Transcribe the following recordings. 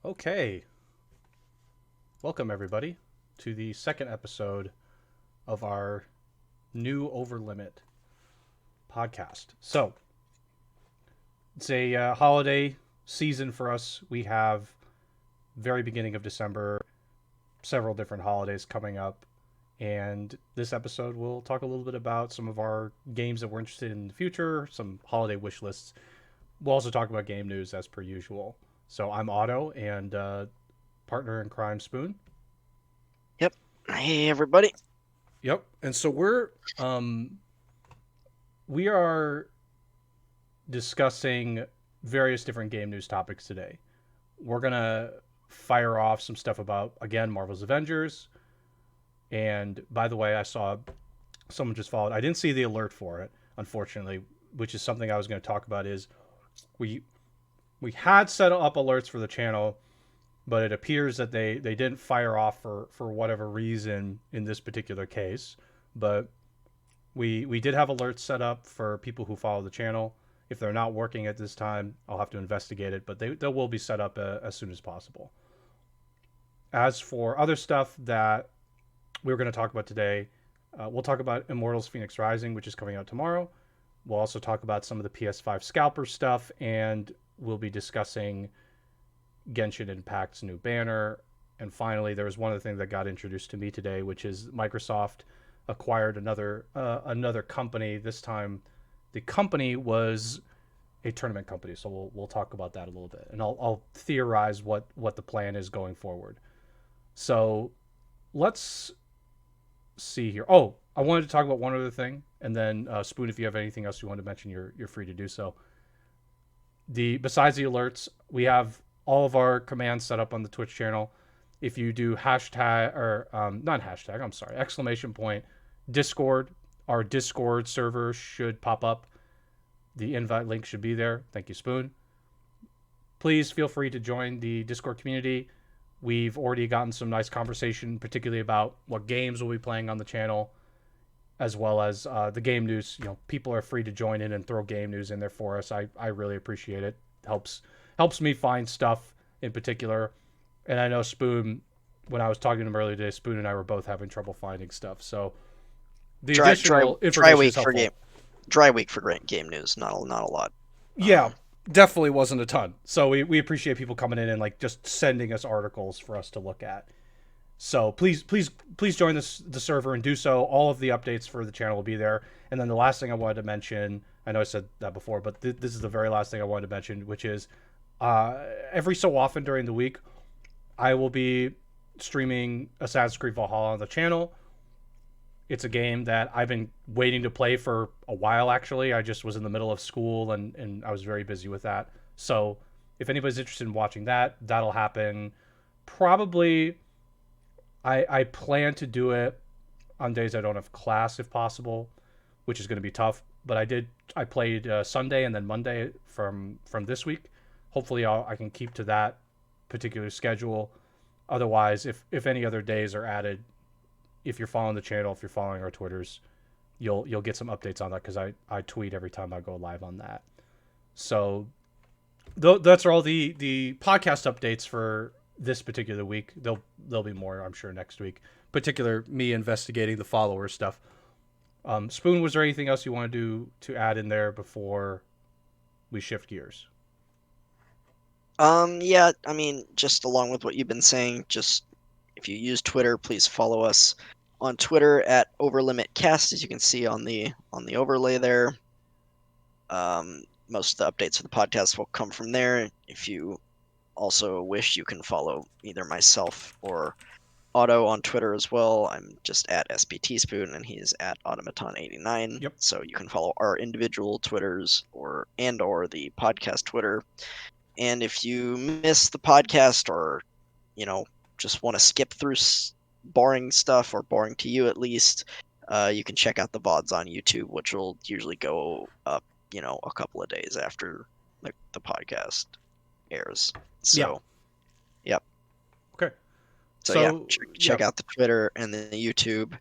Okay, welcome everybody to the second episode of our new OverLimit podcast. So, it's a holiday season for us. We have very beginning of December, several different holidays coming up, and this episode we'll talk a little bit about some of our games that we're interested in the future, some holiday wish lists. We'll also talk about game news as per usual. So, I'm Otto and partner in crime Spoon. Yep. Hey, everybody. Yep. And so we are discussing various different game news topics today. We're gonna fire off some stuff about again Marvel's Avengers. And by the way, I saw someone just followed. I didn't see the alert for it, unfortunately, which is something I was going to talk about. Is we we had set up alerts for the channel, but it appears that they didn't fire off for whatever reason in this particular case. But we did have alerts set up for people who follow the channel. If they're not working at this time, I'll have to investigate it, but they will be set up as soon as possible. As for other stuff that we're going to talk about today, we'll talk about Immortals Fenyx Rising, which is coming out tomorrow. We'll also talk about some of the PS5 Scalpers stuff, and we'll be discussing Genshin Impact's new banner. And finally, there was one other thing that got introduced to me today, which is Microsoft acquired another company. This time, the company was a tournament company. So we'll talk about that a little bit, and I'll theorize what the plan is going forward. So let's see here. Oh, I wanted to talk about one other thing, and then Spoon, if you have anything else you want to mention, you're free to do so. Besides the alerts, we have all of our commands set up on the Twitch channel. If you do hashtag or not hashtag, I'm sorry, exclamation point Discord, our Discord server should pop up. The invite link should be there. Thank you, Spoon. Please feel free to join the Discord community. We've already gotten some nice conversation, particularly about what games we'll be playing on the channel, as well as the game news. People are free to join in and throw game news in there for us. I really appreciate it. Helps me find stuff in particular. And I know Spoon, when I was talking to him earlier today, Spoon and I were both having trouble finding stuff. So the additional information is helpful. Dry week for game news. Not a lot. Yeah, definitely wasn't a ton. So we appreciate people coming in and like just sending us articles for us to look at. So please join the server and do so. All of the updates for the channel will be there. And then the last thing I wanted to mention, I know I said that before, but this is the very last thing I wanted to mention, which is every so often during the week, I will be streaming Assassin's Creed Valhalla on the channel. It's a game that I've been waiting to play for a while, actually. I just was in the middle of school and I was very busy with that. So if anybody's interested in watching that, that'll happen. Probably, I plan to do it on days I don't have class if possible, which is going to be tough. But I played Sunday and then Monday from this week. Hopefully I can keep to that particular schedule. Otherwise, if any other days are added, if you're following the channel, if you're following our Twitters, you'll get some updates on that because I tweet every time I go live on that. So that's all the podcast updates for this particular week. There'll be more, I'm sure, next week. Particular me investigating the follower stuff. Spoon, was there anything else you want to add in there before we shift gears? Yeah, I mean, just along with what you've been saying, just if you use Twitter, please follow us on Twitter at OverLimitCast, as you can see on the overlay there. Most of the updates for the podcast will come from there. If you also wish, you can follow either myself or Otto on Twitter as well. I'm just at SBT Spoon, and he's at Automaton89. Yep. So you can follow our individual Twitters or the podcast Twitter. And if you miss the podcast or, just want to skip through boring stuff, or boring to you at least, you can check out the VODs on YouTube, which will usually go up, a couple of days after the podcast airs. So, yeah. Yep. Okay. So yeah, check out the Twitter and the YouTube.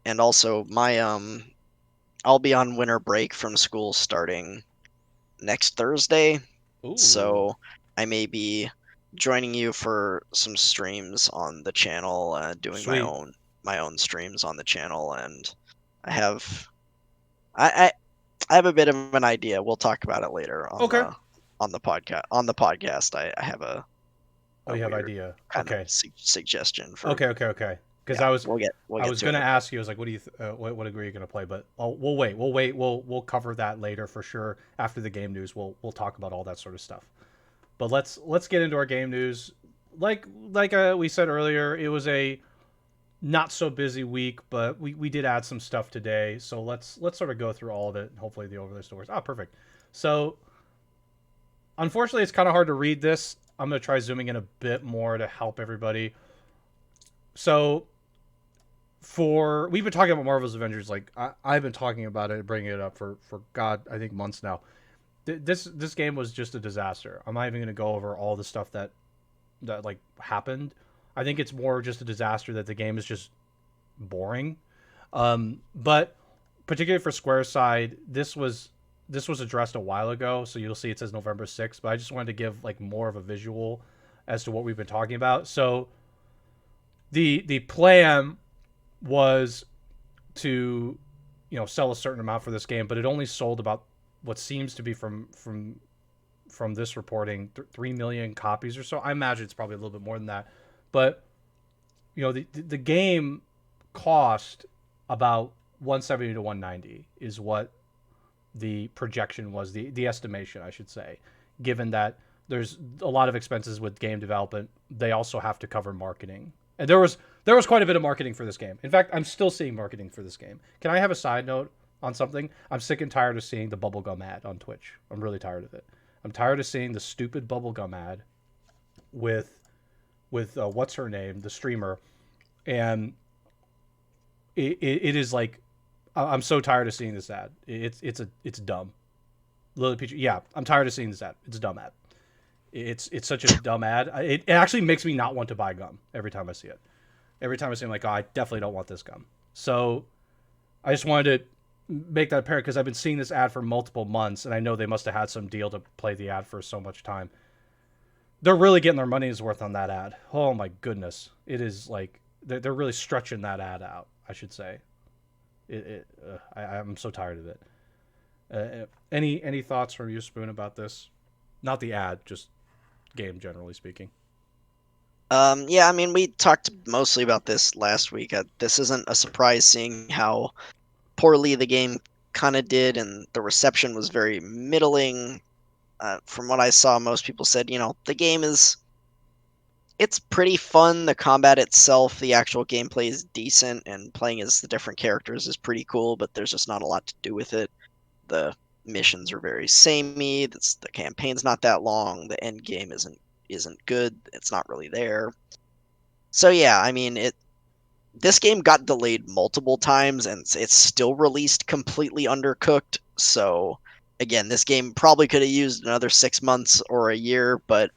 And also I'll be on winter break from school starting next Thursday. Ooh. So I may be joining you for some streams on the channel, doing Sweet. my own streams on the channel, and I have I I have a bit of an idea. We'll talk about it later Okay. on the podcast. On the podcast, I have Oh, a you have weird idea. kind of Okay. suggestion for. Okay. Because Yeah, we'll I get was to it gonna in a bit. ask you. I was like, what do you what degree are you gonna play? But we'll wait. We'll wait. We'll cover that later for sure. After the game news, we'll talk about all that sort of stuff. But let's get into our game news. Like we said earlier, it was a not so busy week, but we did add some stuff today. So let's sort of go through all of it. Hopefully the overlay still works. Ah, perfect. So unfortunately, it's kind of hard to read this. I'm gonna try zooming in a bit more to help everybody. So for we've been talking about Marvel's Avengers, like I've been talking about it, bringing it up for God, I think months now. This game was just a disaster. I'm not even gonna go over all the stuff that like happened. I think it's more just a disaster that the game is just boring. But particularly for Square's side, this was addressed a while ago, so you'll see it says November 6th. But I just wanted to give like more of a visual as to what we've been talking about. So the plan was to sell a certain amount for this game, but it only sold about what seems to be from this reporting 3 million copies or so. I imagine it's probably a little bit more than that, but the game cost about 170 to 190 is what the projection was, the estimation I should say, given that there's a lot of expenses with game development. They also have to cover marketing, and there was quite a bit of marketing for this game. In fact, I'm still seeing marketing for this game. Can I have a side note on something? I'm sick and tired of seeing the bubblegum ad on Twitch. I'm really tired of it. I'm tired of seeing the stupid bubblegum ad with what's her name, the streamer, and it is like I'm so tired of seeing this ad. It's dumb. Lily Peach. Yeah, I'm tired of seeing this ad. It's a dumb ad. It's such a dumb ad. It actually makes me not want to buy gum every time I see it. Every time I see it, I'm like, oh, I definitely don't want this gum. So I just wanted to make that apparent because I've been seeing this ad for multiple months, and I know they must have had some deal to play the ad for so much time. They're really getting their money's worth on that ad. Oh my goodness, it is like they're really stretching that ad out, I should say. I'm so tired of it. Any thoughts from you, Spoon, about this? Not the ad, just game generally speaking. Yeah, I mean, we talked mostly about this last week. This isn't a surprise, seeing how poorly the game kind of did, and the reception was very middling. From what I saw, most people said, the game is it's pretty fun. The combat itself, the actual gameplay is decent, and playing as the different characters is pretty cool, but there's just not a lot to do with it. The missions are very samey. The campaign's not that long. The end game isn't good. It's not really there. So yeah, I mean, this game got delayed multiple times, and it's still released completely undercooked. So again, this game probably could have used another 6 months or a year, but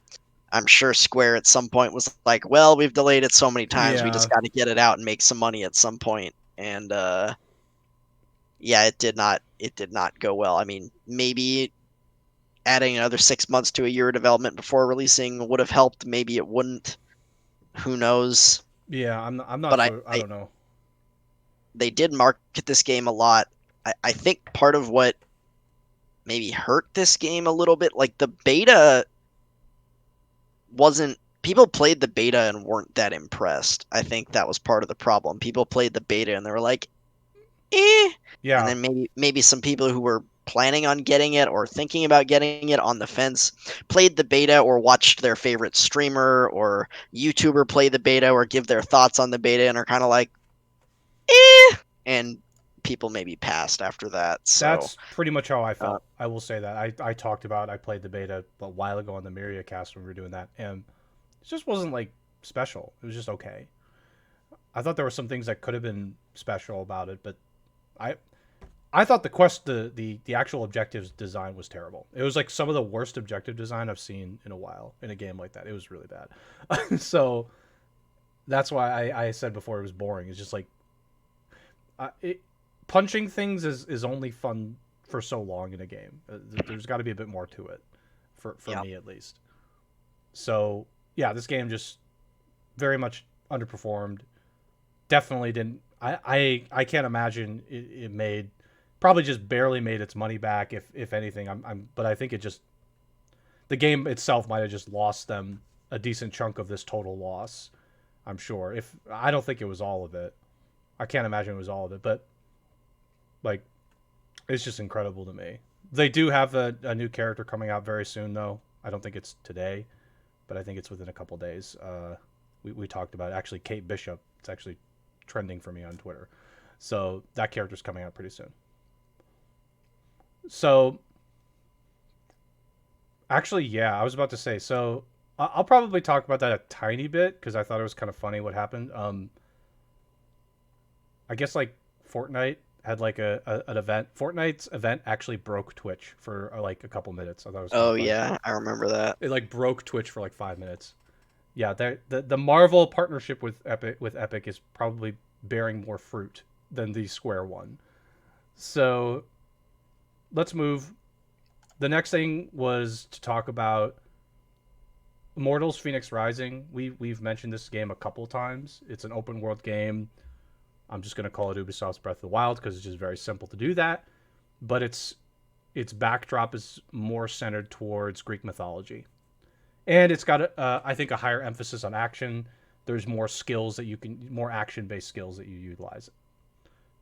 I'm sure Square at some point was like, well, we've delayed it so many times, we just Yeah, got to get it out and make some money at some point. And yeah, it did not go well. I mean, maybe adding another 6 months to a year of development before releasing would have helped. Maybe it wouldn't. Who knows? yeah. I'm not But sure. I don't know. they did market this game a lot. I think part of what maybe hurt this game a little bit, like the beta wasn't people played the beta and weren't that impressed. I think that was part of the problem. People played the beta and they were like, eh. And Yeah, then maybe some people who were planning on getting it or thinking about getting it on the fence played the beta or watched their favorite streamer or YouTuber play the beta or give their thoughts on the beta and are kind of like, eh. And people maybe passed after that. So that's pretty much how I uh, felt. I will say that I talked about I played the beta a while ago on the Myria cast when we were doing that, and it just wasn't like special. It was just okay. I thought there were some things that could have been special about it, but I I thought the actual objectives design was terrible. It was like some of the worst objective design I've seen in a while in a game like that. It was really bad. So that's why I said before it was boring. It's just like it, punching things is only fun for so long in a game. There's got to be a bit more to it, for yeah. me at least. So yeah, this game just very much underperformed. Definitely didn't. I can't imagine it made, probably just barely made its money back, if anything. But I think it just, the game itself might have just lost them a decent chunk of this total loss. I'm sure. If I don't think it was all of it. I can't imagine it was all of it, but like, it's just incredible to me. They do have a new character coming out very soon, though. I don't think it's today, but I think it's within a couple days. We talked about it. Actually, Kate Bishop. It's actually trending for me on Twitter. So that character's coming out pretty soon. So actually, yeah, I was about to say. So I'll probably talk about that a tiny bit because I thought it was kind of funny what happened. I guess like Fortnite had like an event. Fortnite's event actually broke Twitch for like a couple minutes. I thought it was kind of Oh funny. yeah, I remember that. It like broke Twitch for like 5 minutes. Yeah, the Marvel partnership with Epic is probably bearing more fruit than the Square one. So let's move. The next thing was to talk about Immortals Fenyx Rising. We've mentioned this game a couple times. It's an open world game. I'm just gonna call it Ubisoft's Breath of the Wild because it's just very simple to do that. But its backdrop is more centered towards Greek mythology, and it's got I think a higher emphasis on action. There's more skills that you can, more action based skills that you utilize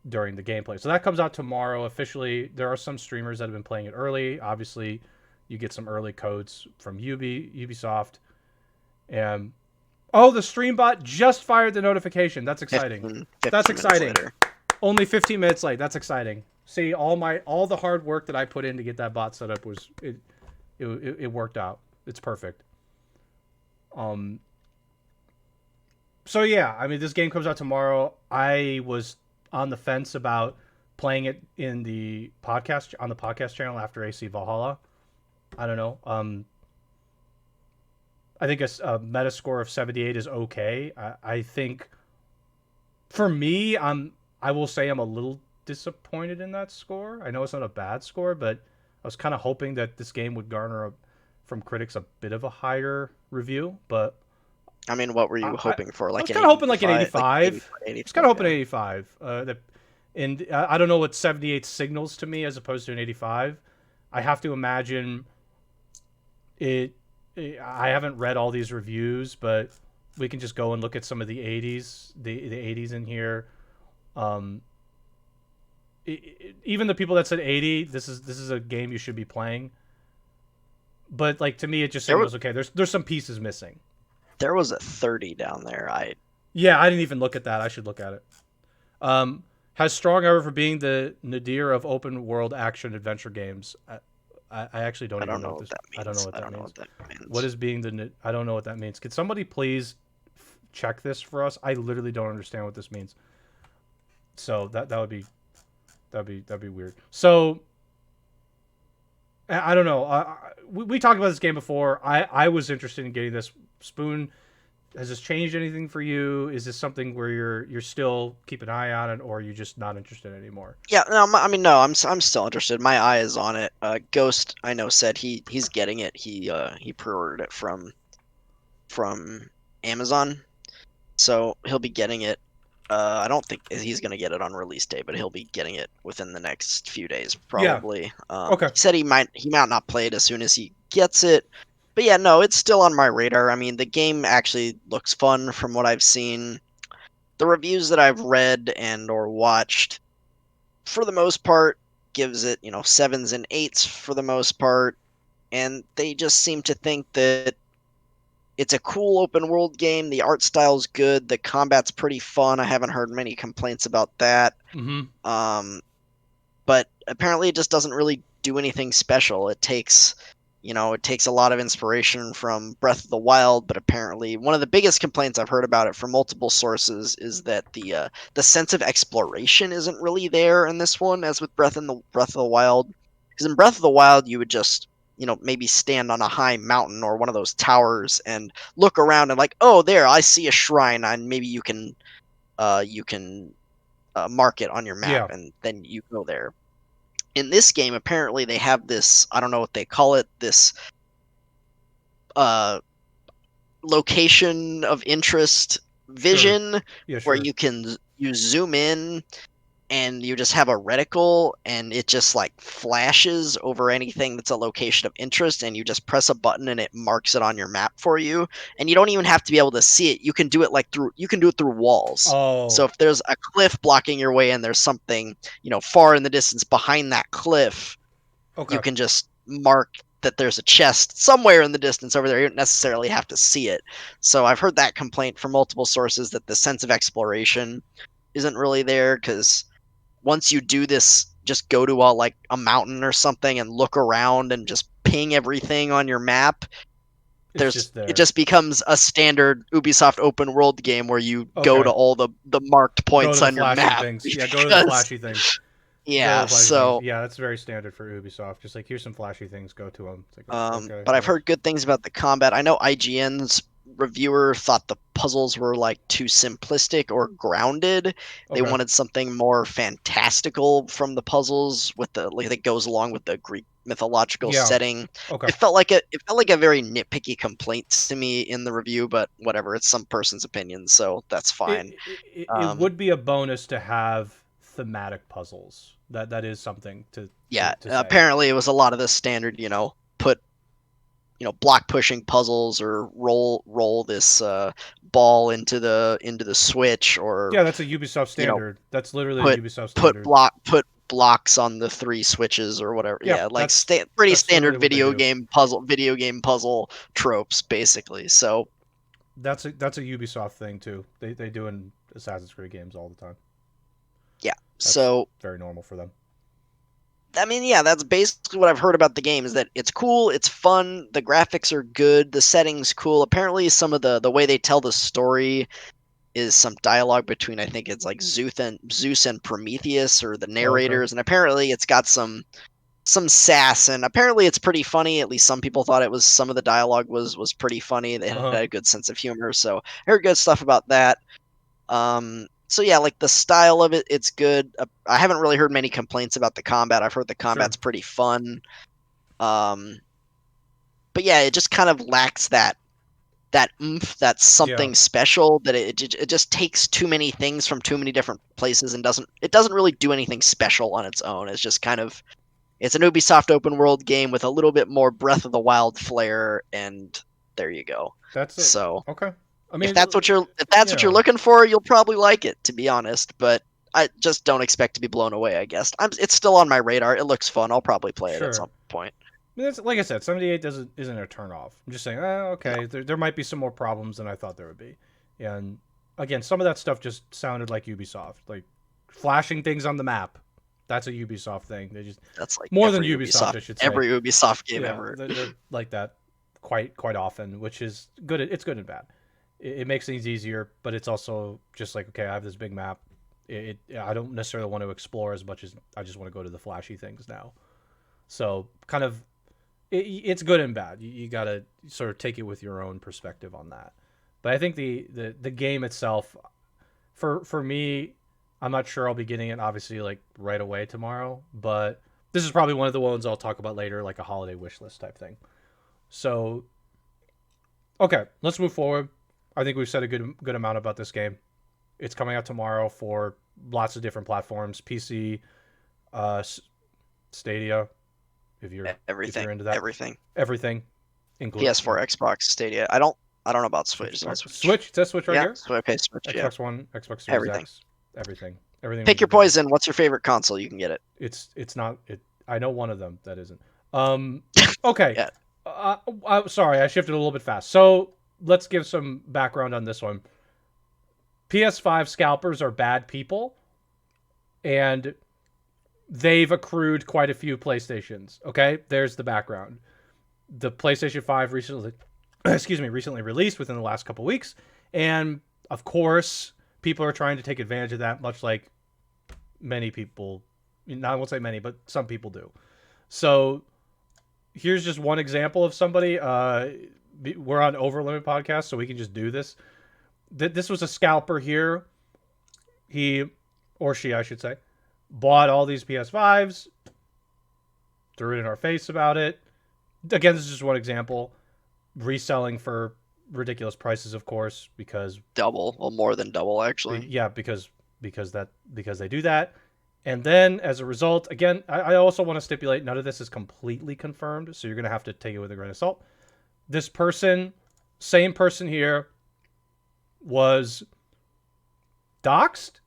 during the gameplay. So that comes out tomorrow officially. There are some streamers that have been playing it early. Obviously, you get some early codes from Ubisoft. And oh, the stream bot just fired the notification. That's exciting. 15 That's minutes exciting. later. Only 15 minutes late. That's exciting. See, all the hard work that I put in to get that bot set up was it worked out. It's perfect. Um. So yeah, I mean, this game comes out tomorrow. I was on the fence about playing it in the podcast on the podcast channel after AC Valhalla. I don't know. I think a meta score of 78 is okay. I think for me, I will say I'm a little disappointed in that score. I know it's not a bad score, but I was kind of hoping that this game would garner from critics a bit of a higher review. But I mean, what were I, you I, hoping for? I Like was an kind of hoping like an 85? Like 85. I was kind 85, of hoping yeah. 85. And I don't know what 78 signals to me as opposed to an 85. I have to imagine it. I haven't read all these reviews, but we can just go and look at some of the 80s, the 80s in here. Um, Even the people that said 80, this is a game you should be playing. But like to me, it just There was signals okay. There's some pieces missing. there was a 30 down there. Yeah, I didn't even look at that. I should look at it. Has strong ever for being the nadir of open world action adventure games. I actually don't I even don't know know what what this. that I don't know means. what I that don't know means. what that What means. is being the? I don't know what that means. Could somebody please check this for us? I literally don't understand what this means. So that would be that'd be weird. So I don't know. We talked about this game before. I was interested in getting this. Spoon, has this changed anything for you? Is this something where you're still keep an eye on it, or are you just not interested anymore? Yeah, no, I mean, no, I'm still interested. My eye is on it. Ghost, I know, said he's getting it. He pre-ordered it from Amazon, so he'll be getting it. I don't think he's gonna get it on release day, but he'll be getting it within the next few days, Yeah. probably. Okay. He said he might not play it as soon as he gets it, but yeah, no, it's still on my radar. I mean, the game actually looks fun from what I've seen. The reviews that I've read and or watched, for the most part, gives it, sevens and eights for the most part, and they just seem to think that it's a cool open world game. The art style's good. The combat's pretty fun. I haven't heard many complaints about that. Mm-hmm. Um, but apparently it just doesn't really do anything special. It takes a lot of inspiration from Breath of the Wild, but apparently one of the biggest complaints I've heard about it from multiple sources is that the sense of exploration isn't really there in this one, as with Breath of the Wild. Because in Breath of the Wild, you would just maybe stand on a high mountain or one of those towers and look around and like, oh, there, I see a shrine, and maybe you can mark it on your map, Yeah. and then you go there. In this game, apparently they have this, I don't know what they call it, this uh location of interest Sure. vision Yeah, where sure. you zoom in and you just have a reticle and it just like flashes over anything that's a location of interest, and you just press a button and it marks it on your map for you, and you don't even have to be able to see it. You can do it like you can do it through walls. So Oh, if there's a cliff blocking your way and there's something, far in the distance behind that cliff, you okay. can just mark that there's a chest somewhere in the distance over there. You don't necessarily have to see it. So I've heard that complaint from multiple sources, that the sense of exploration isn't really there, because once you do this, just go to a mountain or something and look around and just ping everything on your map. It's just It there. just becomes a standard Ubisoft open world game where you go to Okay. all the marked Go to points the on your flashy map things. Yeah, go to the because flashy things. Go to yeah. the flashy things. So Yeah, that's very standard for Ubisoft. Just like here's some flashy things. Go to them. It's like okay, but I've nice. heard good things about the combat. I know IGN's reviewer thought the puzzles were like too simplistic or grounded. They Okay. wanted something more fantastical from the puzzles, with the like that goes along with the Greek mythological Yeah. setting. Okay. It felt like a very nitpicky complaint to me in the review, but whatever, it's some person's opinion, so that's fine. It Um, would be a bonus to have thematic puzzles. That is something yeah, to say. apparently it was a lot of the standard, put block pushing puzzles, or roll this ball into the switch, or Yeah, that's a Ubisoft you know standard. That's literally put a Ubisoft standard. put blocks on the three switches or whatever. Yeah, Yeah, like pretty that's literally standard what they do. video game puzzle tropes, basically. So That's a Ubisoft thing too. They do in Assassin's Creed games all the time. yeah, That's so very normal for them. I mean, yeah, that's basically what I've heard about the game, is that it's cool, it's fun, the graphics are good, the setting's cool. Apparently some of the way they tell the story is some dialogue between, I think it's like Zeus and Prometheus, or the Oh, okay. narrators, and apparently it's got some sass, and apparently it's pretty funny. At least some people thought it was. Some of the dialogue was pretty funny. They Uh had huh. a good sense of humor, so I heard good stuff about that. So yeah, like the style of it, it's good. I haven't really heard many complaints about the combat. I've heard the Sure. combat's pretty fun. Um, but yeah, it just kind of lacks that oomph, that Yeah. something special, that it just takes too many things from too many different places, and doesn't really do anything special on its own. It's just kind of, it's an Ubisoft open world game with a little bit more Breath of the Wild flair, and there you go. That's a So okay. I mean, if that's what you're yeah. looking for, you'll probably like it, to be honest. But I just don't expect to be blown away. I guess it's still on my radar. It looks fun. I'll probably play it at Sure. some point. I mean, it's, like I said, 78 isn't a turn off. I'm just saying, No, okay, there might be some more problems than I thought there would be. And again, some of that stuff just sounded like Ubisoft, like flashing things on the map. That's a Ubisoft thing. They just that's like more than Ubisoft, I should say. every Ubisoft game Yeah, ever. they're like that quite often, which is good. It's good and bad. It makes things easier, but it's also just like, okay, I have this big map. I don't necessarily want to explore as much as I just want to go to the flashy things now. So kind of it's good and bad. You got to sort of take it with your own perspective on that. But I think the game itself, for me, I'm not sure I'll be getting it obviously like right away tomorrow. But this is probably one of the ones I'll talk about later, like a holiday wish list type thing. So okay, let's move forward. I think we've said a good amount about this game. It's coming out tomorrow for lots of different platforms: PC, uh, Stadia, if Everything, you're into that, everything. everything, include PS4, Xbox, Stadia. I don't know about Switch. Switch. No Switch. Switch. It says Switch right Yeah. here. So okay, Switch. Yeah. Xbox One, Xbox Series Everything. X, everything, everything we Pick can your think of. poison. What's your favorite console? You can get it. It's not it. I know one of them that isn't. Um, okay. Yeah. I'm sorry, I shifted a little bit fast. So let's give some background on this one. PS5 scalpers are bad people, and they've accrued quite a few PlayStations. Okay, there's the background. The PlayStation 5 recently, recently released within the last couple weeks, and of course, people are trying to take advantage of that, much like many people. I won't say many, but some people do. So here's just one example of somebody. We're on OverLimit podcast, so we can just do this. This was a scalper here. He, or she, I should say, bought all these PS5s, threw it in our face about it. Again, this is just one example. Reselling for ridiculous prices, of course, because Double, well, more than double actually. yeah, because they do that. And then as a result, again, I also want to stipulate none of this is completely confirmed, so you're going to have to take it with a grain of salt. This person, same person here, was doxxed,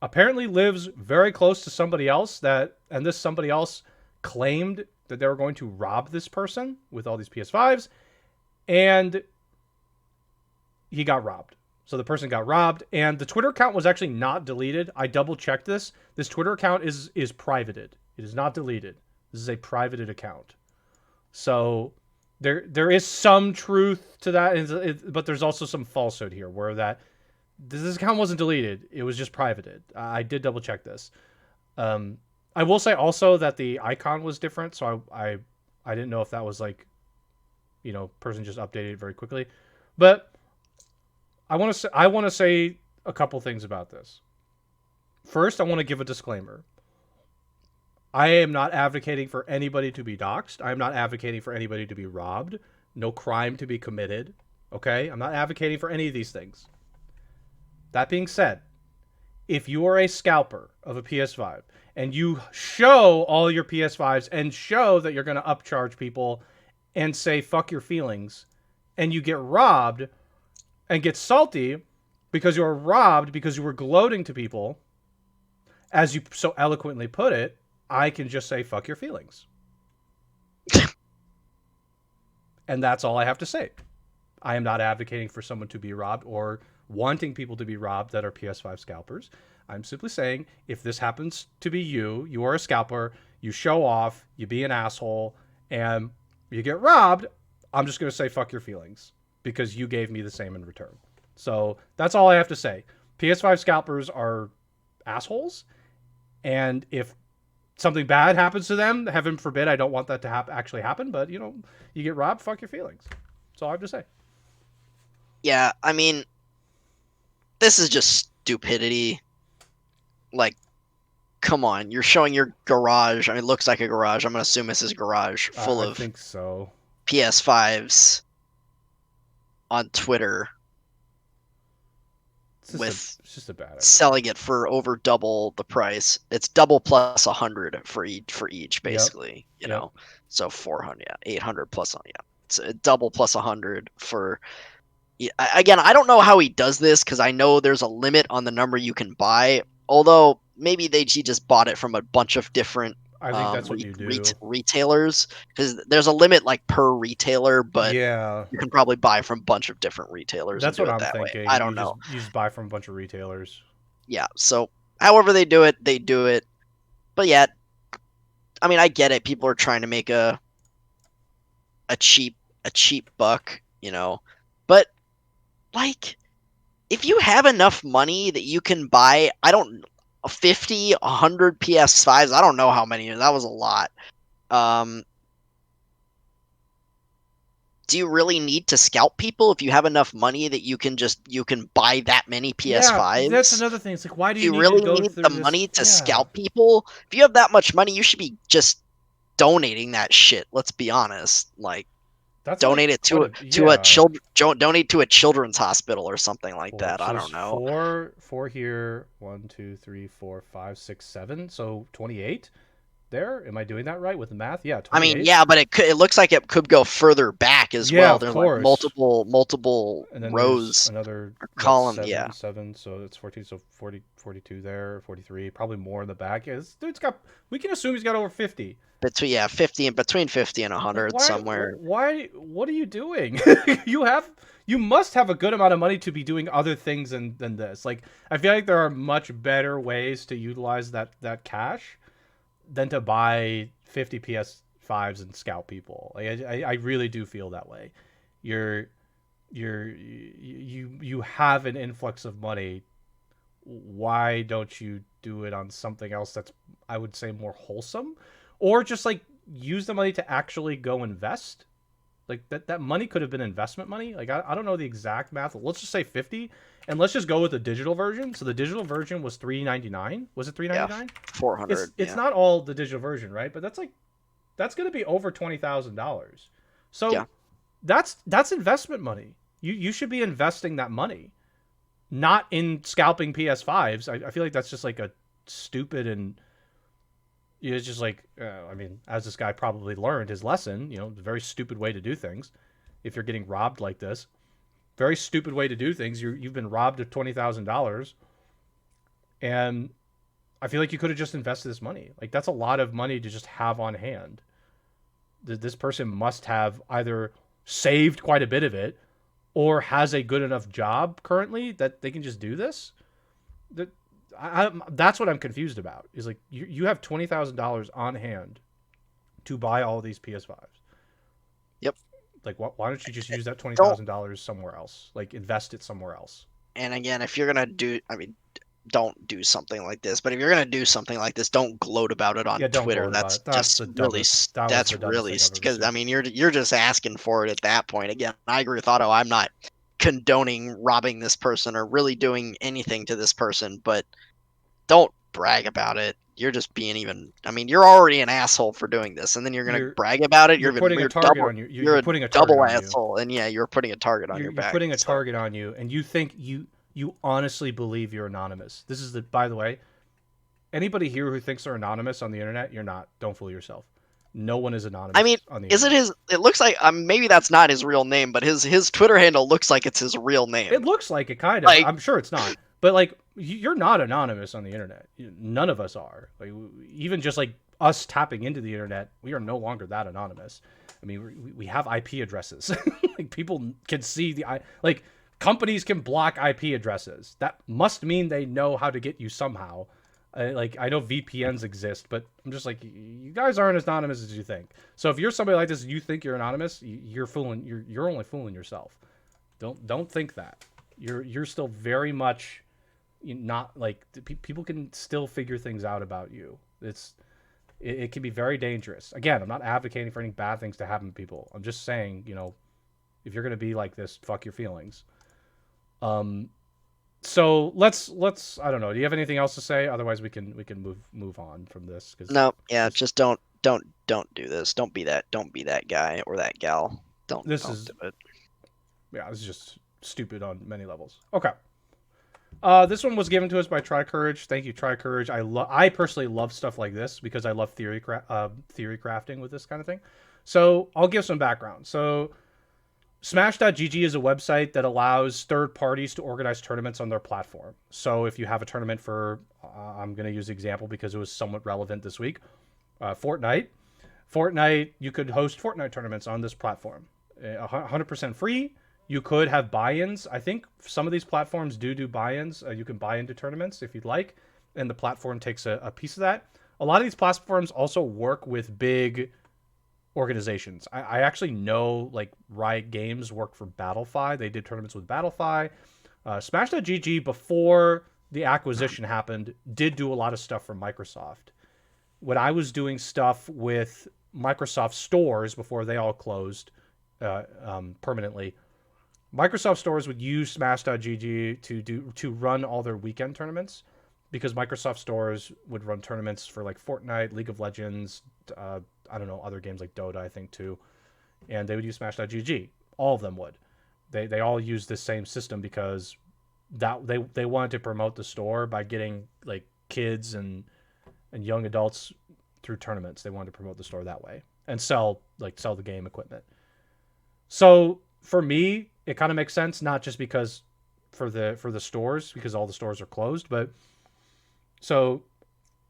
apparently lives very close to somebody else and this somebody else claimed that they were going to rob this person with all these PS5s, and he got robbed. So the person got robbed, and the Twitter account was actually not deleted. I double checked this. This Twitter account is privated. It is not deleted. This is a privated account. So there is some truth to that, but there's also some falsehood here, where that this account wasn't deleted. It was just privated. I did double check this. I will say also that the icon was different, so I didn't know if that was like, person just updated it very quickly, but I want to say a couple things about this. First, I want to give a disclaimer. I am not advocating for anybody to be doxxed. I am not advocating for anybody to be robbed. No crime to be committed. Okay? I'm not advocating for any of these things. That being said, if you are a scalper of a PS5 and you show all your PS5s and show that you're going to upcharge people and say fuck your feelings, and you get robbed and get salty because you were robbed because you were gloating to people, as you so eloquently put it, I can just say fuck your feelings. And that's all I have to say. I am not advocating for someone to be robbed or wanting people to be robbed that are PS5 scalpers. I'm simply saying, if this happens to be you are a scalper, you show off, you be an asshole, and you get robbed, I'm just going to say fuck your feelings, because you gave me the same in return. So that's all I have to say. PS5 scalpers are assholes, and if something bad happens to them, heaven forbid, I don't want that to actually happen, but you get robbed, fuck your feelings. That's all I have to say. Yeah, I mean, this is just stupidity. Like, come on, you're showing your garage. I mean, it looks like a garage. I'm gonna assume this is a garage full of I think so. PS5s on Twitter with it's just a bad idea. Selling it for over double the price. It's double plus 100 for each basically. You know, so 400, 800 plus, it's a double plus 100 for. Again, I don't know how he does this, because I know there's a limit on the number you can buy. Although maybe he just bought it from a bunch of different I think that's what you do. Retailers, because there's a limit like per retailer, but yeah, you can probably buy from a bunch of different retailers. That's and do what it I'm that thinking. Way. I don't know. You just buy from a bunch of retailers. Yeah. So however they do it, they do it. But yet, I mean, I get it. People are trying to make a cheap buck, but like, if you have enough money that you can buy, 50, 100 PS5s, I don't know how many, that was a lot. Do you really need to scalp people if you have enough money that you can buy that many PS5s? Yeah, that's another thing. It's like, why do you really to go need through the this? money to scalp people? If you have that much money, you should be just donating that shit. Let's be honest. Like, donate it to a children's hospital or something like that. I don't know. Four here. 1, 2, 3, 4, 5, 6, 7. So 28. There, am I doing that right with the math? Yeah, 28. I mean, yeah, but it looks like it could go further back as well. There's like multiple and then rows, another column. 7, so it's 14. So 40, 42 there, 43, probably more in the back. We can assume he's got over 50. Between 50 and between 50 and 100 somewhere. What are you doing? You must have a good amount of money to be doing other things than this. Like, I feel like there are much better ways to utilize that cash than to buy 50 PS5s and scalp people. Like, I really do feel that way. You have an influx of money. Why don't you do it on something else that's, I would say, more wholesome, or just like use the money to actually go invest? Like, that money could have been investment money. Like, I don't know the exact math. Let's just say 50, and let's just go with the digital version. So the digital version was $399. Was it $399? Yeah, 400. It's not all the digital version, right? But that's going to be over $20,000. So that's investment money. You should be investing that money, not in scalping PS5s. I feel like that's just like a stupid and it's just like I mean, as this guy probably learned his lesson, a very stupid way to do things. If you're getting robbed like this, very stupid way to do things. You've been robbed of $20,000, and I feel like you could have just invested this money. Like that's a lot of money to just have on hand. This person must have either saved quite a bit of it or has a good enough job currently that they can just do this. That that's what I'm confused about. Is like you have $20,000 on hand to buy all these PS5s. Yep. Like why don't you just use that Don't. $20,000 somewhere else? Like invest it somewhere else. And again, if you're gonna do, I mean, don't do something like this. But if you're gonna do something like this, don't gloat about it on Yeah, don't Twitter. gloat about That's it. That's just the really, dumbest. That was that's the dumbest really, thing I've ever because I seen. mean, you're just asking for it at that point. Again, I agree with Otto. I'm not condoning robbing this person or really doing anything to this person, but don't brag about it. You're just being even. I mean, you're already an asshole for doing this, and then you're gonna You're brag about it. you're putting a You're target double. on you. You're You're a putting a target double on you. asshole, and yeah, you're putting a target on your You're back. putting a So target on you, and you think you honestly believe you're anonymous. This is the by the way, anybody here who thinks they're anonymous on the internet, you're not. Don't fool yourself. No one is I mean, anonymous on the is it internet. his? It looks like maybe that's not his real name, but his Twitter handle looks like it's his real It name. looks like it kind of. Like, I'm sure it's not. But like you're not anonymous on the internet. None of us are. Like even just like us tapping into the internet, we are no longer that anonymous. I mean, we have IP addresses. Like people can see like companies can block IP addresses. That must mean they know how to get you somehow. Like I know VPNs exist, but I'm just like you guys aren't as anonymous as you think. So if you're somebody like this, and you think you're anonymous, you're fooling. You're only fooling yourself. Don't think that. You're still very much not like people can still figure things out about you. It can be very dangerous. Again, I'm not advocating for any bad things to happen to people. I'm just saying, if you're gonna be like this, fuck your feelings. Um, so let's I don't know. Do you have anything else to say? Otherwise, we can move on from this because no, yeah, this just don't do this. Don't be that guy or that gal. Don't this don't is do it. yeah, this is just stupid on many levels. Okay. This one was given to us by Try Courage. Thank you, Try Courage. I personally love stuff like this because I love theory crafting with this kind of thing. So I'll give some background. So Smash.gg is a website that allows third parties to organize tournaments on their platform. So if you have a tournament for, I'm going to use the example because it was somewhat relevant this week, Fortnite. Fortnite, you could host Fortnite tournaments on this platform. 100% free. You could have buy-ins. I think some of these platforms do buy-ins. You can buy into tournaments if you'd like, and the platform takes a piece of that. A lot of these platforms also work with big organizations. I actually know like Riot Games worked for Battlefy. They did tournaments with Battlefy. Smash.gg before the acquisition happened did do a lot of stuff for Microsoft. When I was doing stuff with Microsoft stores before they all closed permanently, Microsoft stores would use Smash.gg to run all their weekend tournaments because Microsoft stores would run tournaments for like Fortnite, League of Legends, I don't know, other games like Dota, I think too, and they would use Smash.gg. All of them would. They all use the same system because that they wanted to promote the store by getting like kids and young adults through tournaments. They wanted to promote the store that way and sell the game equipment. So for me, it kind of makes sense, not just because for the stores, because all the stores are closed, but so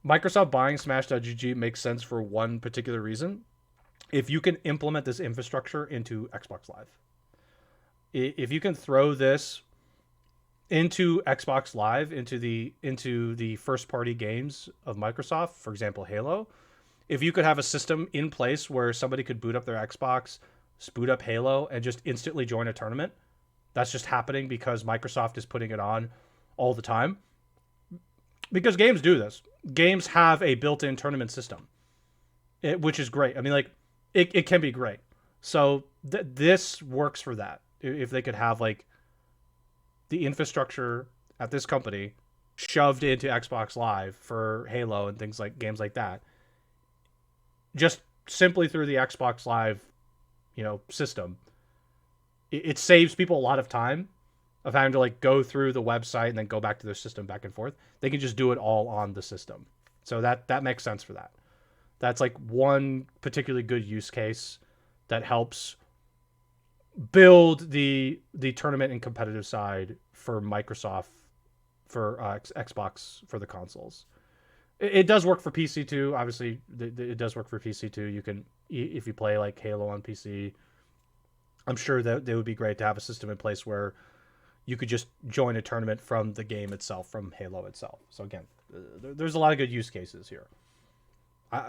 Microsoft buying Smash.gg makes sense for one particular reason. If you can implement this infrastructure into Xbox Live, if you can throw this into Xbox Live, into the first party games of Microsoft, for example, Halo, if you could have a system in place where somebody could boot up their Xbox, boot up Halo, and just instantly join a tournament, that's just happening because Microsoft is putting it on all the time. Because games do this. Games have a built-in tournament system, which is great. I mean, like, it can be great. So this works for that. If they could have, like, the infrastructure at this company shoved into Xbox Live for Halo and things like games like that, just simply through the Xbox Live, system, it saves people a lot of time of having to like go through the website and then go back to their system back and forth. They can just do it all on the system. So that makes sense for that. That's like one particularly good use case that helps build the tournament and competitive side for Microsoft for Xbox for the consoles. It does work for PC too. Obviously, it does work for PC too. You can if you play like Halo on PC. I'm sure that it would be great to have a system in place where you could just join a tournament from the game itself, from Halo itself. So again, there's a lot of good use cases here.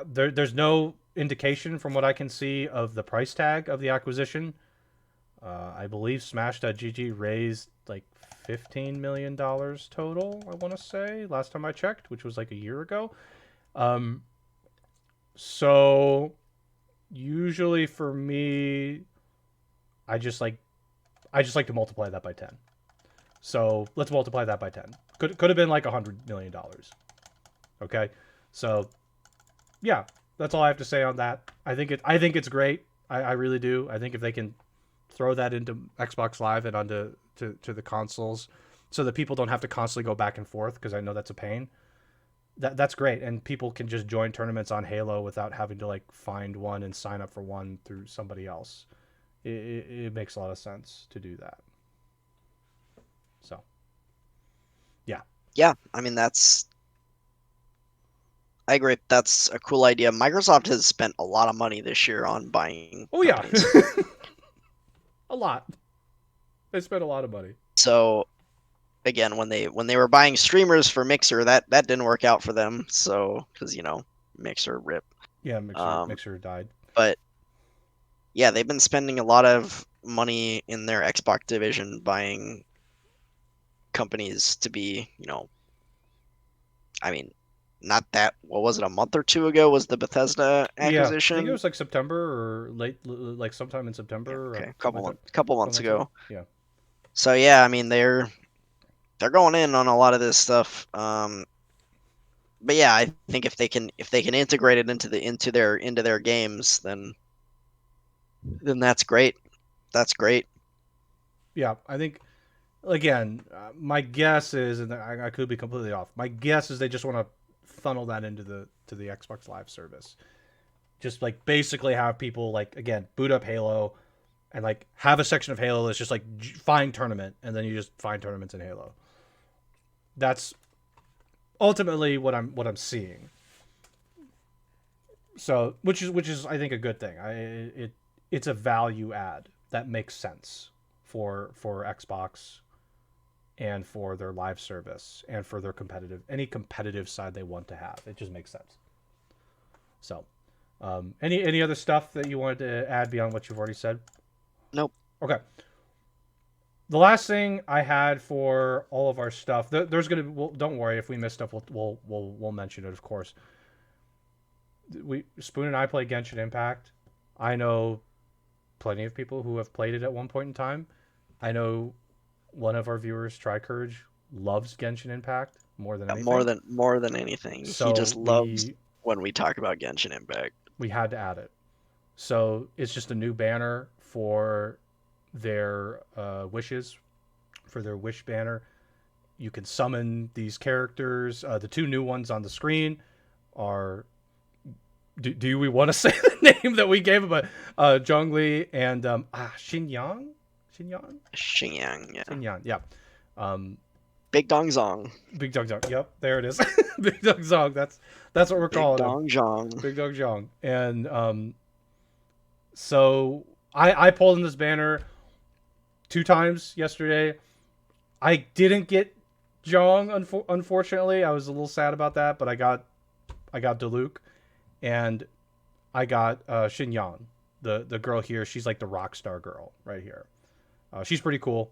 There's no indication from what I can see of the price tag of the acquisition. I believe Smash.gg raised like $15 million total, I want to say, last time I checked, which was like a year ago. Um, so usually for me, I just like I just like to multiply that by 10. So let's multiply that by 10. Could have been like $100 million. Okay, so yeah, that's all I have to say on that. I think it's great. I really do. I think if they can throw that into Xbox Live and onto to the consoles, so that people don't have to constantly go back and forth, because I know that's a pain. That's great, and people can just join tournaments on Halo without having to like find one and sign up for one through somebody else. It makes a lot of sense to do that. So yeah, Yeah, I mean I agree. That's a cool idea. Microsoft has spent a lot of money this year on buying oh yeah, companies. a lot. They spent a lot of money. So again, when they were buying streamers for Mixer, that didn't work out for them. So because Mixer rip. Yeah, Um, Mixer died. but yeah, they've been spending a lot of money in their Xbox division buying companies to be, I mean, not that, what was it, a month or two ago was the Bethesda Yeah, I think it acquisition? was like September or late, like sometime in Yeah, September, okay, something like that. couple A couple months months ago. ago. Yeah. So yeah, I mean they're going in on a lot of this stuff. But yeah, I think if they can integrate it into their games, then that's great. That's great. Yeah, I think again, my guess is, and I could be completely off. My guess is they just want to funnel that into the Xbox Live service. Just like basically have people like again boot up Halo and like have a section of Halo that's just like find tournament, and then you just find tournaments in Halo. That's ultimately what I'm seeing. So which is I think a good thing. It's a value add that makes sense for Xbox and for their live service and for their any competitive side they want to have. It just makes sense. So, any other stuff that you wanted to add beyond what you've already said? Nope. Okay. The last thing I had for all of our stuff, there's gonna. Well, don't worry if we miss stuff. We'll mention it, of course. Spoon and I play Genshin Impact. I know plenty of people who have played it at one point in time. I know one of our viewers, Tricourage, loves Genshin Impact more than anything. More than anything, he So just loves when we talk about Genshin Impact. we had to add it. So it's just a new banner for their wishes, for their wish banner. You can summon these characters. The two new ones on the screen are. Do we want to say the name that we gave him? Zhongli and Xinyan? Xinyan? Xinjiang, yeah. Xinyan, yeah. Big Dong Zong. Big Dog Zong. Yep, there it is. Big Dog Zong. That's what we're Big calling him. Dong Zong. Big Dog Zong. And so I pulled in this banner 2 times yesterday. I didn't get Zhong, unfortunately. I was a little sad about that, but I got Diluc, and I got Xinyan, the girl here. She's like the rock star girl right here. She's pretty cool,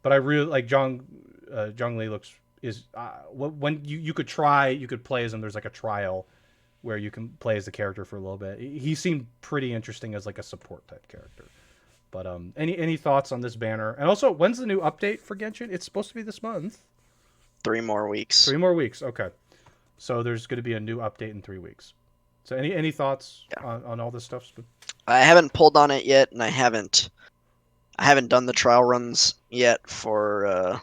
but I really like Zhongli looks is when you could play as him. There's like a trial where you can play as the character for a little bit. He seemed pretty interesting as like a support type character. But any thoughts on this banner? And also, when's the new update for Genshin? It's supposed to be this month. 3 more weeks. 3 more weeks. Okay, so there's going to be a new update in 3 weeks. So any thoughts Yeah. on all this stuff? I haven't pulled on it yet, and I haven't I haven't done the trial runs yet for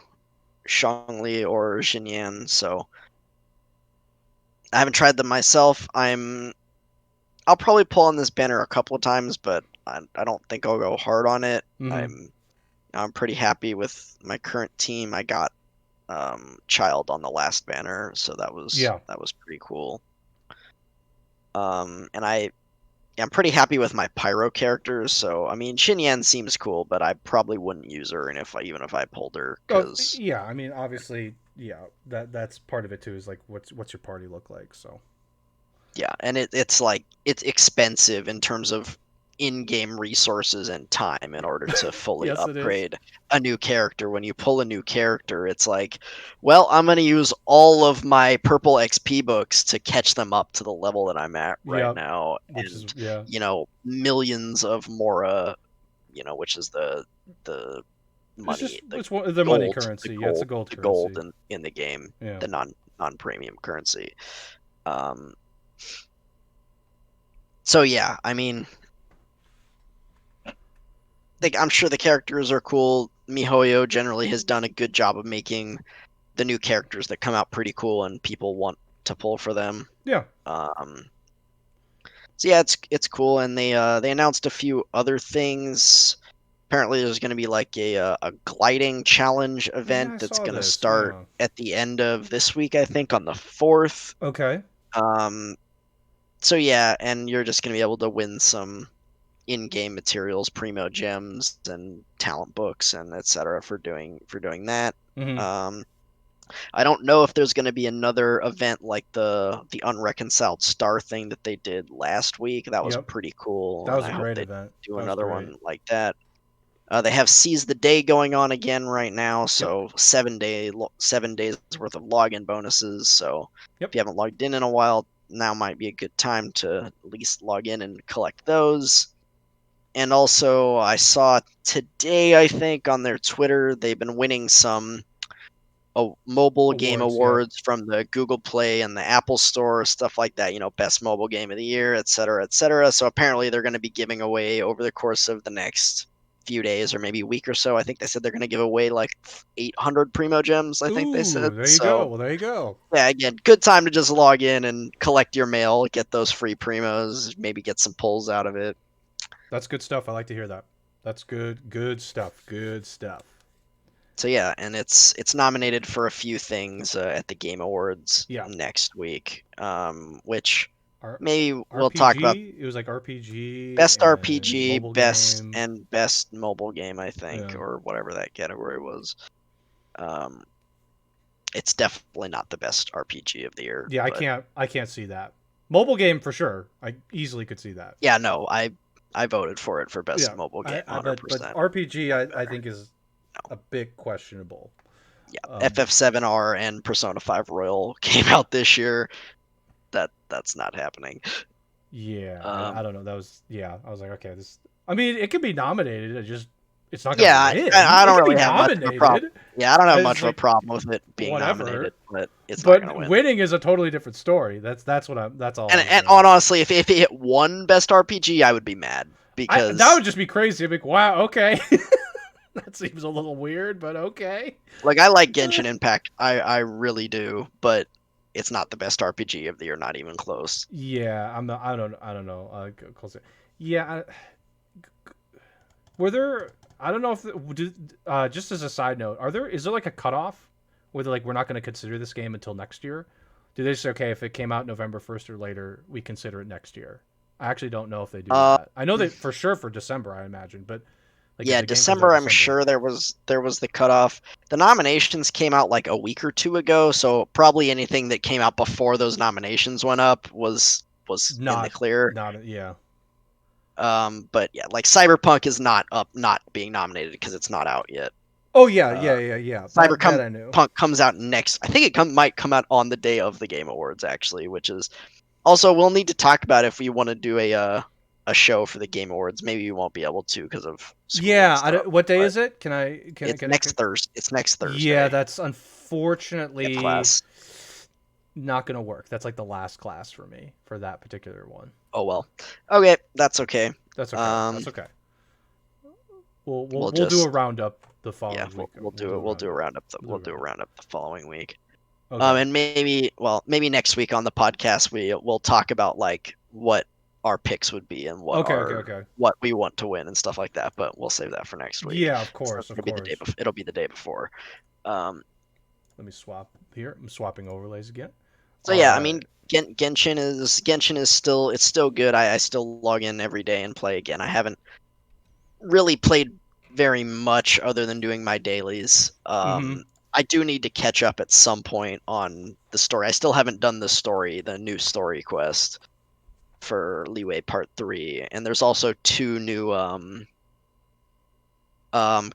Shangli or Xinyan, so I haven't tried them myself. I'll probably pull on this banner a couple of times, but I don't think I'll go hard on it. Mm-hmm. I'm pretty happy with my current team. I got Child on the last banner, so Yeah. that was pretty cool. And I'm pretty happy with my Pyro characters. So I mean, Xinyan seems cool, but I probably wouldn't use her, and even if I pulled her, Oh, because yeah. I mean, obviously, yeah. That's part of it too. Is like, what's your party look like? So. yeah, and it's like it's expensive in terms of in-game resources and time in order to fully Yes, it is. upgrade a new character. When you pull a new character, it's like, well, I'm going to use all of my purple XP books to catch them up to the level that I'm at right Yep. now, Which is and yeah. millions of Mora, which is the It's money, just it's the money the currency. Yeah, it's a gold, gold the gold currency. in the game, Yeah. the non-premium currency. Um, so yeah, I mean, I'm sure the characters are cool. MiHoYo generally has done a good job of making the new characters that come out pretty cool, and people want to pull for them. Yeah. Um, so yeah, it's cool, and they announced a few other things. Apparently, there's going to be like a gliding challenge Oh yeah, event I that's saw going to this. start Yeah. at the end of this week, I think, on the 4th. Okay. Um, so yeah, and you're just going to be able to win some in-game materials, primo gems, and talent books, and etc. For doing that. Mm-hmm. Um, I don't know if there's going to be another event like the unreconciled star thing that they did last week. That was Yep. pretty cool, That and was I a hope great they event. do That was another great. one like that. They have Seize the Day going on again right now, Yep. so 7 days worth of login bonuses. So Yep. if you haven't logged in a while, now might be a good time to at least log in and collect those. And also, I saw today, I think, on their Twitter, they've been winning some mobile game Awards. Yep. awards from the Google Play and the Apple Store, stuff like that, best mobile game of the year, et cetera, et cetera. So apparently they're going to be giving away over the course of the next few days or maybe a week or so. I think they said they're going to give away like 800 Primo Gems, I think they Ooh, said. there you go. So, Well, there you go. yeah, again, good time to just log in and collect your mail, get those free Primos, maybe get some pulls out of it. That's good stuff. I like to hear that. That's good. Good stuff. Good stuff. So yeah, and it's nominated for a few things at the Game Awards Yeah. next week, which R- maybe we'll talk about RPG. It was like RPG best and RPG, mobile game. best mobile game, I think, Yeah. or whatever that category was. Um, it's definitely not the best RPG of the year, Yeah. I but can't. I can't see that. Mobile game for sure. I easily could see that. yeah, no, I voted for it for best Yeah. mobile game, I but 100%. RPG I think is a bit questionable. Yeah, Um, FF7R and Persona 5 Royal came out this year. That's not happening. yeah, I Um, don't know. That was yeah. I was like, okay, this. I mean, it could be nominated. It's not gonna Yeah, win. I It don't could be really have much of a problem. nominated. Yeah, I don't have much It's of a like problem with it being whatever. nominated, but it's not gonna But win. winning is a totally different story. That's what I'm. That's all I was And saying. honestly, if it hit one best RPG, I would be mad That because would just be crazy. I'd be like, wow, okay. That seems a little weird, but okay. like I like Genshin Impact, I really do, but it's not the best RPG of the year, not even close. Yeah, I'm not. I don't know. Close it. Yeah. Were there? I don't know if just as a side note, is there like a cutoff where they're like we're not going to consider this game until next year? Do they say okay if it came out November 1st or later, we consider it next year? I actually don't know if they do Um, that. I know that for sure for December, I imagine, but like if yeah, the game comes out December, I'm December, sure there was the cutoff. The nominations came out like a week or two ago, so probably anything that came out before those nominations went up was in the not clear. not yeah. But yeah, like Cyberpunk is not being nominated because it's not out yet. Oh yeah, Uh, yeah. That Cyberpunk I knew. comes out next. I think might come out on the day of the Game Awards actually, which is also we'll need to talk about if we want to do a show for the Game Awards. Maybe we won't be able to because of school and Yeah, stuff. what day But is it? Can I it's can I next Thursday. It's next Yeah, Thursday. that's We have unfortunately class. not gonna work. That's like the last class for me for that particular one. Oh well. Okay, that's okay. That's okay. Um, That's okay. we'll we'll do a just roundup the yeah, following week. we'll We'll do do it. a roundup. We'll do a roundup the following week. Okay. And maybe next week on the podcast we'll talk about like what our picks would be and Okay. what we want to win and stuff like that. But we'll save that for next week. Yeah, of So course, of it'll be the day course. it'll be the day before. Um, Let me swap here. I'm swapping overlays again. so All yeah, I right. mean Genshin is still it's still good. I still log in every day and play again. I haven't really played very much other than doing my dailies. Mm-hmm. I do need to catch up at some point on the story. I still haven't done the new story quest for Leeway Part 3, and there's also two new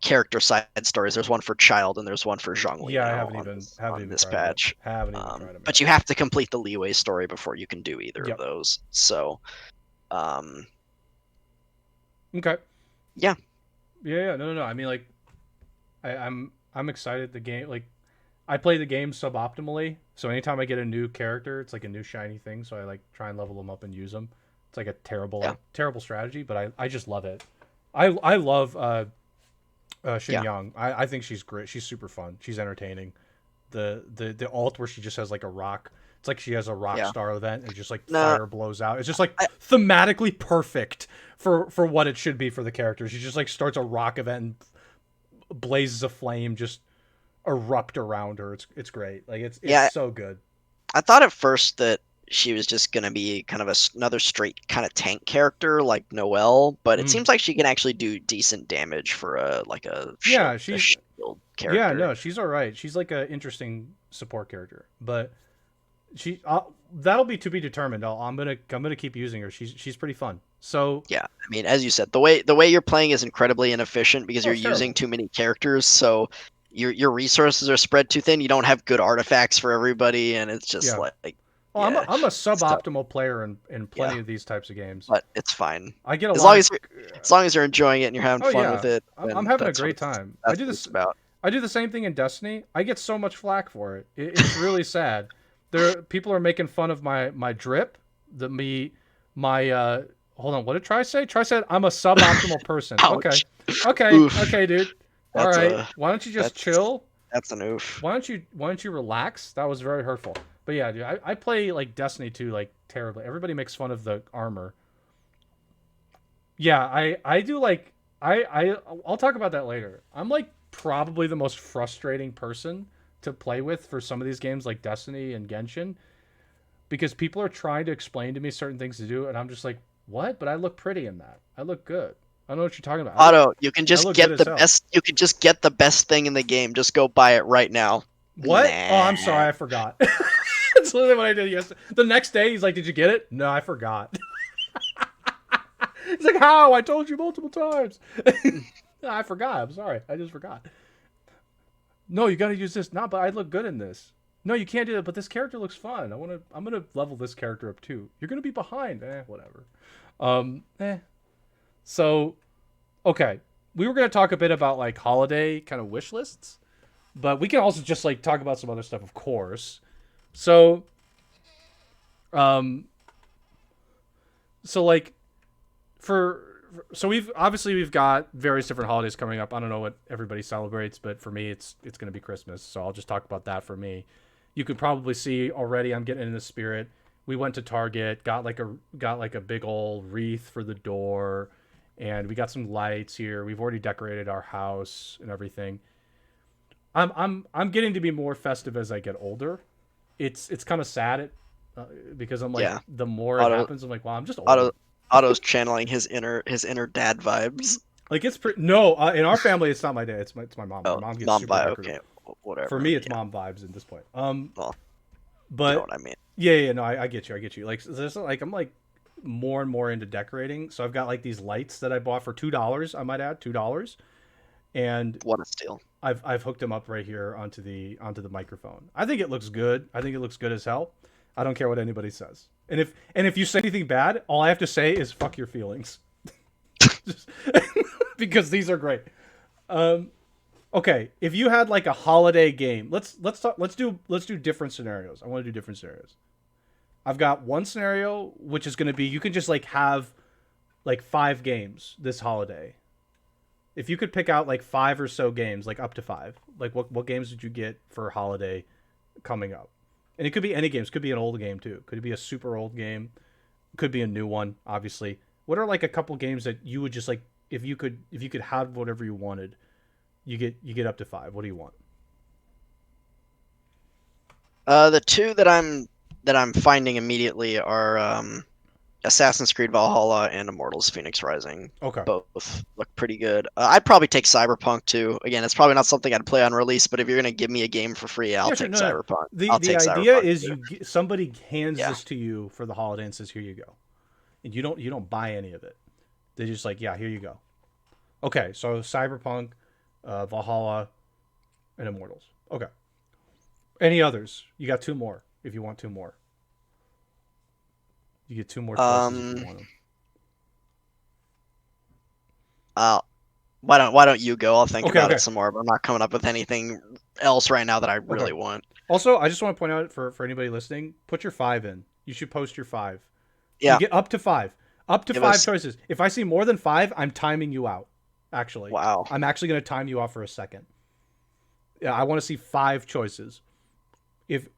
character side stories. There's one for Child and there's one for Zhongli Yeah, I now haven't on even this tried them yet. patch. Haven't even tried them yet. But you have to complete the Leeway story before you can do either of Yep. those. So, um, Okay. yeah, Yeah. No. I mean, like, I'm excited. The game, like, I play the game suboptimally, so anytime I get a new character, it's like a new shiny thing. So I like try and level them up and use them. It's like a yeah, terrible strategy, but I just love it. I love Xin yeah, Yang. I think she's great. She's super fun. She's entertaining. The alt where she just has like a rock. It's like she has a rock yeah. star event and just like No, fire blows out. It's just like I, thematically perfect for what it should be for the character. She just like starts a rock event and blazes a flame just erupt around her. It's great. Like it's yeah, so good. I thought at first that she was just gonna be kind of another straight kind of tank character like Noelle, but it Mm. seems like she can actually do decent damage for Yeah, a she's shield yeah, character. no, she's all right. She's like an interesting support character, but that'll be to be determined. I'm gonna keep using her. She's pretty fun. So Yeah, I mean, as you said, the way you're playing is incredibly inefficient because oh, you're it's using terrible. too many characters, so your resources are spread too thin. You don't have good artifacts for everybody, and it's just Yeah. like Oh, yeah, I'm a it's tough. suboptimal player in Yeah, plenty of these types of games. but it's fine I get a as lot long of. as long as you're enjoying it and you're having Oh fun with yeah, it. I'm Then having a great time. that's what it's about. I do the same thing in Destiny. I get so much flack for it. It's really sad. People are making fun of my drip, the me my hold on, what did Try say? Try said I'm a suboptimal person. Okay. Ouch. Okay. Oof. Okay, dude. All That's right. a Why don't you just that's chill? that's an oof. Why don't you relax? That was very hurtful. But yeah, dude, I play like Destiny 2 like terribly. Everybody makes fun of the armor. Yeah, I do like I'll talk about that later. I'm like probably the most frustrating person to play with for some of these games like Destiny and Genshin because people are trying to explain to me certain things to do and I'm just like, "What? But I look pretty in that. I look good. I don't know what you're talking about. Auto, I look good as hell." you can just get the best thing in the game. Just go buy it right now. What? Oh, Nah. I'm sorry, I forgot. That's literally what I did yesterday. The next day, he's like, "Did you get it?" No, I forgot. He's like, "How? I told you multiple times." No, I forgot. I'm sorry. I just forgot. No, you got to use this. No, but I look good in this. No, you can't do that. But this character looks fun. I'm gonna level this character up too. You're gonna be behind. Whatever. Eh. So, okay, we were gonna talk a bit about like holiday kind of wish lists, but we can also just like talk about some other stuff, of course. So, um, so like for so we've got various different holidays coming up. I don't know what everybody celebrates, but for me it's going to be Christmas. So I'll just talk about that for me. You could probably see already I'm getting in the spirit. We went to Target, got like a big old wreath for the door, and we got some lights here. We've already decorated our house and everything. I'm getting to be more festive as I get older. It's kind of sad because I'm like Yeah. the more it Auto happens, I'm like, wow, I'm just Auto old. Auto's channeling his inner dad vibes. Like it's pretty. No, in our family, it's not my dad. It's my mom. My Oh, mom gets mom super vibe. decorative. Okay, For whatever. me, it's Yeah. mom vibes at this point. Well, you know But what I mean. yeah. No, I get you. I get you. Like there's like I'm like more and more into decorating. So I've got like these lights that I bought for $2. I might add $2, and What a steal. I've hooked them up right here onto the microphone. I think it looks good. I think it looks good as hell. I don't care what anybody says. And if you say anything bad, all I have to say is fuck your feelings. Just, because these are great. Um, okay, if you had like a holiday game, let's do different scenarios. I want to do different scenarios. I've got one scenario which is going to be you can just like have like 5 games this holiday. If you could pick out like 5 or so games, like up to 5, like what games would you get for holiday coming up? And it could be any games. Could be an old game too. Could it be a super old game? Could be a new one, obviously. What are like a couple games that you would just like if you could have whatever you wanted, you get up to 5. What do you want? The two that I'm finding immediately are Assassin's Creed Valhalla and Immortals Fenyx Rising. Okay. Both look pretty good. I'd probably take Cyberpunk too. Again, it's probably not something I'd play on release, but if you're gonna give me a game for free, I'll Yeah, sure. take No, no. Cyberpunk. The I'll the take idea Cyberpunk is too. somebody hands Yeah. this to you for the holiday and says, "Here you go," and you don't buy any of it. They just like, "Yeah, here you go." Okay, so Cyberpunk, Valhalla, and Immortals. Okay. Any others? You got 2 more. If you want 2 more, you get 2 more choices if you Um. want them. Uh, why don't you go? I'll think Okay, about it okay, some more, but I'm not coming up with anything else right now that I okay. really want. Also, I just want to point out for anybody listening, put your 5 in. You should post your 5. You Yeah. get up to 5. Up to Give 5 us. choices. If I see more than 5, I'm timing you out. Actually, Wow. I'm actually going to time you out for a second. Yeah, I want to see 5 choices. If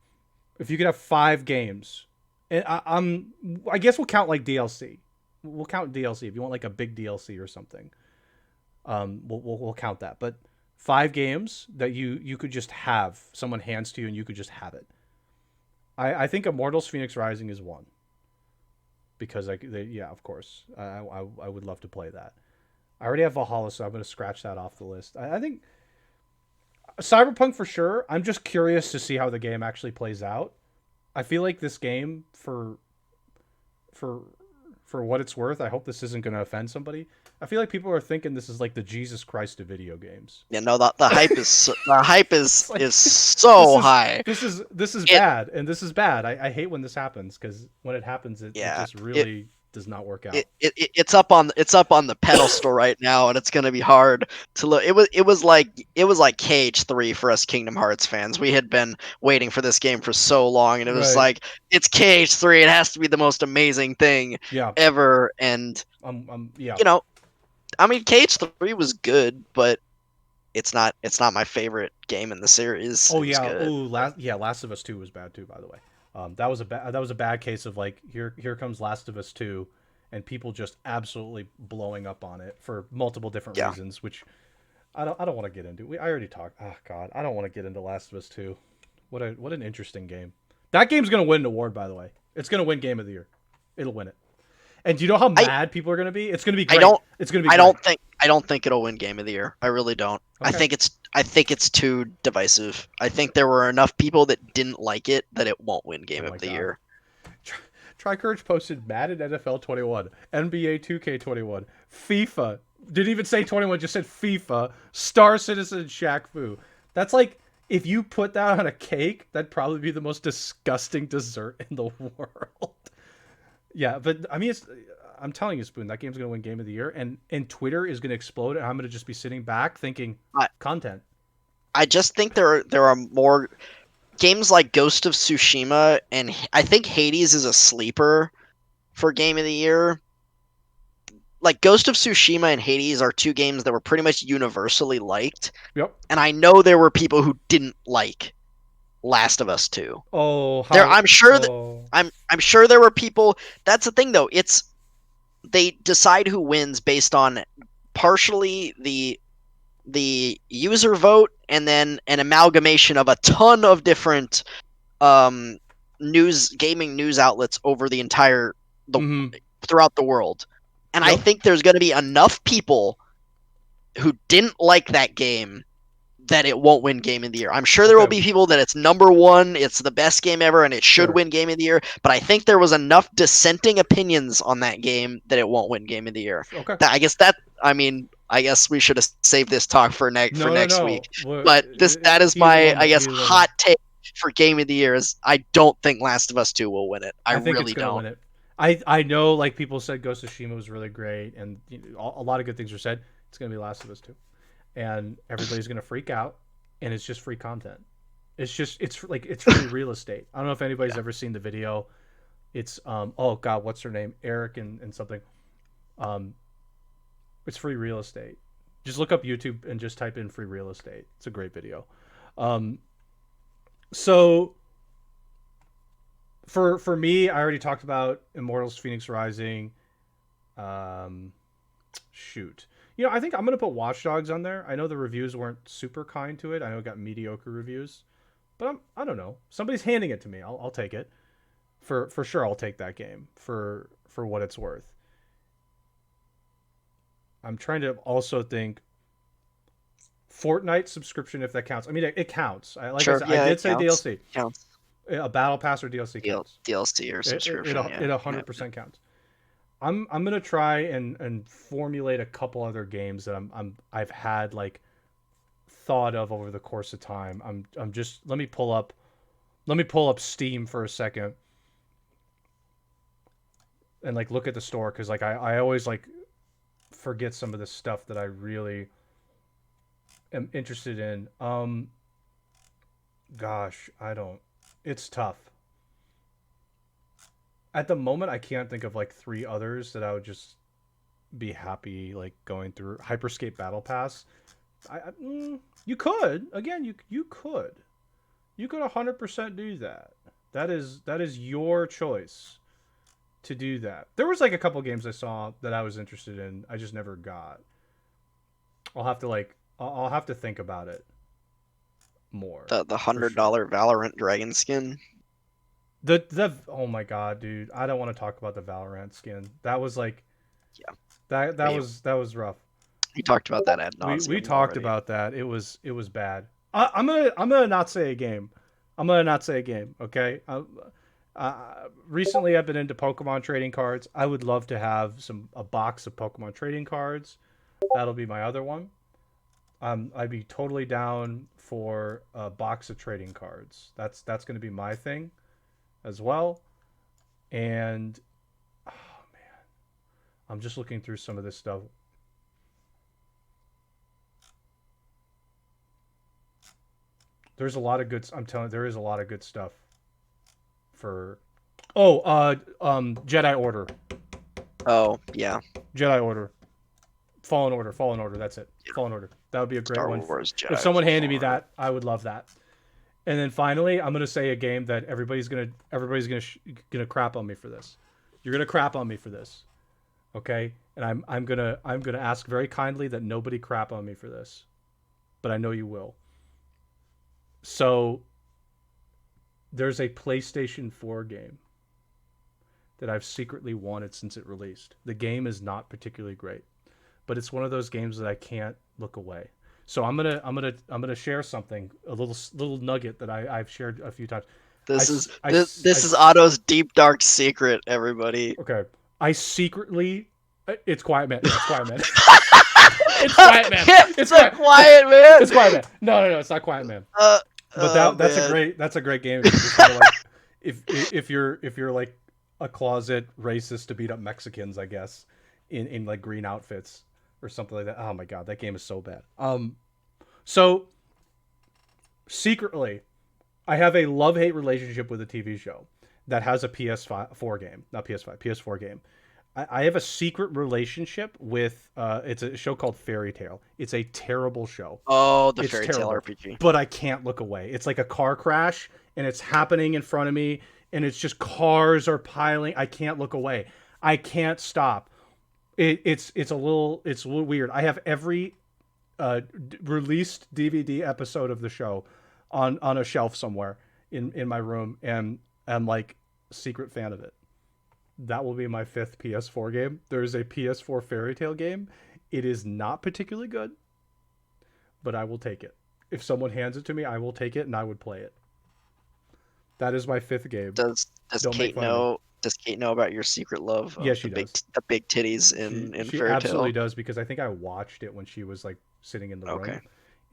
if you could have 5 games, and I guess we'll count like DLC. We'll count DLC if you want like a big DLC or something. We'll count that. But 5 games that you could just have, someone hands to you and you could just have it. I think Immortals Fenyx Rising is one because yeah, of course I would love to play that. I already have Valhalla, so I'm going to scratch that off the list. I think Cyberpunk for sure. I'm just curious to see how the game actually plays out. I feel like this game for for what it's worth. I hope this isn't going to offend somebody. I feel like people are thinking this is like the Jesus Christ of video games. Yeah. No. The hype is the hype It's like is this so is high. this is It. bad, and this is bad. I hate when this happens because when it happens, it Yeah. just It. really does not work It, out. it's up on the pedestal right now, and it's gonna be hard to look. It was like KH3 for us Kingdom Hearts fans. We had been waiting for this game for so long, and it was Right? like it's KH3. It has to be the most amazing thing Yeah. ever. And Yeah. you know, I mean, KH3 was good, but it's not my favorite game in the series. Oh It was yeah. good. Oh, Last of Us 2 was bad too, by the way. That was a bad case of like here comes Last of Us 2, and people just absolutely blowing up on it for multiple different Yeah. reasons, which I don't want to get into. I already talked. Oh God, I don't want to get into Last of Us 2. What an interesting game. That game's gonna win an award, by the way. It's gonna win Game of the Year. It'll win it. And do you know how I mad people are gonna be? It's gonna be I great. don't It's gonna be I great. don't think it'll win Game of the Year. I really don't. Okay. I think it's too divisive. I think there were enough people that didn't like it that it won't win Oh Game my of the God. Year. Tricourage posted Madden NFL 21, NBA 2K 21, FIFA. Didn't even say 21, just said FIFA. Star Citizen Shaq Fu. That's like if you put that on a cake, that'd probably be the most disgusting dessert in the world. Yeah, but I mean, I'm telling you, Spoon, that game's gonna win Game of the Year, and Twitter is gonna explode, and I'm gonna just be sitting back thinking I content. I just think there are more games like Ghost of Tsushima, and I think Hades is a sleeper for Game of the Year. Like Ghost of Tsushima and Hades are two games that were pretty much universally liked, Yep. and I know there were people who didn't like Last of Us 2. Oh, There how? I'm sure that Oh. I'm sure there were people. That's the thing though. It's they decide who wins based on partially the user vote and then an amalgamation of a ton of different um gaming news outlets over the entire the Mm-hmm. throughout the world. And I Yep. think there's going to be enough people who didn't like that game that it won't win Game of the Year. I'm sure there will Okay. be people that it's number one, it's the best game ever, and it should Sure. win Game of the Year. But I think there was enough dissenting opinions on that game that it won't win Game of the Year. Okay. I guess that. I mean, I guess we should have saved this talk for No, no, next week. no. Well, But that is heat of the my, I moment. guess, Heat of the moment. hot take for Game of the Year. Is I don't think Last of Us 2 will win it. I I think it's really gonna don't. win it. I know like people said Ghost of Tsushima was really great, and a lot of good things were said. It's gonna be Last of Us 2, and everybody's gonna freak out, and it's just free content. It's free real estate. I don't know if anybody's Yeah. ever seen the video. It's oh God, what's her name? Eric and something. Um, it's free real estate. Just look up YouTube and just type in free real estate. It's a great video. Um, so for me, I already talked about Immortals Fenyx Rising. Um, shoot. I think I'm gonna put Watch Dogs on there. I know the reviews weren't super kind to it. I know it got mediocre reviews, but I don't know. Somebody's handing it to me. I'll take it. For sure, I'll take that game for what it's worth. I'm trying to also think Fortnite subscription if that counts. I mean, it counts. Like I Sure, said, I yeah, did it say counts. DLC. Counts. A battle pass or DLC counts. DLC or subscription, yeah. It Yeah. 100% counts. I'm gonna try and formulate a couple other games that I've had like thought of over the course of time. I'm just let me pull up Steam for a second and like look at the store because like I always like forget some of the stuff that I really am interested in. Gosh, I don't. It's tough. At the moment, I can't think of like three others that I would just be happy like going through. Hyperscape Battle Pass. You could again. You could 100% do that. That is your choice to do that. There was like a couple games I saw that I was interested in. I just never got. I'll have to think about it more The for hundred sure. dollar Valorant dragon skin. The oh my god, dude! I don't want to talk about the Valorant skin. That was like Yeah, that we that was rough. we talked about that ad We nauseum talked already. about that. It was bad. I'm gonna not say a game. I'm gonna not say a game. Okay. Recently, I've been into Pokemon trading cards. I would love to have a box of Pokemon trading cards. That'll be my other one. I'd be totally down for a box of trading cards. That's gonna be my thing as well. And oh man, I'm just looking through some of this stuff. There's a lot of good. I'm telling you, there is a lot of good stuff for. Oh, Jedi Order, Oh yeah, Jedi Order, Fallen Order, Fallen Order. That's it, Fallen Order. That would be a great Star one. Wars If Jedi someone handed Fallen me Order. that, I would love that. And then finally, I'm gonna say a game that everybody's gonna crap on me for this. You're gonna crap on me for this, okay? And I'm gonna ask very kindly that nobody crap on me for this, but I know you will. So there's a PlayStation 4 game that I've secretly wanted since it released. The game is not particularly great, but it's one of those games that I can't look away. So I'm gonna share something, a little nugget that I've shared a few times. I, This is s- this is Otto's deep dark secret, everybody. okay. I secretly, it's Quiet Man. No, it's Quiet Man. It's Quiet Man. It's It's a quiet. quiet man. It's Quiet Man. No, it's not Quiet Man. Uh, But oh man. that's a great game if you just want to like if you're like a closet racist to beat up Mexicans, I guess, in like green outfits or something like that. Oh my god, that game is so bad. So secretly, I have a love hate relationship with a TV show that has a PS4 game, not PS5, PS4 game. I have a secret relationship with it's a show called Fairy Tale. It's a terrible show. Oh, the It's fairy tale terrible, RPG. but I can't look away. It's like a car crash and it's happening in front of me and it's just cars are piling. I can't look away. I can't stop. It's a little weird. I have every released DVD episode of the show on a shelf somewhere in my room and I'm like secret fan of it. That will be my fifth PS4 game. There's a PS4 Fairy Tale game. It is not particularly good, but I will take it. If someone hands it to me, I will take it and I would play it. That is my fifth game. Does Don't make Kate fun of me. know? Does Kate know about your secret love Yes, of she does. the big titties in She fairy absolutely tale? does because I think I watched it when she was like sitting in the room, Okay.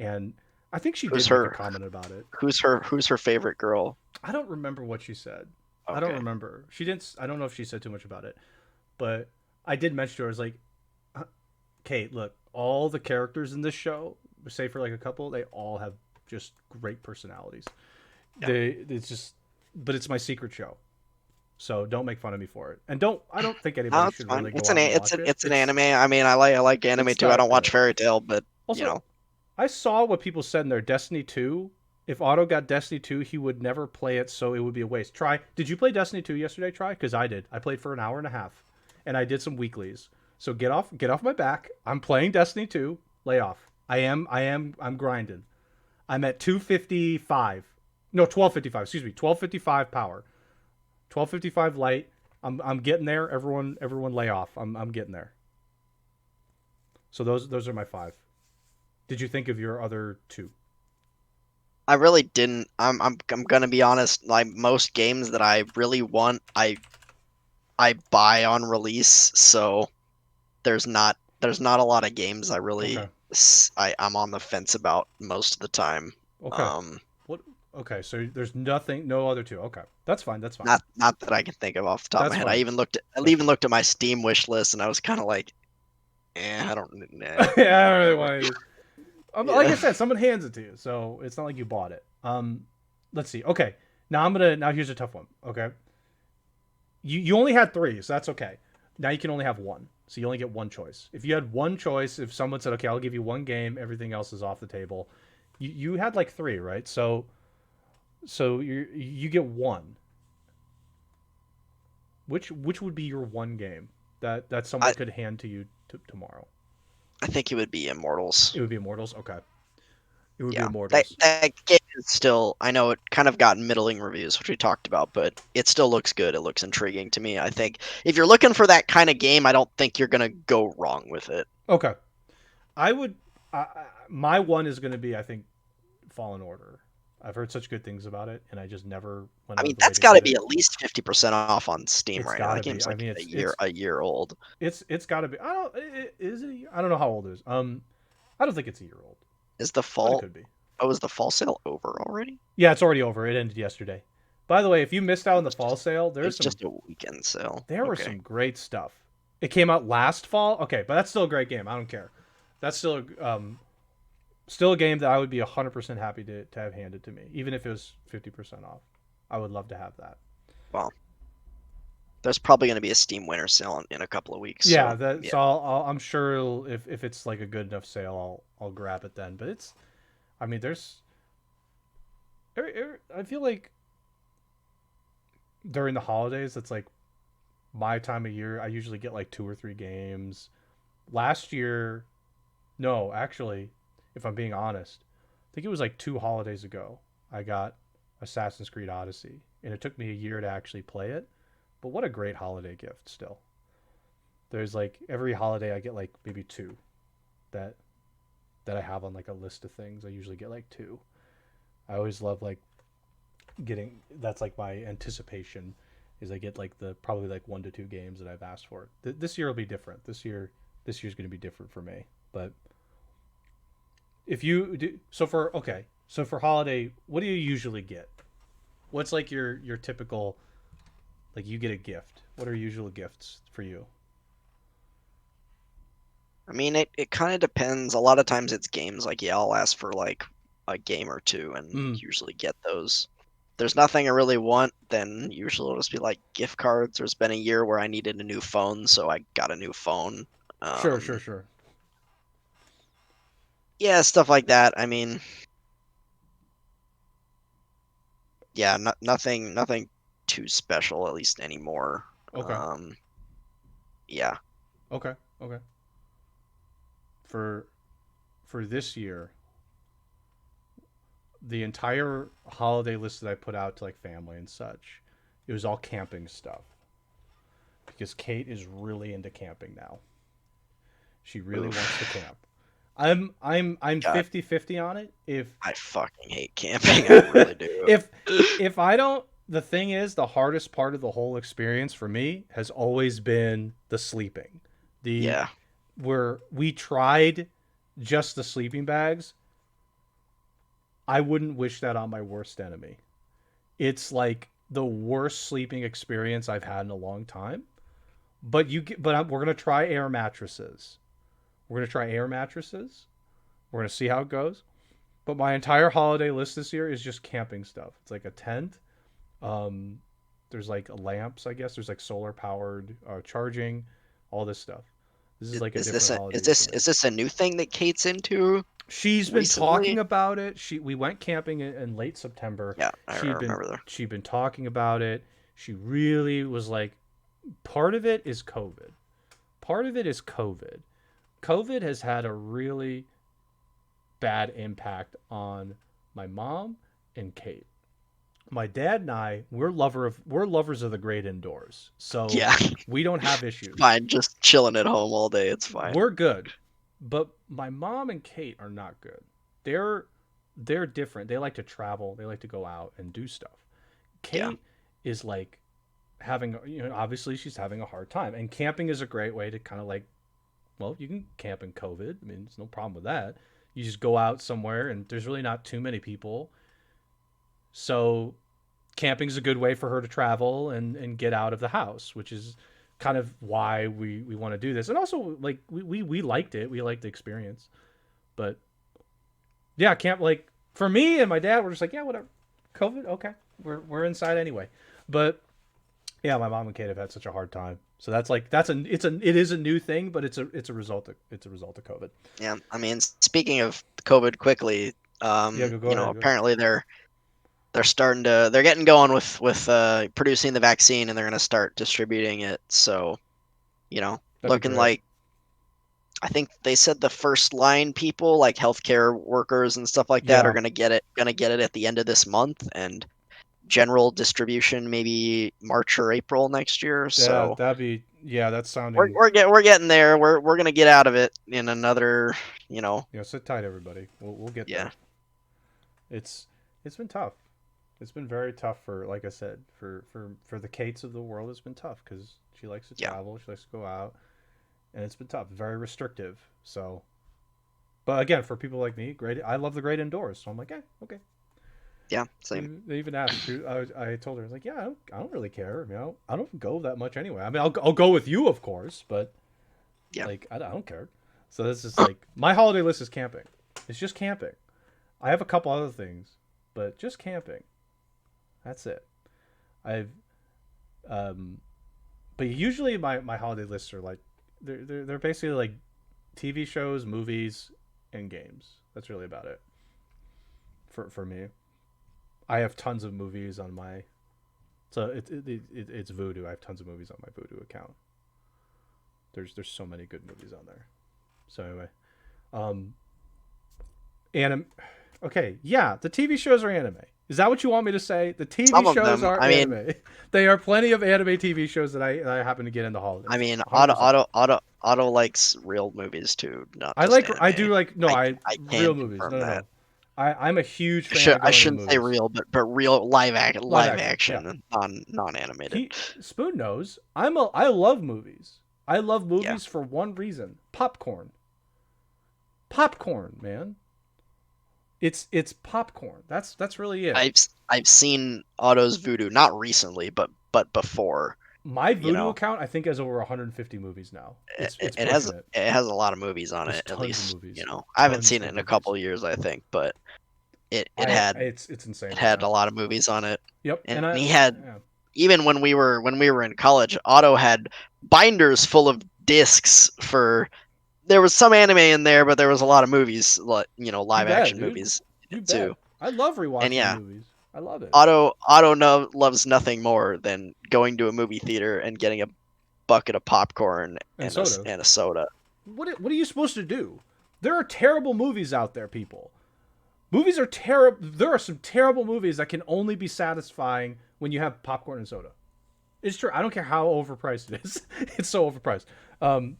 and I think she Who's did make a her? comment about it. Who's her favorite girl? I don't remember what she said. I don't Okay. remember. She didn't. I don't know if she said too much about it, but I did mention to her. I was like, Kate, look, all the characters in this show, save for like a couple, they all have just great personalities. Yeah. It's just, but it's my secret show. So don't make fun of me for it. And I don't think No, anybody it's should fine. really go out and watch it. It's an anime. I mean, I like anime It's too. I not don't watch good. Fairy Tail, but you Also, know, I saw what people said in their Destiny 2. If Otto got Destiny 2, he would never play it, so it would be a waste. Try. Did you play Destiny 2 yesterday, Try? Because I did. I played for an hour and a half, and I did some weeklies. So get off my back. I'm playing Destiny 2. Lay off. I'm grinding. I'm at 255. No, 1255. Excuse me, 1255 power. 1255 light. I'm getting there. Everyone lay off. I'm getting there. So those are my five. Did you think of your other two? I really didn't. I'm gonna be honest. Like most games that I really want, I buy on release. So there's not a lot of games I Okay. really I'm on the fence about most of the time. Okay. Um, What? Okay. So there's nothing. No other two. Okay. That's fine. That's fine. not that I can think of off the top of my That's head. fine. I That's even fine. looked at my Steam wish list, and I was kind of like, I don't, nah, Yeah, I don't really whatever. want to. Like I Yeah. said, someone hands it to you, so it's not like you bought it. Let's see. Okay. Now here's a tough one. Okay. You only had three, so that's okay. Now you can only have one, so you only get one choice. If you had one choice, if someone said, "Okay, I'll give you one game, everything else is off the table," you had like three, right? So you get one. Which would be your one game that someone I could hand to you tomorrow? I think it would be Immortals. It would be Immortals. Okay, it would be Yeah, that Immortals. that game is still. I know it kind of got middling reviews, which we talked about, but it still looks good. It looks intriguing to me. I think if you're looking for that kind of game, I don't think you're gonna go wrong with it. Okay, I would. My one is going to be, I think, Fallen Order. I've heard such good things about it, and I just never went I out mean, of the way that's to got to get be it. at least 50% off on Steam It's right now. got That to be. game's I like mean, a year old. it's got to be. I don't. Is it? I don't know how old it is. I don't think it's a year old, Is the but it fall? could be. Oh, is the fall sale over already? Yeah, it's already over. It ended yesterday. By the way, if you missed out on the fall sale, It was just a weekend sale. there was Okay. some great stuff. It came out last fall. Okay, but that's still a great game. I don't care. That's still a game that I would be 100% happy to have handed to me, even if it was 50% off. I would love to have that. Well, there's probably going to be a Steam winter sale in a couple of weeks. Yeah, So that yeah, so I'm sure if it's like a good enough sale, I'll grab it then. But it's, I mean, I feel like during the holidays, it's like my time of year. I usually get like two or three games. Last year, no, actually, if I'm being honest, I think it was like two holidays ago. I got Assassin's Creed Odyssey, and it took me a year to actually play it. But what a great holiday gift! Still, there's like every holiday I get like maybe two that I have on like a list of things. I usually get like two. I always love like getting that's like my anticipation is I get like the probably like one to two games that I've asked for. This year will be different. This year's going to be different for me. But if you do so for okay, so for holiday, what do you usually get? What's like your typical like you get a gift? What are usual gifts for you? I mean, it kind of depends. A lot of times it's games. Like yeah, I'll ask for like a game or two, and Mm, usually get those. If there's nothing I really want, then usually it'll just be like gift cards. There's been a year where I needed a new phone, so I got a new phone. sure, sure, Um, sure. yeah, stuff like that. I mean, yeah, nothing too special, at least anymore. Okay, Um, yeah, okay, okay. For this year, the entire holiday list that I put out to like family and such, it was all camping stuff because Kate is really into camping now. She really wants to oof, camp. I'm God, 50-50 on it. I fucking hate camping. I really do. If I don't, the thing is the hardest part of the whole experience for me has always been the sleeping. The Yeah, where we tried just the sleeping bags. I wouldn't wish that on my worst enemy. It's like the worst sleeping experience I've had in a long time. We're gonna try air mattresses. We're gonna try air mattresses. We're gonna see how it goes. But my entire holiday list this year is just camping stuff. It's like a tent, um, There's like lamps, I guess. There's like solar powered charging, all this stuff. This is like a Is this different a holiday is this experience. is this a new thing that Kate's into She's been talking recently? about it. We went camping in late September. Yeah, I remember that. She'd been talking about it. She really was like, part of it is COVID. Part of it is COVID. COVID has had a really bad impact on my mom and Kate. My dad and I, we're lovers of the great indoors. So Yeah, we don't have issues. fine. Just chilling at home all day. It's fine. We're good. But my mom and Kate are not good. They're they're different. They like to travel. They like to go out and do stuff. Yeah, Kate is like having, obviously she's having a hard time. And camping is a great way to kind of like, well, you can camp in COVID. I mean, there's no problem with that. You just go out somewhere and there's really not too many people. So camping's a good way for her to travel and get out of the house, which is kind of why we want to do this. And also like we liked it. We liked the experience. But yeah, camp, like for me and my dad, we're just like, yeah, whatever. COVID, okay. We're inside anyway. But yeah, my mom and Kate have had such a hard time. So that's like it is a new thing, but it's a result of COVID. yeah. I mean, speaking of COVID, quickly, Yeah, go ahead. Go. apparently they're getting going with producing the vaccine, and they're gonna start distributing it. So, That'd be looking great. like, I think they said the first line people, like healthcare workers and stuff like that, are Yeah. gonna get it at the end of this month, and general distribution maybe March or April next year. That So that'd be yeah, that's we're sounding. we're getting there. We're gonna get out of it in another, you know, Sit tight, everybody. We'll get yeah, there. It's it's been tough. It's been very tough for, like I said, for the Kates of the world. It's been tough because she likes to yeah, travel, she likes to go out, and it's been tough, very restrictive. So, but again, for people like me, great. I love the great indoors, so I'm like, okay. yeah, same. They even asked. I told her, I was like, yeah, I don't really care. I don't go that much anyway. I mean, I'll go with you, of course, but Yeah, like I don't care. So this is like my holiday list is camping. It's just camping. I have a couple other things, but just camping. That's it. I've um, but usually my holiday lists are like they're basically like TV shows, movies, and games. That's really about it for me. I have tons of movies on my so it's Voodoo. I have tons of movies on my Voodoo account. There's so many good movies on there. So anyway, um, anim. Okay, yeah, the TV shows are anime. Is that what you want me to say? The TV some of shows them. are I mean, anime. They are plenty of anime TV shows that I happen to get in the I holidays. mean, 100%. Auto likes real movies too, not I just like. I anime. do like. No, I I I real can movies. confirm No, no, that. no. I'm a huge fan of I going to the shouldn't say movies. real, but real Live live action. Yeah. action, non animated. Spoon knows. I love movies. I love Yeah, movies for one reason: popcorn. Popcorn, man. It's popcorn. That's really it. I've seen Otto's Voodoo, not recently, but before. My You Voodoo know, account I think has over 150 movies now. It's it has pushing it. a lot of movies on There's it. At tons of least, movies. I haven't Tons seen it of in a movies. couple of years, I think, but it I had it's insane it right had now. a lot of movies on it, Yep. and And I he had, yeah. even when we were in college, Otto had binders full of discs for. There was some anime in there, but there was a lot of movies, like, You live bet, action dude. movies in You it too. bet. I love And rewatching the yeah, movies. I love it. Otto loves nothing more than going to a movie theater and getting a bucket of popcorn And soda. and a soda. What are you supposed to do? There are terrible movies out there, people. Movies are terrible. There are some terrible movies that can only be satisfying when you have popcorn and soda. It's true. I don't care how overpriced it is. It's so overpriced. Um,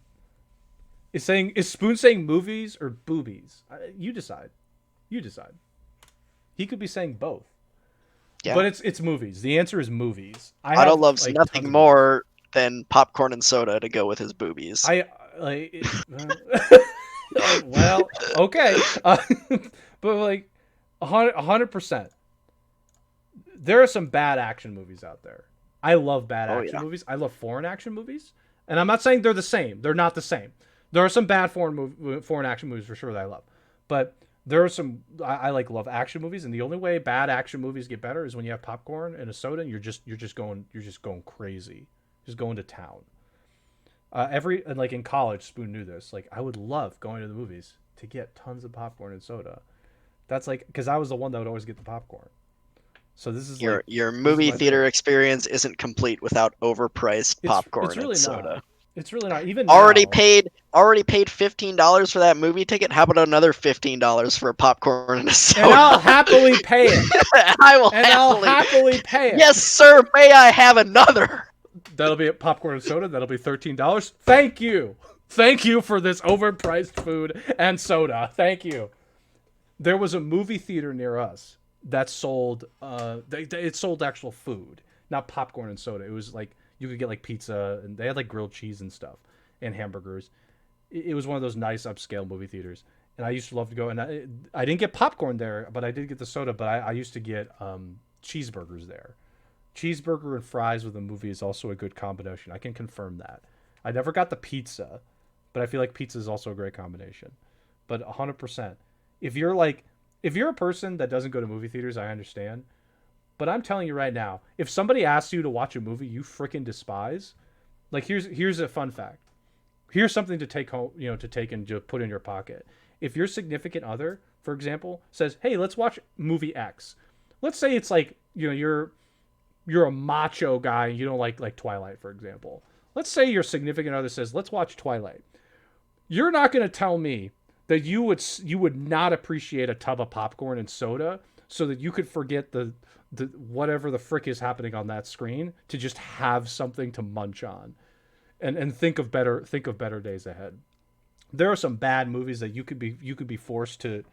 is Spoon saying movies or boobies? You decide. You decide. He could be saying both, Yeah, but it's movies. The answer is movies. I Otto have loves like tons nothing of movies. more than popcorn and soda to go with his boobies. I like. Well, okay, but like 100%. There are some bad action movies out there. I love bad Oh action yeah, movies. I love foreign action movies, and I'm not saying they're the same. They're not the same. There are some bad foreign action movies for sure that I love, but There are some I like love action movies, and the only way bad action movies get better is when you have popcorn and a soda, and you're just going crazy, just going to town. Every and like in college, Spoon knew this. Like I would love going to the movies to get tons of popcorn and soda. That's like because I was the one that would always get the popcorn. So Your this is movie my thing. theater experience isn't complete without overpriced It's popcorn and really not. soda. It's really not. Even Already now, paid already paid $15 for that movie ticket. How about another $15 for a popcorn and a and soda? I'll happily pay it. I will And I'll happily. happily pay it. Yes, sir. May I have another? That'll be popcorn and soda. That'll be $13. Thank you. Thank you for this overpriced food and soda. Thank you. There was a movie theater near us that sold it sold actual food, not popcorn and soda. It was like you could get like pizza and they had like grilled cheese and stuff and hamburgers. It was one of those nice upscale movie theaters. And I used to love to go and I didn't get popcorn there, but I did get the soda, but I used to get cheeseburgers there. Cheeseburger and fries with a movie is also a good combination. I can confirm that. I never got the pizza, but I feel like pizza is also a great combination. But 100%. If you're like if you're a person that doesn't go to movie theaters, I understand. But I'm telling you right now, if somebody asks you to watch a movie you freaking despise, like here's a fun fact. Here's something to take home, to take and to put in your pocket. If your significant other, for example, says, "Hey, let's watch movie X." Let's say it's like, you're a macho guy and you don't like Twilight, for example. Let's say your significant other says, "Let's watch Twilight." You're not going to tell me that you would not appreciate a tub of popcorn and soda so that you could forget the whatever the frick is happening on that screen to just have something to munch on and think of better days ahead. There are some bad movies that you could be forced to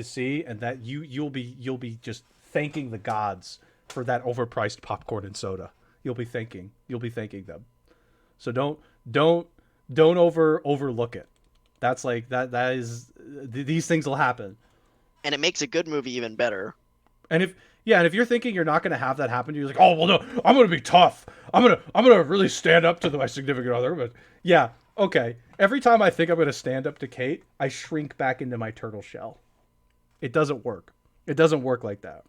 see, and that you'll be just thanking the gods for that overpriced popcorn and soda. You'll be thanking them. So don't don't overlook it. That's like that is these things will happen. And it makes a good movie even better. And if you're thinking you're not going to have that happen to you, like, oh well, no, I'm going to be tough. I'm gonna really stand up to my significant other. But yeah, okay. Every time I think I'm going to stand up to Kate, I shrink back into my turtle shell. It doesn't work. It doesn't work like that.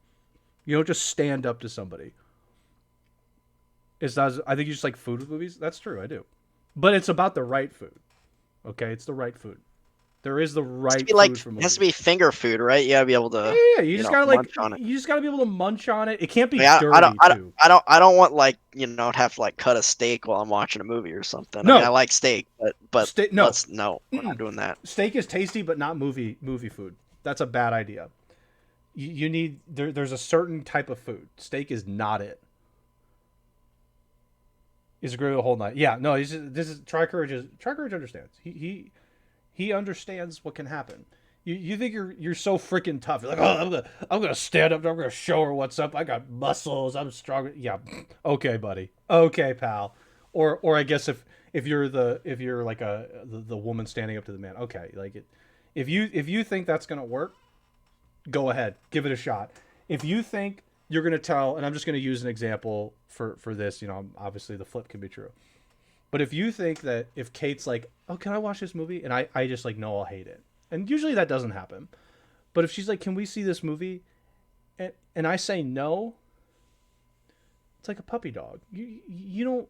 You don't just stand up to somebody. It's not. I think you just like food with movies. That's true. I do. But it's about the right food. Okay, it's the right food. There is the It has to right be like food for it has to be movies. finger food, right? You gotta be able Yeah, to, yeah, yeah. You just gotta munch on it. you just gotta be able to munch on it. It can't be Like, dirty too. I don't want like to have to like cut a steak while I'm watching a movie or something. I mean, I No, like steak, but no. no, we're not Mm-mm. doing that. Steak is tasty, but not movie food. That's a bad idea. You need there's a certain type of food. Steak is not it. He's agree with the whole night. Yeah, no. This is Tricourage. Tricourage understands. He understands what can happen. You think you're so freaking tough. You're like, oh, I'm gonna stand up. I'm gonna show her what's up. I got muscles. I'm strong. Yeah, okay, buddy. Okay, pal. Or I guess if you're like the woman standing up to the man. Okay, like it. If you think that's gonna work, go ahead, give it a shot. If you think you're gonna tell, and I'm just gonna use an example for this. Obviously the flip can be true. But if you think that if Kate's like, "Oh, can I watch this movie?" and I just like, "No, I'll hate it," and usually that doesn't happen. But if she's like, "Can we see this movie?" and I say no, it's like a puppy dog. You don't.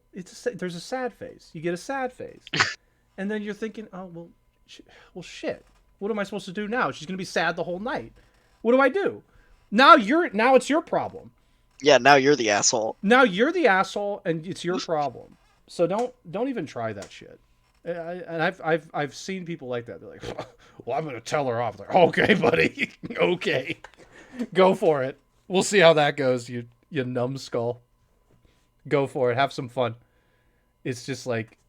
There's a sad face. You get a sad face, and then you're thinking, "Oh well, shit. What am I supposed to do now? She's gonna be sad the whole night. What do I do?" Now it's your problem. Yeah, now you're the asshole. Now you're the asshole, and it's your problem. So don't even try that shit. And I've seen people like that. They're like, "Well, I'm gonna tell her off." Like, okay, buddy, okay, go for it. We'll see how that goes. You numbskull. Go for it. Have some fun. It's just like,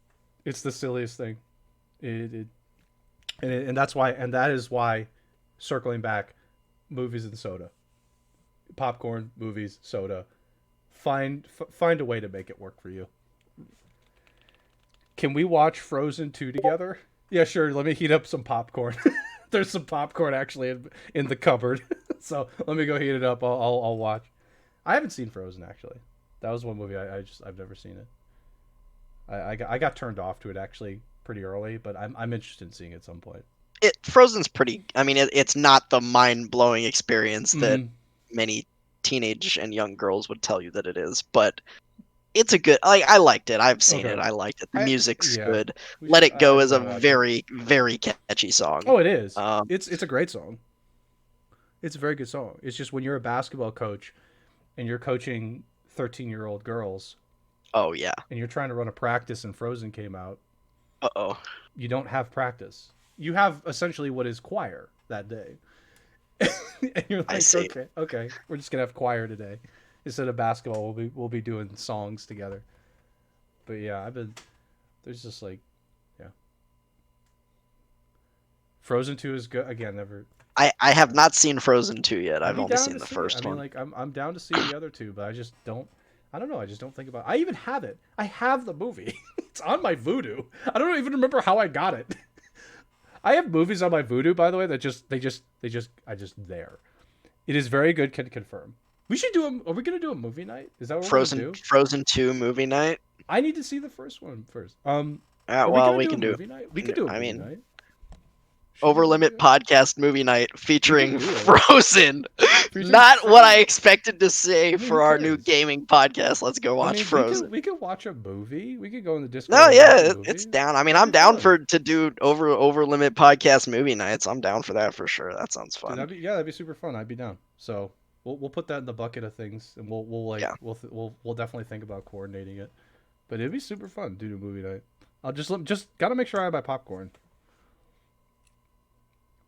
it's the silliest thing. And that's why, and that is why, circling back, movies and soda, popcorn, movies, soda. Find a way to make it work for you. Can we watch Frozen 2 together? Yeah, sure. Let me heat up some popcorn. There's some popcorn actually in the cupboard. So let me go heat it up. I'll watch. I haven't seen Frozen actually. That was one movie I've never seen it. I got turned off to it actually pretty early, but I'm interested in seeing it at some point. Frozen's pretty. I mean, it's not the mind-blowing experience that Mm, many teenage and young girls would tell you that it is, but it's a good. Like, I liked it. I've seen it. okay. I liked it. The I music's yeah. good. We Let should. It Go I do is a want to watch it. very, very catchy song. Oh, it is. Um, It's a great song. It's a very good song. It's just when you're a basketball coach and you're coaching 13-year-old girls oh yeah. and you're trying to run a practice and Frozen came out, Uh-oh. you don't have practice. You have essentially what is choir that day. And you're I like, see. okay, we're just gonna have choir today instead of basketball. We'll be doing songs together. But yeah, there's just like yeah, Frozen 2 is good again. Never. I have not seen Frozen 2 yet. I'd I've be only down seen to the see it. I first mean, one. like I'm down to see the other two, but I just don't. I don't know. I just don't think about. I even have it. I have the movie. It's on my Voodoo. I don't even remember how I got it. I have movies on my Voodoo, by the way, that I just there. It is very good. Can confirm. We should do a. Are we gonna do a movie night? Is that what we're gonna Frozen do? Frozen 2 movie night. I need to see the first one first. Are we Well, gonna we do a can do. movie night? We could do a I movie mean, night. Should we do a movie OverLimit night? podcast movie night We can featuring do it. Frozen. Featuring Not what I Frozen. expected to say I mean, who for our new cares? gaming podcast. Let's go I watch mean, Frozen. we could watch a movie. We could go in the Discord No, and watch a yeah, it's movie. down. I mean, That'd I'm be down fun. for to do OverLimit podcast movie nights. I'm down for that for sure. That sounds Dude, fun. that'd be super fun. I'd be down. So we'll put that in the bucket of things, and Yeah. we'll definitely think about coordinating it. But it'd be super fun to do a movie night. I'll just gotta make sure I buy popcorn.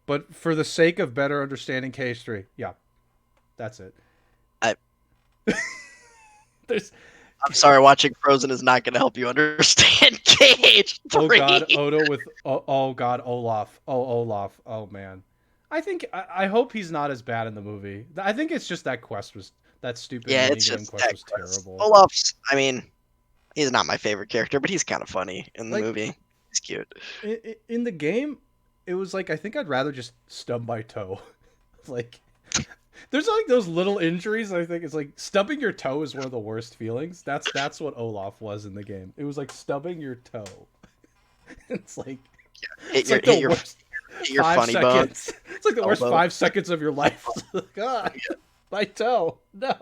But for the sake of better understanding KH3, yeah, that's it. I There's I'm sorry, watching Frozen is not going to help you understand oh god, KH3. Odo with oh god, Olaf. Oh Olaf. Oh man. I hope he's not as bad in the movie. I think it's just that stupid Yeah, it's minigame just quest that was quest. terrible. Olaf's. I mean, he's not my favorite character, but he's kind of funny in the Like movie. He's cute. in the game, it was like I think I'd rather just stub my toe. Like there's like those little injuries. I think it's like stubbing your toe is one of the worst feelings. That's what Olaf was in the game. It was like stubbing your toe. It's like Hit it's your like the hit your worst hit your 5 funny bone. seconds. It's like the worst Elbow. 5 seconds of your life. God, my toe. No.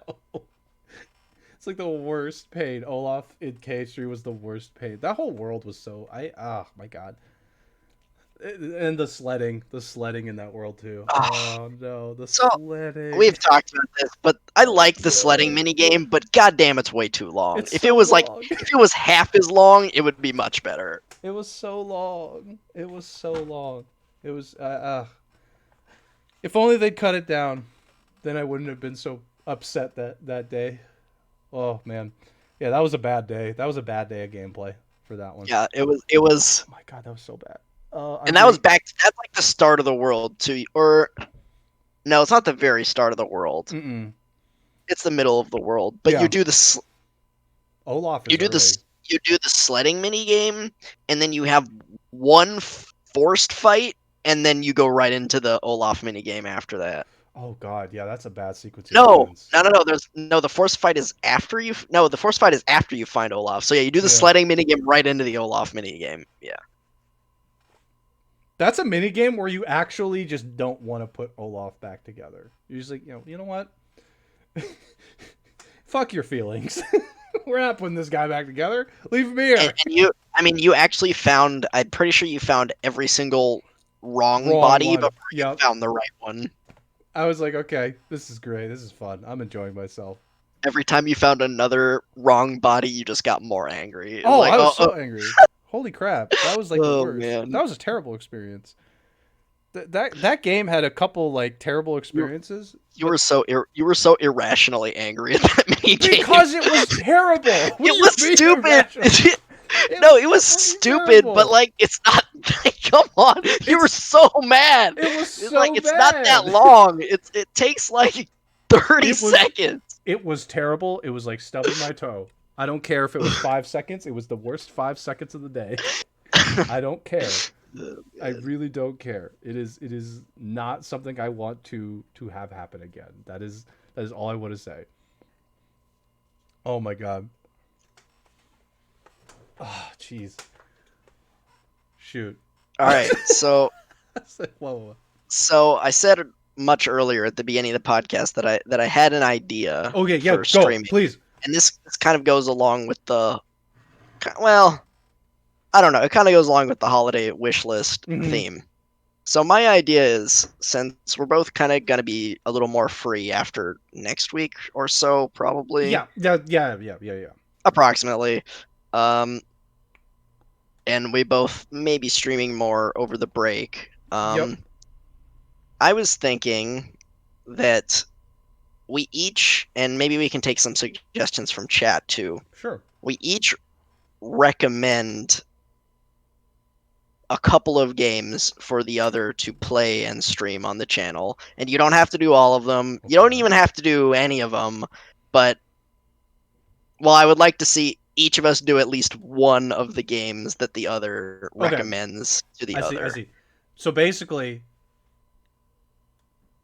It's like the worst pain. Olaf in KH3 was the worst pain. That whole world was so my god. And the sledding in that world too. Ah, Oh no, the so sledding. we've talked about this, but I like the sledding No. minigame, but goddamn, it's way too long. It's so long. If it was half as long, it would be much better. It was so long. It was so long. It was if only they'd cut it down, then I wouldn't have been so upset that day. Oh man. Yeah, that was a bad day. That was a bad day of gameplay for that one. Yeah, it was, Oh my god, that was so bad. I'm and that was getting back. That's like the start of the world too, or no, it's not the very start of the world. mm-mm. It's the middle of the world. But Yeah. Olaf you is do early. you do the sledding mini game, and then you have one forced fight, and then you go right into the Olaf mini game after that. Oh god, yeah, that's a bad sequence of No, events. no, no, no. There's no. The forced fight is after you. No, the forced fight is after you find Olaf. So yeah, you do the Yeah. sledding mini game right into the Olaf mini game. Yeah. That's a mini game where you actually just don't want to put Olaf back together. You're just like, you know what? Fuck your feelings. We're not putting this guy back together. Leave him here. And you, I mean, you actually found. I'm pretty sure you found every single wrong body one. before you Yep. found the right one. I was like, okay, this is great. This is fun. I'm enjoying myself. Every time you found another wrong body, you just got more angry. It was Oh, like, I was so angry. Holy crap. That was like the oh worst. man, That was a terrible experience. That game had a couple like terrible experiences. you were so irrationally angry at that mini game. Because it was terrible. What do It you was mean stupid. irrational? No, it was fucking stupid, terrible. but like it's not. Come on, you were so mad. It was It's so like it's not that bad. long. It takes like 30 It was- seconds. It was terrible. It was like stubbing my toe. I don't care if it was 5 seconds. It was the worst 5 seconds of the day. I don't care. I really don't care. It is not something I want to have happen again. That is all I want to say. Oh my god. Oh, jeez. Shoot. All right, so It's like, whoa. So I said much earlier at the beginning of the podcast that I had an idea Okay, yeah, for go, streaming, please. and this kind of goes along with the well, I don't know, it kind of goes along with the holiday wish list Hmm. theme. So my idea is, since we're both kind of gonna be a little more free after next week or so, probably Yeah. approximately, um, and we both may be streaming more over the break. Yep. I was thinking that we each, and maybe we can take some suggestions from chat too. Sure. We each recommend a couple of games for the other to play and stream on the channel. And you don't have to do all of them. You don't Okay. even have to do any of them. But, well, I would like to see each of us do at least one of the games that the other Okay. recommends to the I see. I other. see. So basically,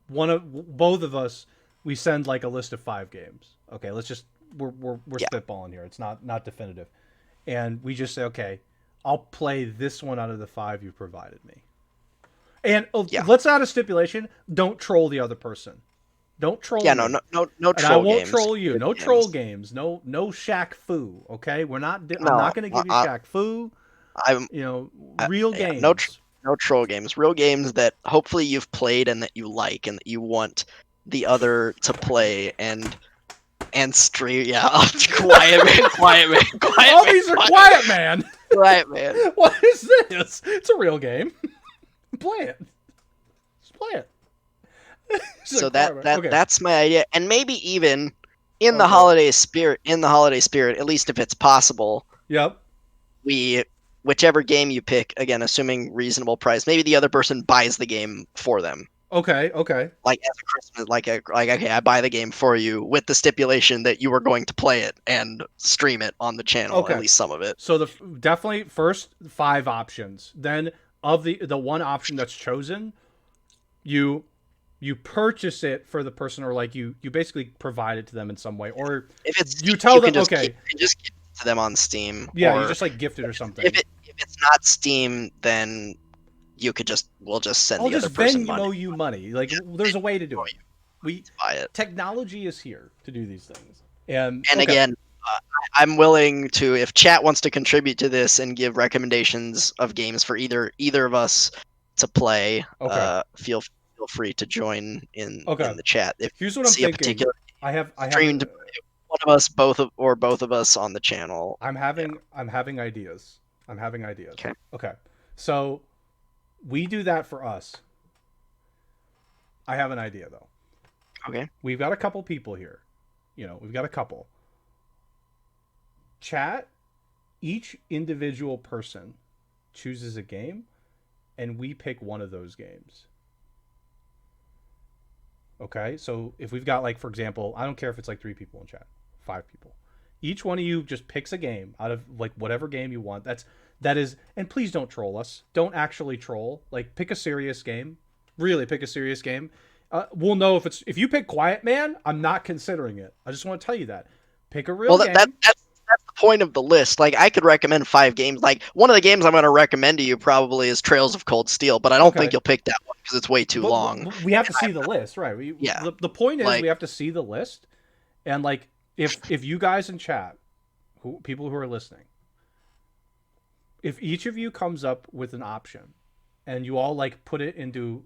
both of us, we send like a list of 5 games. Okay, let's just we're Yeah, spitballing here. It's not definitive, and we just say, okay, I'll play this one out of the 5 you provided me. And yeah. let's add a stipulation: don't troll the other person. Don't troll Yeah, no, me, no, no, no and I troll won't games. troll you. Good No troll games. games. No Shaq Fu. Okay, we're not. I'm No, not going to give you Shaq Fu. I'm Real yeah, games. no troll games. Real games that hopefully you've played and that you like and that you want the other to play and stream. Yeah, quiet man, quiet man, quiet All man, these are quiet, quiet, man. quiet man. What is this? It's a real game. Play it. Just play it. She's So like, quiet, man. Okay. that's my idea, and maybe even in the Okay. holiday spirit, at least if it's possible, Yep. we whichever game you pick, again, assuming reasonable price, maybe the other person buys the game for them. Okay. Okay. Like as a Christmas, like okay, I buy the game for you with the stipulation that you are going to play it and stream it on the channel, at Okay. least some of it. So definitely first 5 options. Then of the one option that's chosen, you you purchase it for the person, or like you basically provide it to them in some way, or If it's you Steam, tell them, okay, you can just give it to them on Steam, yeah, you or just like gift it or something. if it's not Steam, then we'll just send I'll the other just person money Venmo you money. Like there's a way to do for it. you We to buy it. technology is here to do these things. And And okay, again, I'm willing to, if chat wants to contribute to this and give recommendations of games for either of us to play, okay, feel free to join okay. in the chat. If you Here's what I'm see a thinking. particular I have streamed by one of us, both of us on the channel. Yeah. I'm having ideas. I'm having ideas. Okay. Okay. So we do that for us. I have an idea though. Okay. We've got a couple people here. We've got a couple. Chat, each individual person chooses a game and we pick one of those games. Okay? So if we've got, like, for example, I don't care if it's like 3 people in chat, 5 people. Each one of you just picks a game out of like whatever game you want. That is, and please don't troll us. Don't actually troll. Like, pick a serious game. Really pick a serious game. We'll know if you pick Quiet Man, I'm not considering it. I just want to tell you that. Pick a Well, real game. that's the point of the list. Like, I could recommend 5 games. Like, one of the games I'm going to recommend to you probably is Trails of Cold Steel, but I don't think Okay. you'll pick that one because it's way too But long. we have to see the list, right? Yeah. The point is Like, we have to see the list, and like if you guys in chat, people who are listening, if each of you comes up with an option, and you all like put it into,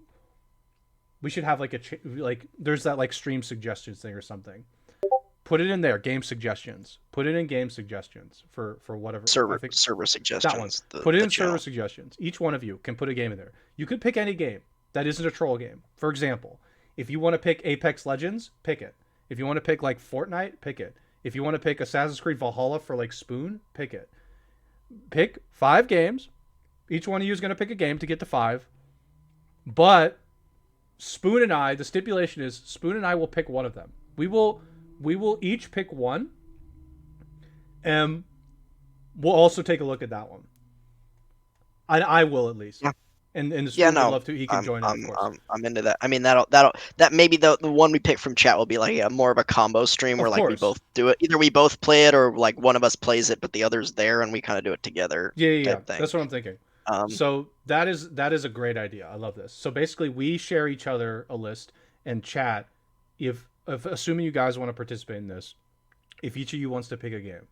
we should have like like there's that like stream suggestions thing or something. Put it in there, game suggestions. Put it in game suggestions for whatever. I think server that one. suggestions, Put it the in server channel. suggestions. Each one of you can put a game in there. You could pick any game that isn't a troll game. For example, if you want to pick Apex Legends, pick it. If you want to pick like Fortnite, pick it. If you want to pick Assassin's Creed Valhalla for like Spoon, pick it. Pick 5 games. Each one of you is going to pick a game to get to 5. But Spoon and I, the stipulation is Spoon and I will pick one of them. We will each pick one, and we'll also take a look at that one. I will at least. Yeah. And the Yeah, Spoon would no, love to. He can join in, of course. I'm into that. I mean, that maybe the one we pick from chat will be like a more of a combo stream where Of like we course. both do it. Either we both play it or like one of us plays it, but the other's there and we kind of do it together Yeah. type thing. That's what I'm thinking. So that is a great idea. I love this. So basically, we share each other a list and chat. If assuming you guys want to participate in this, if each of you wants to pick a game,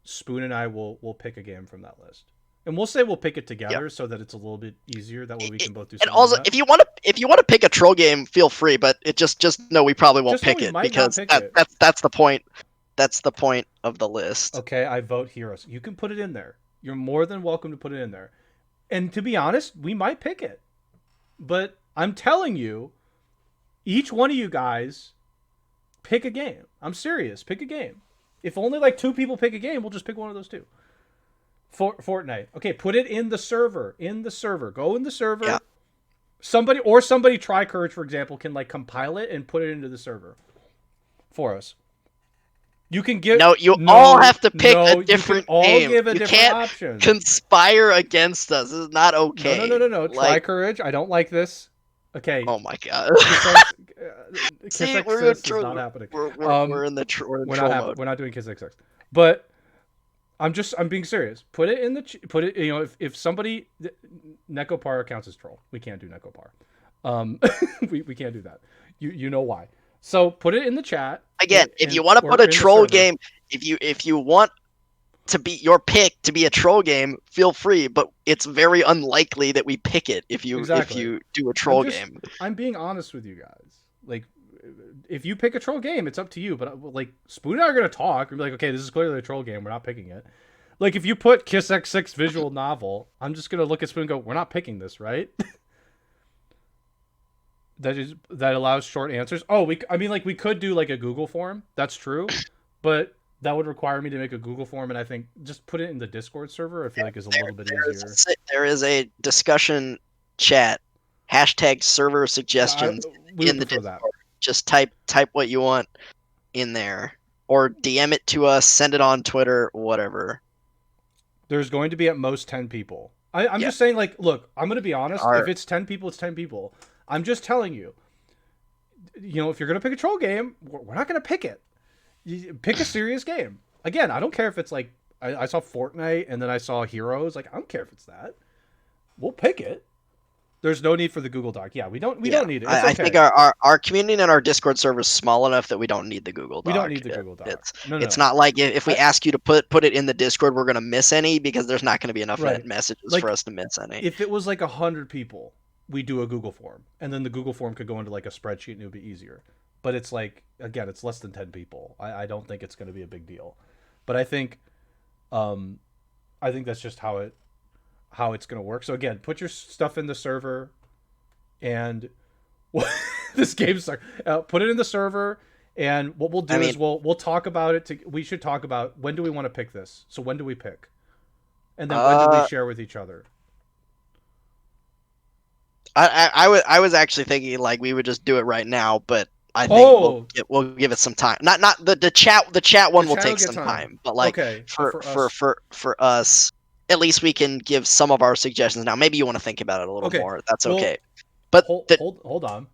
Spoon and I will pick a game from that list, and we'll say we'll pick it Yeah. together so that it's a little bit easier. That way we can both do And something. also, if you want to pick a troll game, feel free. But it just know we probably won't Just know pick we it might not because pick it. that's the point. That's the point of the list. Okay, I vote Heroes. You can put it in there. You're more than welcome to put it in there. And to be honest, we might pick it. But I'm telling you, each one of you guys pick a game. I'm serious. Pick a game. If only like 2 people pick a game, we'll just pick one of those 2. Fortnite. Okay, put it in the server. In the server. Go in the server. Yeah. Somebody try Courage, for example, can like compile it and put it into the server for us. You can give all have to pick a different game. Give a you different can't option. Conspire against us. This is not okay. No. Try Courage. I don't like this. Okay. Oh my god. Kiss we're is not happening. We're in troll mode. We're not doing Kiss XX. But I'm being serious. Put it in the if somebody Nekopar counts as troll. We can't do Nekopar. We can't do that. You know why. So put it in the chat. Again, if you want to put a troll game, if you want to be your pick to be a troll game, feel free, but it's very unlikely that we pick it if you do a troll game. I'm being honest with you guys. Like, if you pick a troll game, it's up to you. But like, Spoon and I are gonna talk and be like, okay, this is clearly a troll game. We're not picking it. Like, if you put Kiss X6 visual novel, I'm just gonna look at Spoon and go, we're not picking this, right? That allows short answers. Oh, we could do like a Google form. That's true, but that would require me to make a Google form, and I think just put it in the Discord server. I feel like is a little bit easier. There is a discussion chat #server suggestions in the Discord. That. Just type what you want in there, or DM it to us, send it on Twitter, whatever. There's going to be at most 10 people. I'm just saying, like, look, I'm going to be honest. If it's 10 people, it's 10 people. I'm just telling you, if you're going to pick a troll game, we're not going to pick it. You pick a serious game. Again, I don't care if it's like, I saw Fortnite and then I saw Heroes. Like, I don't care if it's that. We'll pick it. There's no need for the Google Doc. Yeah, we don't need it. It's okay. I think our community and our Discord server is small enough that we don't need the Google Doc. We don't need the Google Doc. It's not like if we ask you to put it in the Discord, we're going to miss any, because there's not going to be enough messages for us to miss any. If it was like 100 people, we do a Google form, and then the Google form could go into like a spreadsheet and it would be easier. But it's like, again, it's less than 10 people. I don't think it's going to be a big deal. But I think that's just how it's going to work. So again, put your stuff in the server, and this game sucks. Put it in the server, and what we'll do is we'll talk about it. We should talk about, when do we want to pick this? So when do we pick? And then when do we share with each other? I was actually thinking like we would just do it right now, but I think we'll give it some time. Not the chat one will take some time, but like for us, at least we can give some of our suggestions now. Maybe you want to think about it a little more. That's okay. But hold on.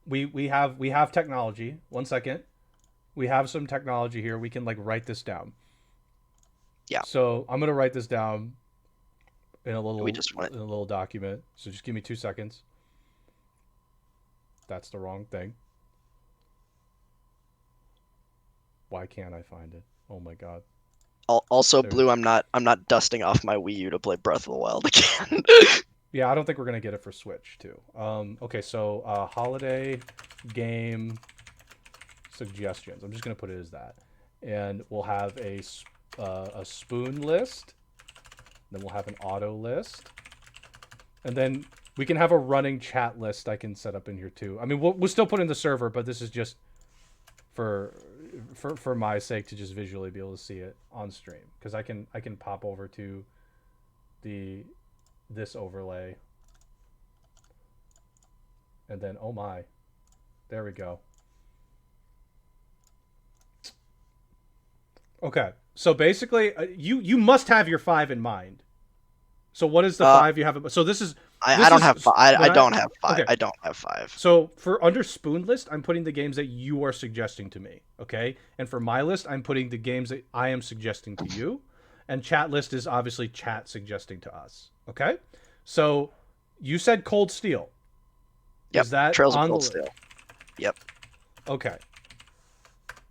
We have technology. 1 second. We have some technology here. We can like write this down. Yeah. So I'm gonna write this down in a little document. So just give me 2 seconds. That's the wrong thing. Why can't I find it? Oh my god. Also, Blue, I'm not dusting off my Wii U to play Breath of the Wild again. Yeah, I don't think we're gonna get it for Switch too. Okay, so holiday game suggestions. I'm just gonna put it as that, and we'll have a Spoon list. Then we'll have an auto list, and then we can have a running chat list I can set up in here too. I mean, we'll still put in the server, but this is just for my sake to just visually be able to see it on stream, because I can pop over to this overlay, and then oh my, there we go. Okay, so basically, you must have your 5 in mind. So what is the 5 you have? So this is. I don't have 5. I don't have 5. Okay. I don't have 5. So for under Spoon list, I'm putting the games that you are suggesting to me. Okay, and for my list, I'm putting the games that I am suggesting to you, and chat list is obviously chat suggesting to us. Okay. So you said Cold Steel. Yep. Is that Trails of on the Cold list? Steel. Yep. Okay.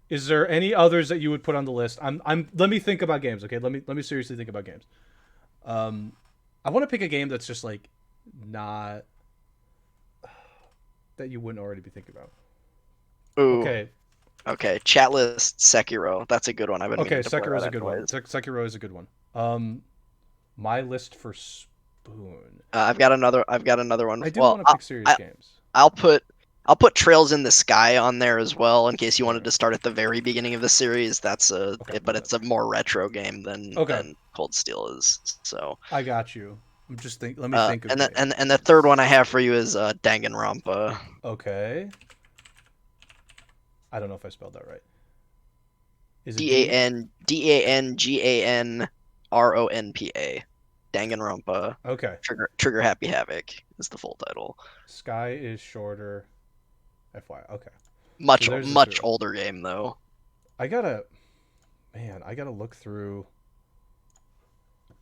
Is there any others that you would put on the list? Let me think about games, okay? Let me seriously think about games. Um I want to pick a game that's just like not that you wouldn't already be thinking about. Ooh. Okay. Okay. Chat list Sekiro. That's a good one. I've been Okay, meaning to play Sekiro is that a good one. anyways. Sekiro is a good one. My list for Spoon. I've got another one. I do Well, want to pick serious I, games. I'll put I'll put Trails in the Sky on there as well in case you wanted Okay. to start at the very beginning of the series. Okay. But it's a more retro game than Okay. Cold Steel is. So, I got you. Let me think of games. and the third one I have for you is Danganronpa. Okay. I don't know if I spelled that right. Is it D? Danganronpa. Danganronpa. Okay. Trigger Happy Havoc is the full title. Sky is shorter. FY. Okay. So Much there's the much three. older game though. I gotta, man, I gotta look through.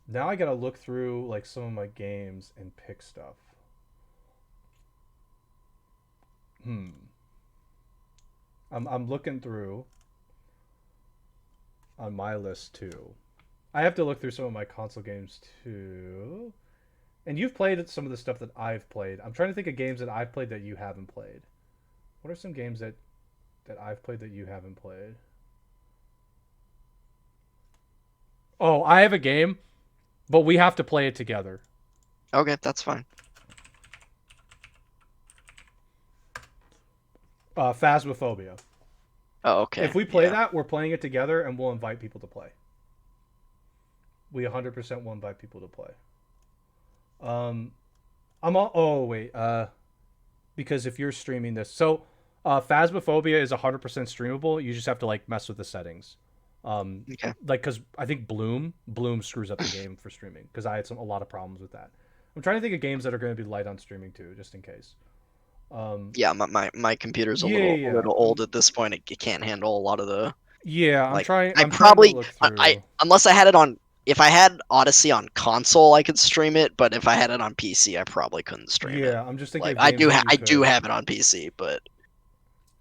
Now I gotta look through like some of my games and pick stuff. Hmm. I'm looking through on my list too. I have to look through some of my console games too. And you've played some of the stuff that I've played. I'm trying to think of games that I've played that you haven't played. What are some games that I've played that you haven't played? Oh, I have a game, but we have to play it together. Okay, that's fine. Phasmophobia. Oh, okay. If we play Yeah. that, we're playing it together, and we'll invite people to play. We 100% will invite people to play. Um, I'm all. Oh wait. Because if you're streaming this, so Phasmophobia is 100% streamable. You just have to like mess with the settings. Okay. Like because I think Bloom screws up the game for streaming because I had a lot of problems with that. I'm trying to think of games that are going to be light on streaming too, just in case. Um, Yeah, my computer's yeah, yeah, a yeah. little old at this point. It can't handle a lot of the Yeah. like. I I'm trying to probably look through. unless I had it on. If I had Odyssey on console, I could stream it. But if I had it on PC, I probably couldn't stream it. Yeah, I'm just thinking Like of games that you I do could. have it on PC, but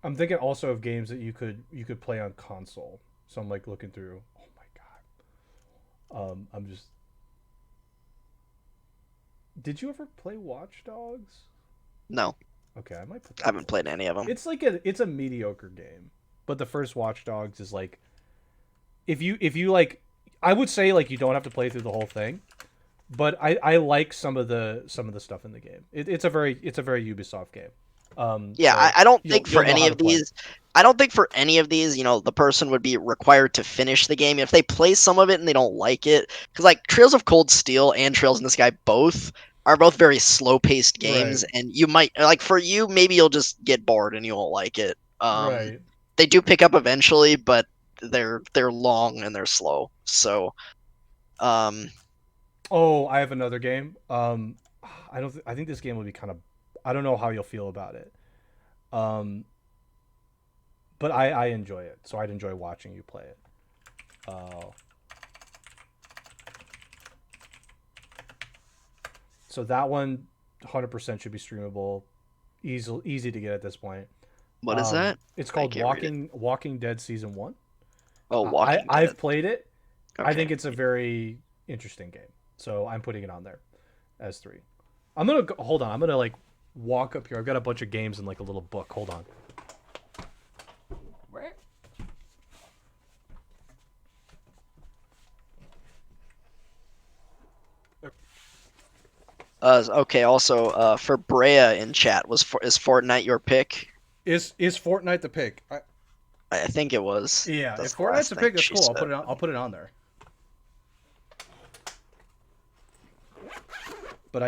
I'm thinking also of games that you could play on console. So I'm like looking through. Oh my god. I'm just. Did you ever play Watch Dogs? no, Okay, I might put I that on haven't the played list. any of them. It's a mediocre game, but the first Watch Dogs is like if you like, I would say like you don't have to play through the whole thing, but I like some of the stuff in the game. It's a very Ubisoft game. Yeah, So I don't you'll think for you'll know any how to of play. these, I don't think for any of these, the person would be required to finish the game if they play some of it and they don't like it. Because like Trails of Cold Steel and Trails in the Sky are both very slow-paced Right, games, and you might like for you maybe you'll just get bored and you won't like it. right. They do pick up eventually, but they're long and they're slow. So, um, Oh, I have another game. I think this game will be kind of. I don't know how you'll feel about it. Um, but I enjoy it, so I'd enjoy watching you play it. Uh, so that one, 100% should be streamable, easy to get at this point. what is that? It's I called can't read it. Walking Dead Season One. Oh, I Walking Dead. I've played it. I Okay. think it's a very interesting game, so I'm putting it on there as three. I'm gonna hold on. I'm gonna like walk up here. I've got a bunch of games in like a little book. Hold on. Okay. Also, for Brea in chat, is Fortnite your pick? Is Fortnite the pick? I think it was. Yeah, That's if the Fortnite's last the thing pick, that's she cool. I'll said. put it on. I'll put it on there. But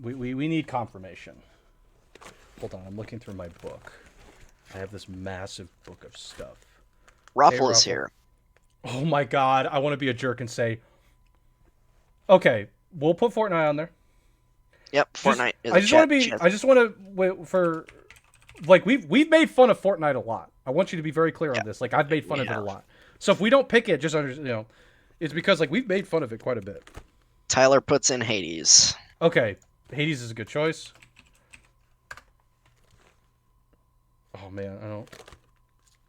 we need confirmation. Hold on, I'm looking through my book. I have this massive book of stuff. Hey, Ruffle is Ruffle. here. Oh my god, I want to be a jerk and say, okay, we'll put Fortnite on there. Yep, Fortnite is I a just want chat. to be. I just want to wait for. Like we've made fun of Fortnite a lot. I want you to be very clear Yeah, on this. Like I've made fun we of it a have. lot. So if we don't pick it, just it's because like we've made fun of it quite a bit. Tyler puts in Hades. Okay, Hades is a good choice. Oh man,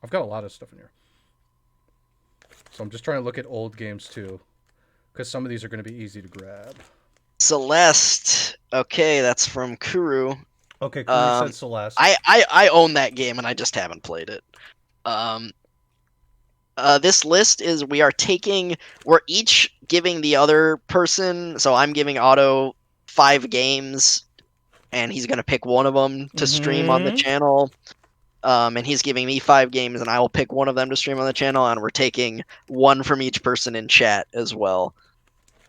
I've got a lot of stuff in here. So I'm just trying to look at old games too, because some of these are going to be easy to grab. Celeste. Okay, that's from Kuru. Okay, Kuru said Celeste. I own that game and I just haven't played it. Um, this list is we're each giving the other person. So I'm giving Otto 5 games, and he's gonna pick one of them to stream on the Mm-hmm. channel. And he's giving me 5 games, and I will pick one of them to stream on the channel. And we're taking one from each person in chat as well.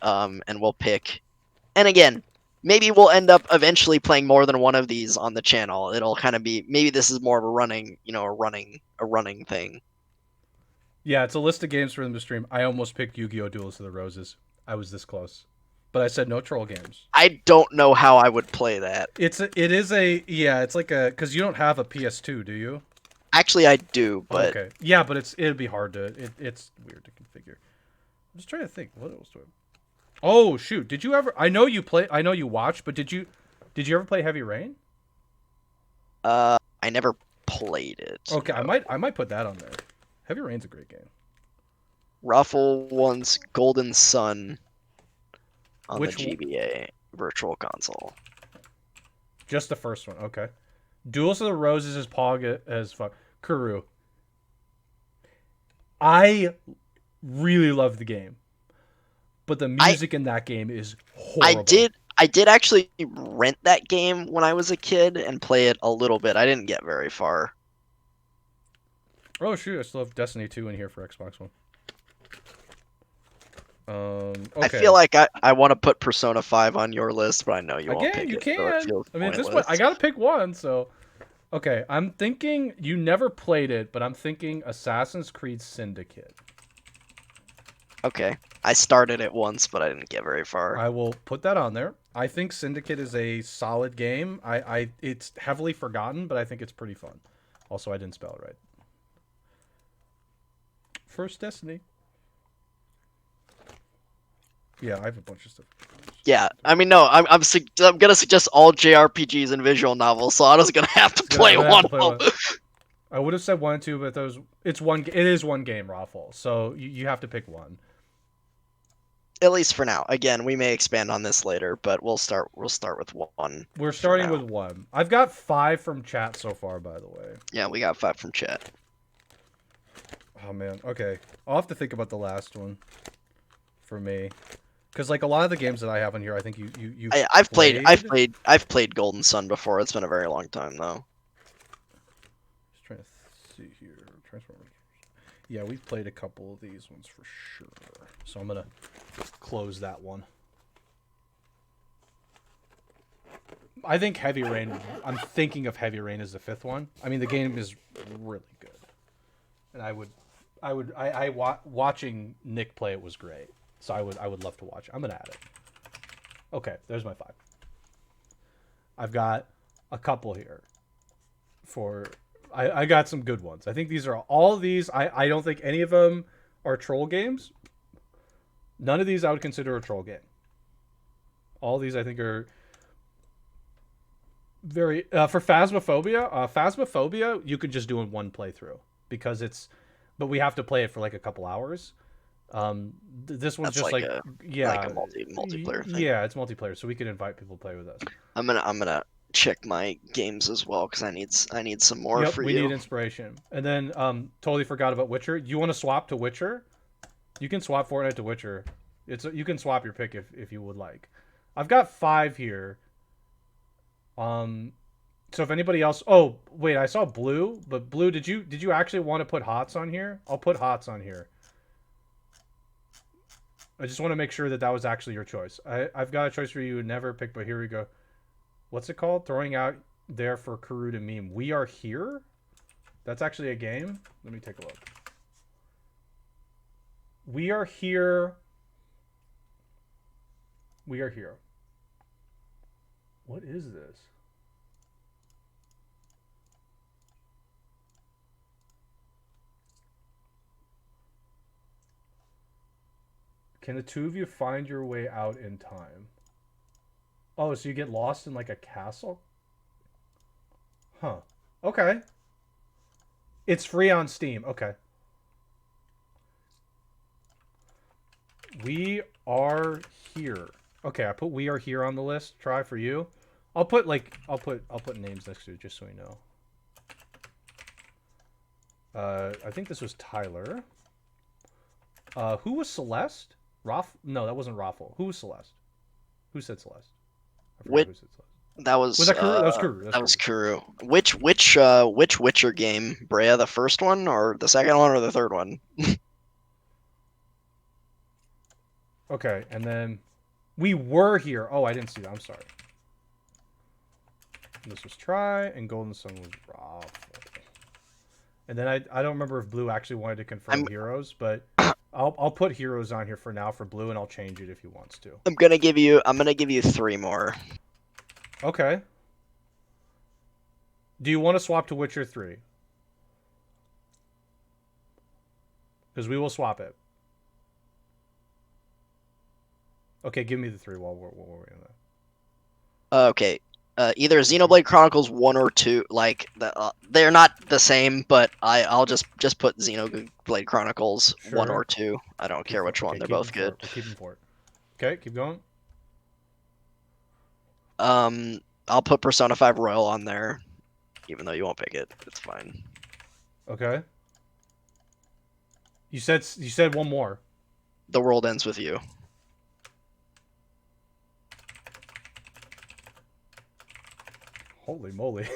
And we'll pick. And again, maybe we'll end up eventually playing more than one of these on the channel. It'll kind of be maybe this is more of a running thing. Yeah, it's a list of games for them to stream. I almost picked Yu-Gi-Oh! Duels of the Roses. I was this close, but I said no troll games. I don't know how I would play that. It's like a because you don't have a PS2, do you? Actually, I do, but Okay, yeah, but it'd be hard to it's weird to configure. I'm just trying to think what else do I. Oh shoot! Did you ever? I know you play. I know you watch, but did you ever play Heavy Rain? I never played it. Okay, No. I might put that on there. Heavy Rain's a great game. Raffle wants Golden Sun on the Which GBA Virtual Console. just the first one? Okay. Duels of the Roses is Pog as fuck. Kuru. I really love the game, but the music in that game is horrible. I did actually rent that game when I was a kid and play it a little bit. I didn't get very far. Oh shoot! I still have Destiny 2 in here for Xbox One. Okay. I feel like I want to put Persona 5 on your list, but I know you won't Again, pick you it. So it can. feels I mean, at this point, pointless. I gotta pick one. So, okay, I'm thinking you never played it, but I'm thinking Assassin's Creed Syndicate. Okay. I started it once, but I didn't get very far. I will put that on there. I think Syndicate is a solid game. It's heavily forgotten, but I think it's pretty fun. Also, I didn't spell it right. First Destiny. Yeah, I have a bunch of stuff. Yeah, I mean, no, I'm gonna suggest all JRPGs and visual novels, so I was gonna have to play I'm gonna one have to of play them. I would have said 1 and 2, but it is one game, Raffle. So you have to pick one. At least for now. Again, we may expand on this later, but we'll start with one. We're for starting now. with 1. I've got 5 from chat so far, by the way. Yeah, we got 5 from chat. Oh man. Okay, I'll have to think about the last one for me, because like a lot of the games that I have on here, I think you I've played Golden Sun before. It's been a very long time though. Just trying to see here. Transformers. Yeah, we've played a couple of these ones for sure. So I'm gonna close that one. I think Heavy Rain. I'm thinking of Heavy Rain as the 5th one. I mean, the game is really good, and watching Nick play it was great. So I would love to watch it. I'm gonna add it. Okay, there's my 5. I've got a couple here. I got some good ones. I think these are all of these. I don't think any of them are troll games. None of these I would consider a troll game. All of these I think are very for Phasmophobia. Phasmophobia you could just do in one playthrough because but we have to play it for like a couple hours. This one's That's just like a multiplayer thing. Yeah, it's multiplayer, so we can invite people to play with us. I'm gonna check my games as well because I need some more Yep, for we you. need inspiration. And then totally forgot about Witcher. You want to swap to Witcher? You can swap Fortnite to Witcher. You can swap your pick if you would like. I've got 5 here. So if anybody else, oh wait, I saw Blue, but Blue, did you actually want to put Hots on here? I'll put Hots on here. I just want to make sure that was actually your choice. I've got a choice for you. Never pick, but here we go. What's it called? Throwing out there for Kuru to meme. We are here. That's actually a game. Let me take a look. We are here. We are here. What is this? Can the two of you find your way out in time? Oh, so you get lost in like a castle? Huh. Okay. It's free on Steam. Okay. We are here. Okay, I put we are here on the list. Try for you. I'll put names next to it just so we know. I think this was Tyler. Who was Celeste? No, that wasn't Raffle. Who was Celeste? Who said Celeste? I forgot Which who said Celeste. that Was was that Kuru? That was Kuru. that was Kuru. Which Witcher game, Brea? The first one, or the second one, or the third one? Okay, and then we were here. Oh, I didn't see that. I'm sorry. This was Try, and Golden Sun was Raffle. And then I don't remember if Blue actually wanted to confirm heroes, but I'll put heroes on here for now for Blue, and I'll change it if he wants to. I'm gonna give you 3 more. Okay. Do you want to swap to Witcher 3? Because we will swap it. Okay, give me the 3 while we're on that. Okay. Either Xenoblade Chronicles 1 or 2, like they're not the same, but I'll just put Xenoblade Chronicles 1 or 2. I don't care which one; they're both good. We'll keep them for it. Okay, keep going. I'll put Persona 5 Royal on there, even though you won't pick it. It's fine. Okay. You said one more. The World Ends With You. Holy moly!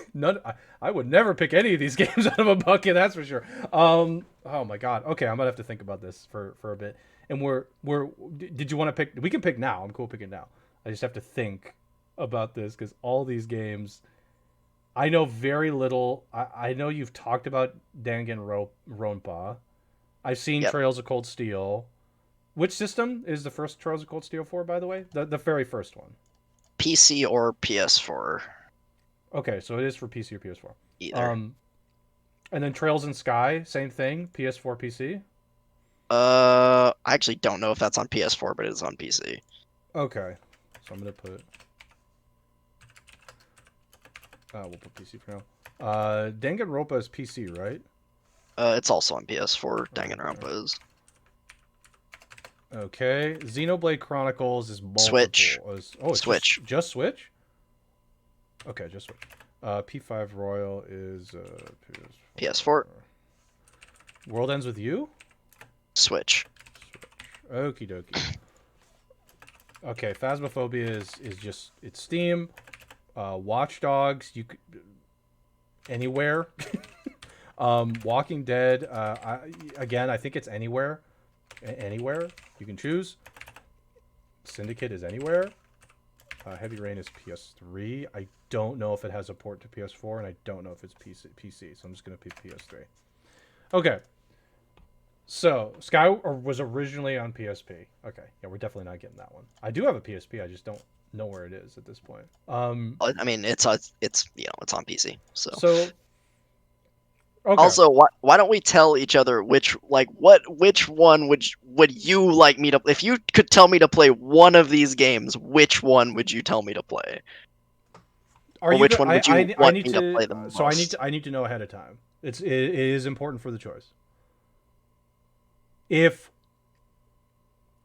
I would never pick any of these games out of a bucket. That's for sure. Oh my god. Okay, I'm gonna have to think about this for a bit. And did you want to pick? We can pick now. I'm cool picking now. I just have to think about this because all these games, I know very little. I know you've talked about Danganronpa. I've seen Trails of Cold Steel. Which system is the first Trails of Cold Steel for, by the way? The very first one. PC or PS4. Okay, so it is for PC or PS4. Either. And then Trails in Sky, same thing, PS4, PC. I actually don't know if that's on PS4, but it's on PC. Okay, so I'm gonna put. We'll put PC for now. Danganronpa is PC, right? It's also on PS4. Danganronpa is. Okay, Xenoblade Chronicles is multiple. Switch. Switch. Just Switch. Okay, just Switch. P5 Royal is PS4. World Ends With You? Switch. Okie dokie. Okay, Phasmophobia is just it's Steam. Watch Dogs, you could anywhere. Walking Dead, I think it's anywhere. Anywhere you can choose. Syndicate is anywhere. Heavy Rain is PS3. I don't know if it has a port to PS4, and I don't know if it's PC. So I'm just gonna pick PS3. Okay. So Sky was originally on PSP. Okay, yeah, we're definitely not getting that one. I do have a PSP. I just don't know where it is at this point. I mean, it's on PC. So. Okay. Also, why don't we tell each other which one would you like me to, if you could tell me to play one of these games, which one would you tell me to play? Which one would you want me to play the most? So I need to know ahead of time. It is important for the choice.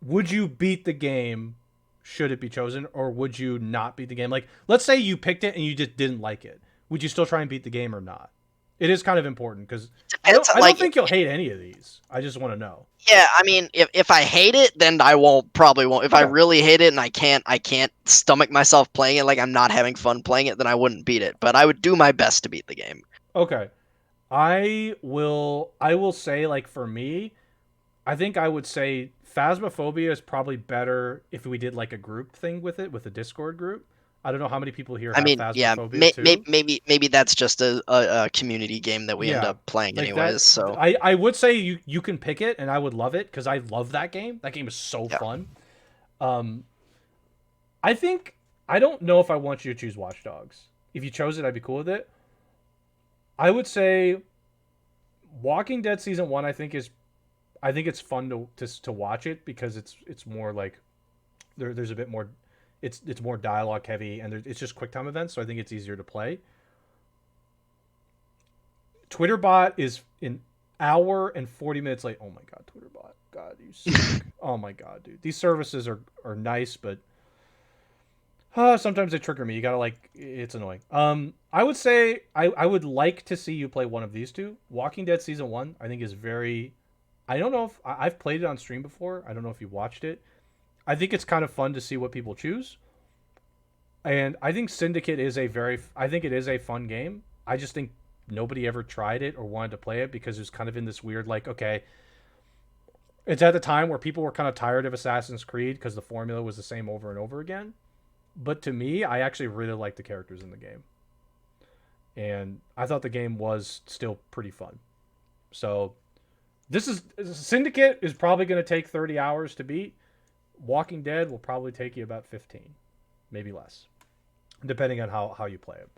Would you beat the game should it be chosen, or would you not beat the game? Like, let's say you picked it and you just didn't like it. Would you still try and beat the game or not? It is kind of important because I don't think you'll hate any of these. I just want to know. Yeah, I mean, if I hate it, then I probably won't. If I really hate it and I can't stomach myself playing it, like I'm not having fun playing it, then I wouldn't beat it. But I would do my best to beat the game. Okay, I will say, like, for me, I think I would say Phasmophobia is probably better if we did like a group thing with it, with a Discord group. I don't know how many people here have Phasmophobia too. Maybe that's just a community game that we end up playing like anyways. So I would say you can pick it, and I would love it because I love that game. That game is so fun. I think I don't know if I want you to choose Watch Dogs. If you chose it, I'd be cool with it. I would say Walking Dead Season 1, I think I think it's fun to watch it because it's more like there's a bit more. It's more dialogue heavy and it's just quick time events, so I think it's easier to play. TwitterBot is an hour and 40 minutes late. Oh my god, TwitterBot. God, you suck. Oh my god, dude. These services are nice, but sometimes they trigger me. You gotta like, it's annoying. I would say I would like to see you play one of these two. Walking Dead season 1, I think is very. I don't know if I've played it on stream before. I don't know if you watched it. I think it's kind of fun to see what people choose. And I think Syndicate is I think it is a fun game. I just think nobody ever tried it or wanted to play it because it was kind of in this weird, like, okay, it's at the time where people were kind of tired of Assassin's Creed because the formula was the same over and over again. But to me, I actually really like the characters in the game. And I thought the game was still pretty fun. So Syndicate is probably going to take 30 hours to beat. Walking Dead will probably take you about 15, maybe less, depending on how you play it.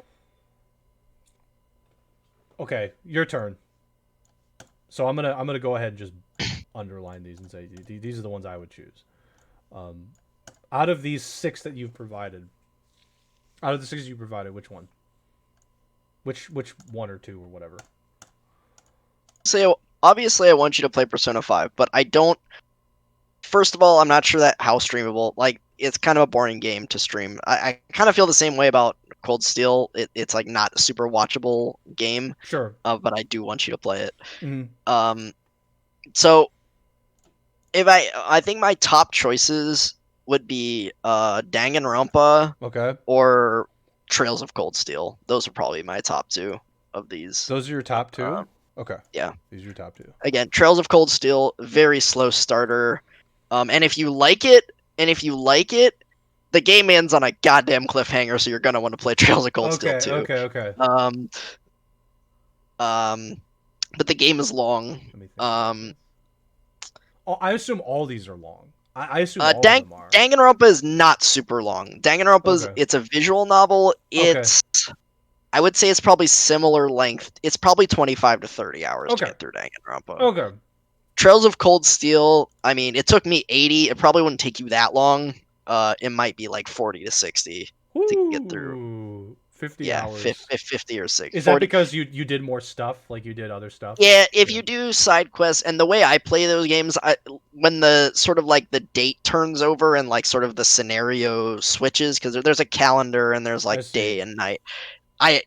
Okay, your turn. So I'm gonna go ahead and just underline these and say these are the ones I would choose. Out of these 6 that you've provided, which one? Which one or two or whatever? So obviously, I want you to play Persona 5, but I don't. First of all, I'm not sure that how streamable. Like, it's kind of a boring game to stream. I kind of feel the same way about Cold Steel. It's like not a super watchable game. Sure. But I do want you to play it. Mm-hmm. So if I think my top choices would be Danganronpa, okay, or Trails of Cold Steel. Those are probably my top 2 of these. Those are your top 2? Okay. Yeah. These are your top 2. Again, Trails of Cold Steel, very slow starter. And if you like it, the game ends on a goddamn cliffhanger, so you're gonna want to play Trails of Cold Steel too. Okay. But the game is long. I assume all these are long. I assume all of them are. Danganronpa is not super long. Danganronpa's it's a visual novel. It's I would say it's probably similar length. It's probably 25 to 30 hours to get through Danganronpa. Okay. Trails of Cold Steel, I mean, it took me 80. It probably wouldn't take you that long. It might be like 40 to 60 to get through. 50 hours. 50 or 60. Is that because you did more stuff? Like you did other stuff? Yeah, if you do side quests, and the way I play those games, when the sort of like the date turns over and like sort of the scenario switches, because there's a calendar and there's like day and night. I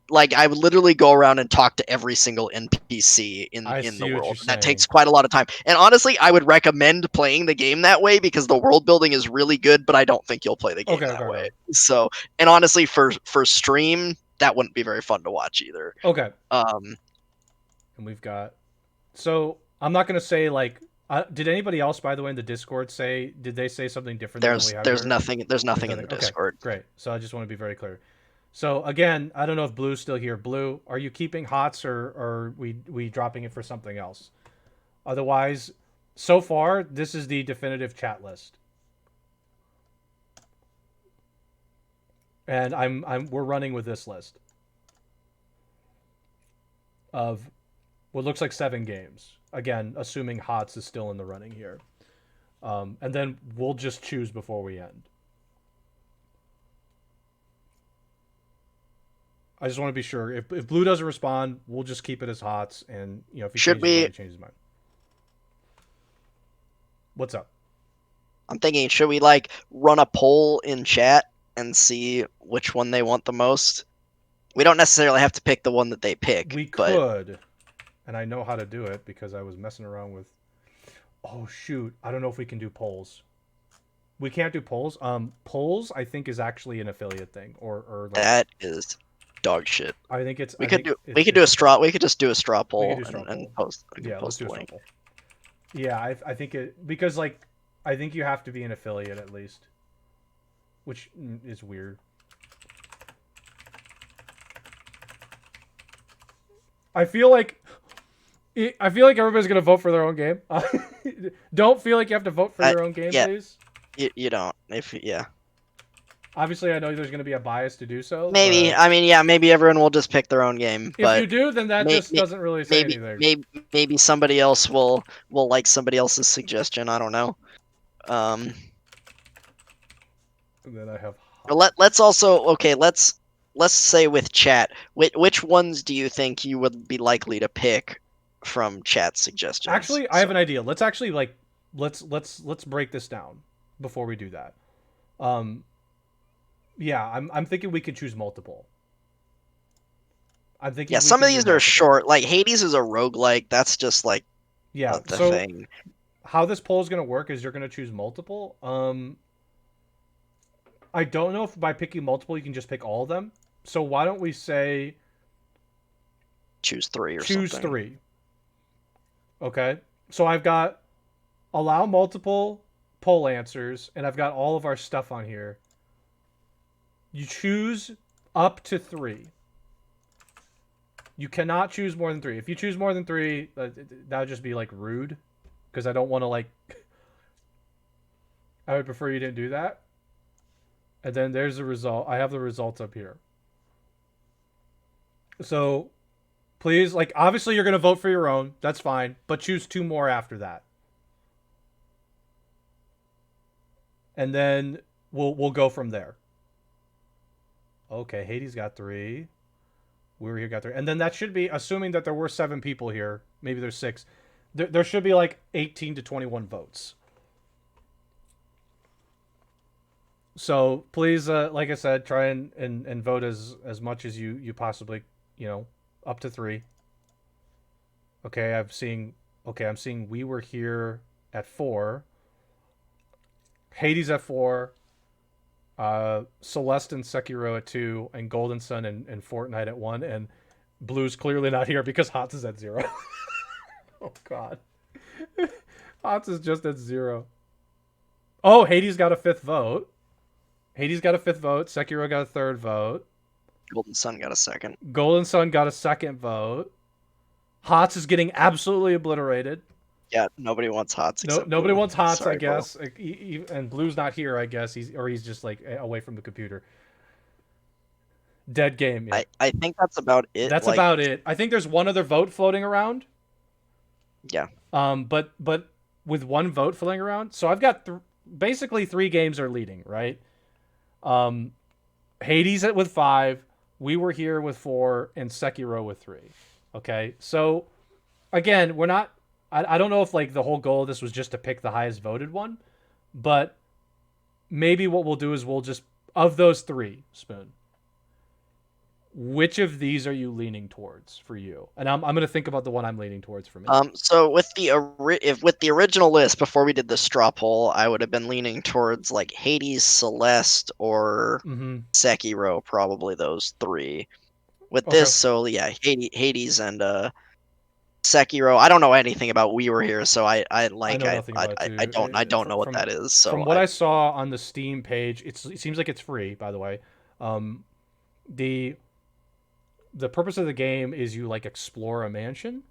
would literally go around and talk to every single NPC in the world. And that takes quite a lot of time. And honestly, I would recommend playing the game that way because the world building is really good, but I don't think you'll play the game that way. So, and honestly, for stream, that wouldn't be very fun to watch either. Okay. And we've got. So I'm not gonna say like. Did anybody else, by the way, in the Discord say? Did they say something different? There's nothing. There's nothing in the Discord. Great. So I just want to be very clear. So again, I don't know if Blue's still here. Blue, are you keeping HOTS or are we dropping it for something else? Otherwise, so far this is the definitive chat list, and we're running with this list of what looks like 7 games. Again, assuming HOTS is still in the running here, and then we'll just choose before we end. I just want to be sure. If Blue doesn't respond, we'll just keep it as HOTS, and if he changes his mind. What's up? I'm thinking, should we like run a poll in chat and see which one they want the most? We don't necessarily have to pick the one that they pick. We could, and I know how to do it because I was messing around with. Oh shoot! I don't know if we can do polls. We can't do polls. Polls I think is actually an affiliate thing, or like, that is dog shit. I think it's. We could do a straw. We could just do a straw poll and post. Let's do a straw poll. Yeah, I think it because like I think you have to be an affiliate at least, which is weird. I feel like everybody's gonna vote for their own game. Don't feel like you have to vote for your own game, please. You don't. Obviously, I know there's going to be a bias to do so, Maybe. but I mean, yeah, maybe everyone will just pick their own game, if you but do, then that may, just may, doesn't really say maybe anything. maybe maybe somebody else will like somebody else's suggestion. I don't know. Um, And then I have let's also okay. Let's say with chat, which ones do you think you would be likely to pick from chat suggestions? actually, I have So an idea. Let's actually like let's break this down before we do that. Um, yeah, I'm thinking we could choose multiple. I'm yeah, thinking we some of can do these are multiple. short. Like Hades is a roguelike. That's just like Yeah. the So thing. how this poll is going to work is you're going to choose multiple. I don't know if by picking multiple you can just pick all of them. So why don't we say Choose three or choose something. three? Okay. So I've got allow multiple poll answers, and I've got all of our stuff on here. You choose up to three. You cannot choose more than three. If you choose more than three, that would just be like rude, because I don't want to like. I would prefer you didn't do that. And then there's the result. I have the results up here. So please, like, obviously you're gonna vote for your own. That's fine, but choose two more after that, and then we'll go from there. Okay, Hades got three. We were here got three, and then that should be assuming that there were 7 people here. Maybe there's 6. There should be like 18 to 21 votes. So please, like I said, try and vote as much as you possibly, up to 3. Okay, I'm seeing we were here at 4. Hades at 4. Celeste and Sekiro at 2, and Golden Sun and Fortnite at 1, and Blue's clearly not here because Hots is at 0. Oh God, Hots is just at 0. Oh, Hades got a 5th vote. Hades got a 5th vote. Sekiro got a 3rd vote. Golden Sun got a second. Golden Sun got a 2nd vote. Hots is getting absolutely obliterated. Yeah, nobody wants Hots No, except nobody Blue. wants Hots, I Sorry, Blue. guess. And Blue's not here, I guess. He's just like away from the computer. Dead game. Yeah, I think that's about it. that's Like, about it. I think there's one other vote floating around. yeah, But with one vote floating around, so I've got basically 3 games are leading, right? Um, Hades with 5, We Were Here with 4, and Sekiro with 3. Okay, so again, we're not. I don't know if like the whole goal of this was just to pick the highest voted one, but maybe what we'll do is we'll just of those 3, Spoon. Which of these are you leaning towards for you? And I'm gonna think about the one I'm leaning towards for me. So with with the original list before we did the straw poll, I would have been leaning towards like Hades, Celeste, or Mm-hmm. Sekiro, probably those 3. With this, Okay. so yeah, Hades and Sekiro. I don't know anything about We Were Here, so I I like know nothing about it I too. don't know what that is. So From what I saw on the Steam page, it seems like it's free. By the way, um, the the purpose of the game is you like explore a mansion,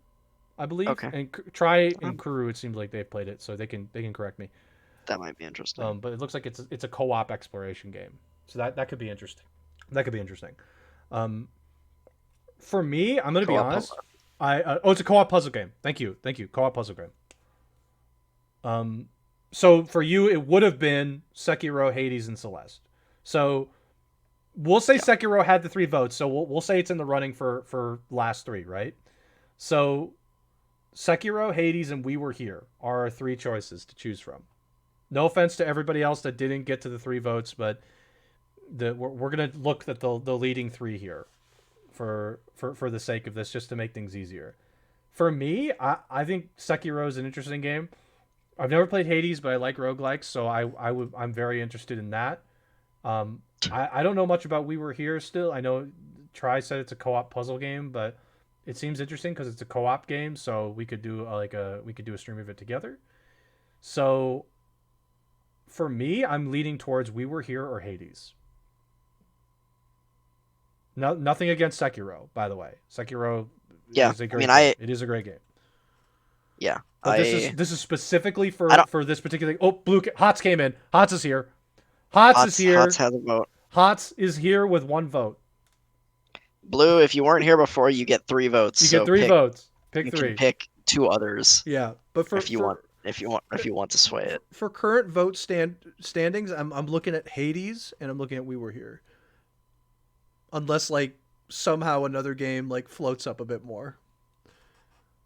I believe, okay, and try and um, crew. It seems like they've played it, so they can correct me. that might be interesting. But it looks like it's a co-op exploration game, so that could be interesting. That could be interesting. Um, for me, I'm gonna be Co-op. honest. It's a co-op puzzle game. Thank you, co-op puzzle game. So for you, it would have been Sekiro, Hades, and Celeste. So we'll say Yeah. Sekiro had the 3 votes. So we'll say it's in the running for last 3, right? So Sekiro, Hades, and We Were Here are our 3 choices to choose from. No offense to everybody else that didn't get to the 3 votes, but we're gonna look at the leading 3 here for the sake of this, just to make things easier. For me, I think Sekiro is an interesting game. I've never played Hades, but I like roguelikes, so I'm very interested in that. I don't know much about We Were Here still. I know Try said it's a co-op puzzle game, but it seems interesting because it's a co-op game, so we could do we could do a stream of it together. So for me, I'm leaning towards We Were Here or Hades. No, nothing against Sekiro, by the way. Sekiro Yeah, is a I mean, great game. It is a great game. yeah, But this is specifically I don't. for this particular. Oh, Blue Hots came in. Hots is here. Hots is Hots here. has a vote. Hots is here with 1 vote. Blue, if you weren't here before, you get 3 votes. You get So 3 votes. Pick you can 3. pick 2 others Yeah, but if you want. If you want to sway it. for current vote standings, I'm looking at Hades and I'm looking at We Were Here. Unless like somehow another game like floats up a bit more.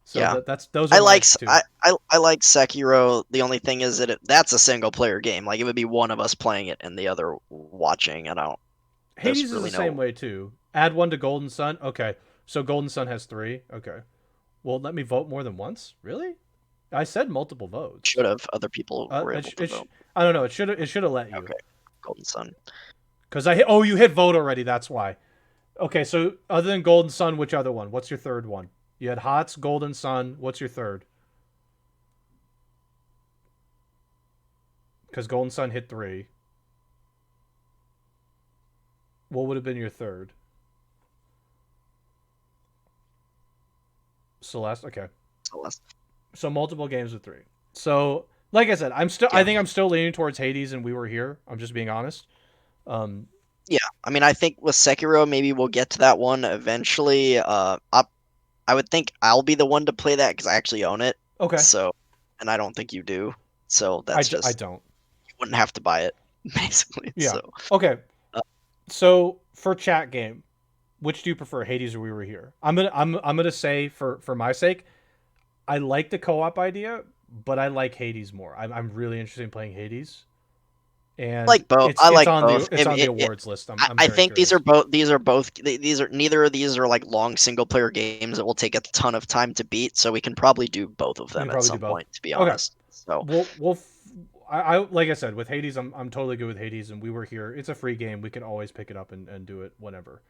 So Yeah. that's those I are my like 2. I like Sekiro. The only thing is that that's a single player game. Like it would be one of us playing it and the other watching. I don't. There's Hades is really the same no. way too. Add 1 to Golden Sun. Okay. So Golden Sun has 3. Okay. Well, let me vote more than once? Really? I said multiple votes. Should have other people were able to vote. I don't know. It should have let you. Okay, Golden Sun. Cuz you hit vote already, that's why. Okay, so other than Golden Sun, which other one? What's your third one? You had Hots, Golden Sun. What's your third? Cuz Golden Sun hit 3. What would have been your third? Celeste. Okay. Celeste. So multiple games with 3. So like I said, I think I'm still leaning towards Hades and We Were Here. I'm just being honest. Yeah, I mean, I think with Sekiro, maybe we'll get to that one eventually. I would think I'll be the one to play that because I actually own it. Okay. So, and I don't think you do. So that's just I don't. You wouldn't have to buy it, basically. Yeah. So, Okay. uh, So for chat game, which do you prefer, Hades or We Were Here? I'm gonna say for my sake, I like the co-op idea, but I like Hades more. I'm really interested in playing Hades, and like both. I it's like on both. the awards list. I'm I very think curious. these are neither of these are like long single player games that will take a ton of time to beat. So we can probably do both of We them can at probably do some both. point. To be Okay. honest. So I like I said with Hades, I'm totally good with Hades, and We Were Here. It's a free game. We can always pick it up and do it whenever.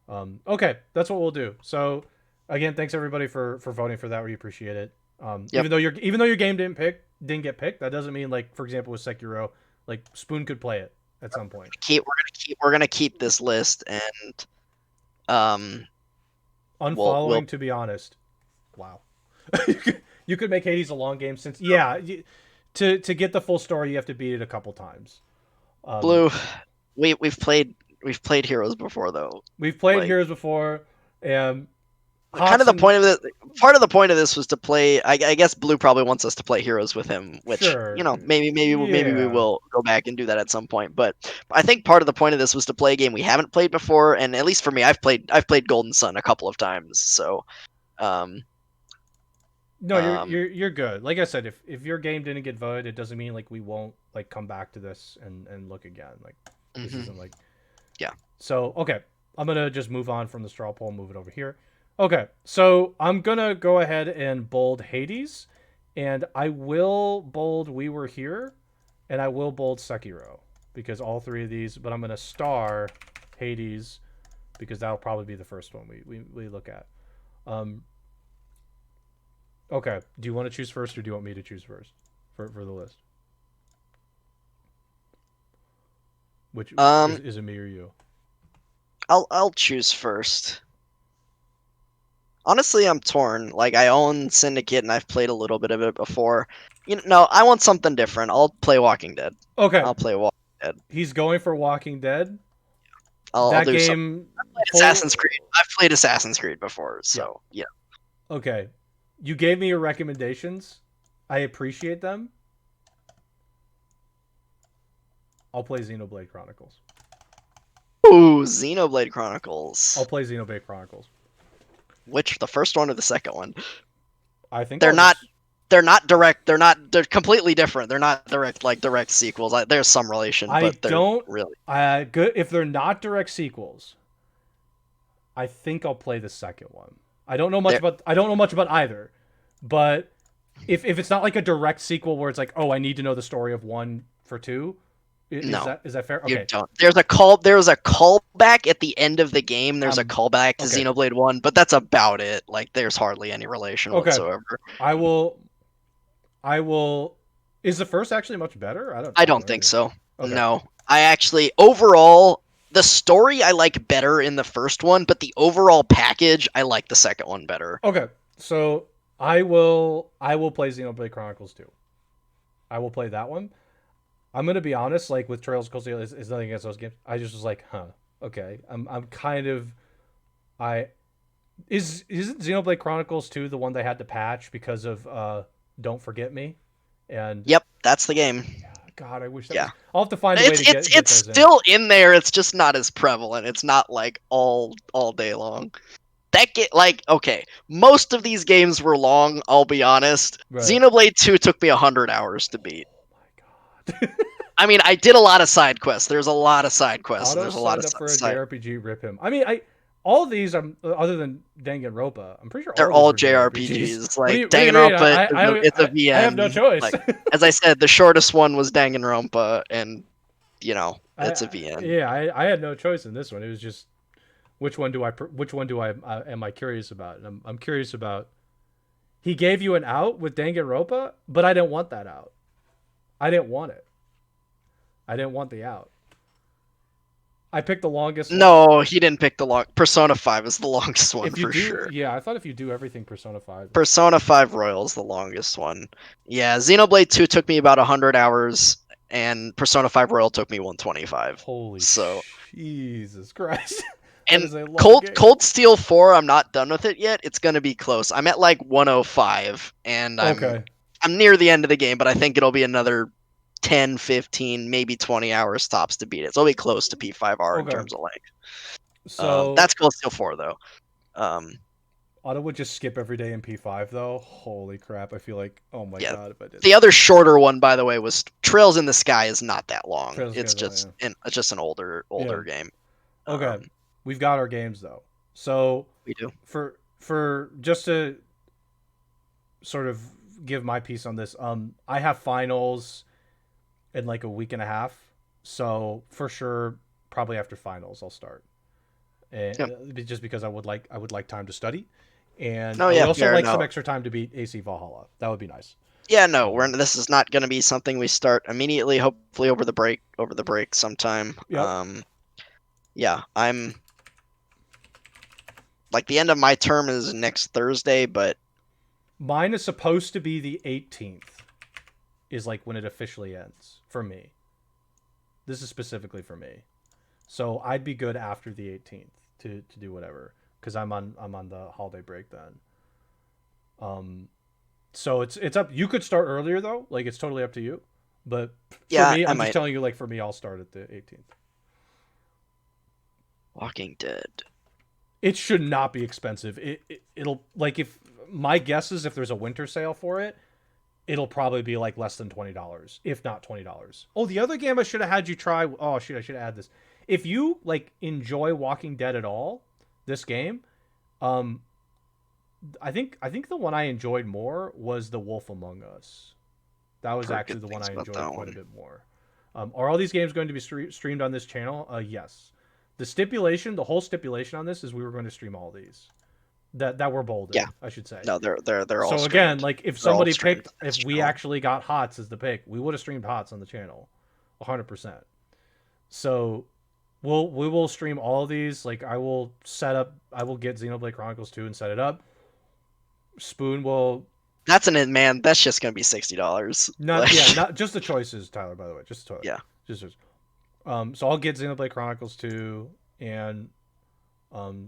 Okay, that's what we'll do. So again, thanks everybody for voting for that. We appreciate it. Yep. Even though your game didn't get picked, that doesn't mean like for example with Sekiro, like Spoon could play it at some point. We're gonna keep this list and Unfollowing, to be honest. Wow. You could make Hades a long game since to get the full story you have to beat it a couple times. Blue. We've played Heroes before though. We've played Like- Heroes before, and Kind of the point of this. Part of the point of this was to play. I guess Blue probably wants us to play Heroes with him, which Sure. maybe we Yeah. will go back and do that at some point. But I think part of the point of this was to play a game we haven't played before, and at least for me, I've played Golden Sun a couple of times. So, No, you're good. Like I said, if your game didn't get voted, it doesn't mean like we won't like come back to this and look again. Like this isn't like Yeah. So okay, I'm gonna just move on from the straw poll, move it over here. Okay, so I'm gonna go ahead and bold Hades, and I will bold We Were Here, and I will bold Sekiro because all 3 of these. But I'm gonna star Hades because that'll probably be the first one we look at. Okay. Do you want to choose first, or do you want me to choose first for the list? Which is it me or you? I'll choose first. Honestly, I'm torn. Like I own Syndicate and I've played a little bit of it before. No, I want something different. I'll play Walking Dead. Okay. I'll play Walking Dead. He's going for Walking Dead. I'll that do game. Assassin's Creed. I've played Assassin's Creed before, so yeah. Okay, you gave me your recommendations. I appreciate them. I'll play Xenoblade Chronicles. Ooh, Xenoblade Chronicles. I'll play Xenoblade Chronicles. Which, the first one or the second one? I think they're not direct. They're completely different. They're not direct sequels. There's some relation, but they're don't really good. If they're not direct sequels, I think I'll play the second one. I don't know much about either, but if it's not like a direct sequel where it's like, oh, I need to know the story of 1 for 2. Is that fair? Okay. You don't. There's a callback at the end of the game. There's a callback to okay. Xenoblade 1, but that's about it. Like there's hardly any relation whatsoever. I will. Is the first actually much better? I don't think so. Okay. No. I actually overall the story I like better in the first one, but the overall package I like the second one better. Okay. So I will play Xenoblade Chronicles 2. I will play that one. I'm gonna be honest. Like with Trails of Cold Steel, is nothing against those games. I just was like, huh, okay. I'm kind of I isn't Xenoblade Chronicles 2 the one they had to patch because of Don't Forget Me, and Yep, that's the game. God, I wish that was. Yeah. I'll have to find a way It's to it's get it's those in. still in there. It's just not as prevalent. It's not like all day long. That get like okay. Most of these games were long. I'll be honest. Right. Xenoblade 2 took me 100 hours to beat. Oh my God. I mean, I did a lot of side quests. There's a lot of side quests, and Auto there's a lot signed of up for a side. JRPG. Rip him. I mean, all of these are other than Danganronpa. I'm pretty sure all They're of these all were JRPGs. JRPGs. What do Like you mean? Danganronpa, it's a I have no VN. choice. Like as I said, the shortest one was Danganronpa, and it's a I VN. yeah, I had no choice in this one. It was just which one do I am I curious about? And I'm curious about. He gave you an out with Danganronpa, but I didn't want that out. I didn't want it. I didn't want the out. I picked the longest one. No, he didn't pick the long. Persona 5 is the longest one If you for do, sure. yeah, I thought if you do everything Persona 5. Persona 5 Royal is the longest one. Yeah, Xenoblade 2 took me about 100 hours, and Persona 5 Royal took me 125. Holy So, Jesus Christ. That and is a long game. Cold Steel 4, I'm not done with it yet. It's gonna be close. I'm at like 105, and Okay. I'm near the end of the game, but I think it'll be another 10, 15, maybe 20 hours tops to beat it. So it'll be close to P5R in Okay. terms of length. So That's Cold Steel 4 though. Auto would just skip every day in P5 though. Holy crap! I feel like, oh my Yeah. God, if I did. The other shorter one, by the way, was Trails in the Sky. Is not that long. Trails in the It's Sky is just long, it's just an older game. Okay, we've got our games though. So We do. For just to sort of give my piece on this, I have finals in like a week and a half. So for sure, probably after finals, I'll start. And Yeah. just because I would like time to study, and Oh, I would yeah, also fair like some enough. extra time to beat AC Valhalla. That would be nice. Yeah, no, this is not going to be something we start immediately. Hopefully over the break sometime. Yep. Yeah, I'm like the end of my term is next Thursday, but Mine is supposed to be the 18th. Is like when it officially ends for me. This is specifically for me, so I'd be good after the 18th to do whatever because I'm on the holiday break then. So it's up. You could start earlier though. Like it's totally up to you. But for yeah, me, I I'm just might. telling you. Like for me, I'll start at the 18th. Walking Dead. It should not be expensive. It'll like if my guess is if there's a winter sale for it, it'll probably be like less than $20, if not $20. Oh, the other game I should have had you try. Oh shit, I should add this. If you like enjoy Walking Dead at all, this game, um, I think the one I enjoyed more was The Wolf Among Us. That was Heard actually good the one things I about enjoyed that quite a one. bit more. Are all these games going to be streamed on this channel? Yes. The whole stipulation on this is we were going to stream all these that were bolded. Yeah. I should say. No, they're all So again, streamed. like if They're all somebody streamed picked, on this if we channel. actually got HOTS as the pick, we would have streamed HOTS on the channel, 100%. So we will stream all of these. Like I will get Xenoblade Chronicles 2 and set it up. Spoon will That's that's just gonna be $60. not just the choices, Tyler. By the way, just the toilet. Yeah. Just so I'll get Xenoblade Chronicles 2 and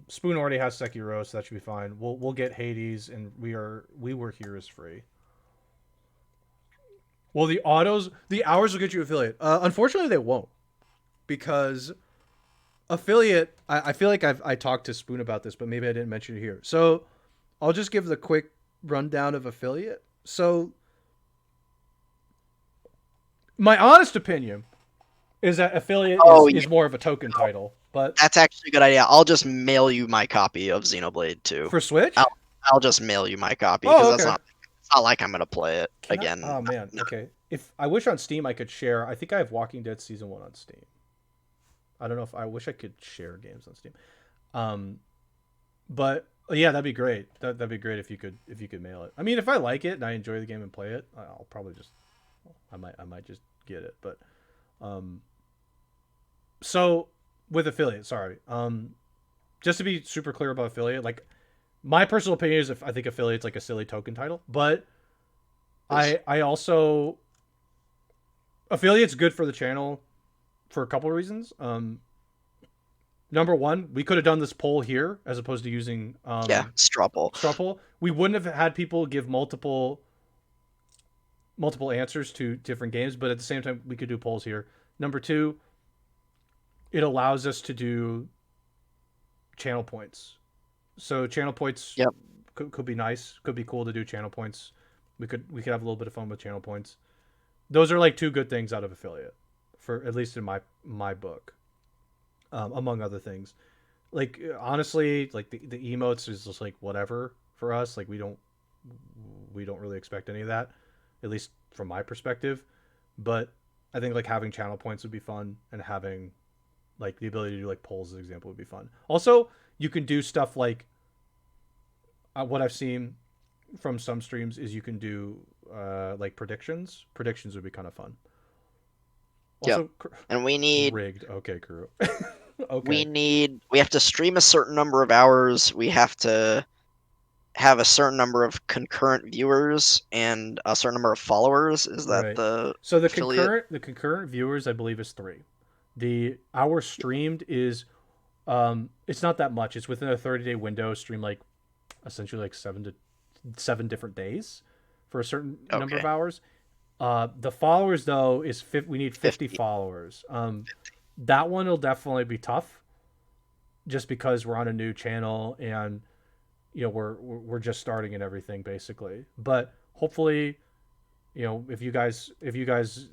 Spoon already has Sekiro, so that should be fine. We'll get Hades, and we were here is free. Well, the hours will get you affiliate. Unfortunately, they won't because affiliate. I feel like I talked to Spoon about this, but maybe I didn't mention it here. So I'll just give the quick rundown of affiliate. So my honest opinion is that affiliate is more of a token title, but That's actually a good idea. I'll just mail you my copy of Xenoblade 2. for Switch. I'll just mail you my copy Oh, because okay. it's not like I'm gonna play it again. Oh man, okay. If I wish on Steam I could share. I think I have Walking Dead season 1 on Steam. I don't know if I wish I could share games on Steam. But yeah, that'd be great. That'd be great if you could mail it. I mean, if I like it and I enjoy the game and play it, I'll probably just I might just get it. But so with affiliate, sorry. Just to be super clear about affiliate, like my personal opinion is I think affiliate's like a silly token title, but I also affiliate's good for the channel for a couple of reasons. Number one, we could have done this poll here as opposed to using Yeah, straw poll. straw poll. We wouldn't have had people give multiple answers to different games, but at the same time, we could do polls here. Number two, it allows us to do channel points. So channel points Yep. could be nice. Could be cool to do channel points. We could have a little bit of fun with channel points. Those are like two good things out of affiliate, for at least in my book, among other things. Like honestly, like the emotes is just like whatever for us. Like we don't really expect any of that, at least from my perspective. But I think like having channel points would be fun, and having like the ability to do like polls as an example would be fun. Also, you can do stuff like what I've seen from some streams is you can do like predictions. Predictions would be kind of fun. Also, And we need rigged. Okay, crew. we Okay. have to stream a certain number of hours. We have to have a certain number of concurrent viewers and a certain number of followers. Is that Right. the So affiliate? the concurrent viewers I believe is 3. The hour streamed is it's not that much. It's within a 30-day window, stream like essentially like 7 different days for a certain number of Okay, hours. The followers though is we need 50 50. followers. That one will definitely be tough, just because we're on a new channel and we're just starting and everything basically. But hopefully, if you guys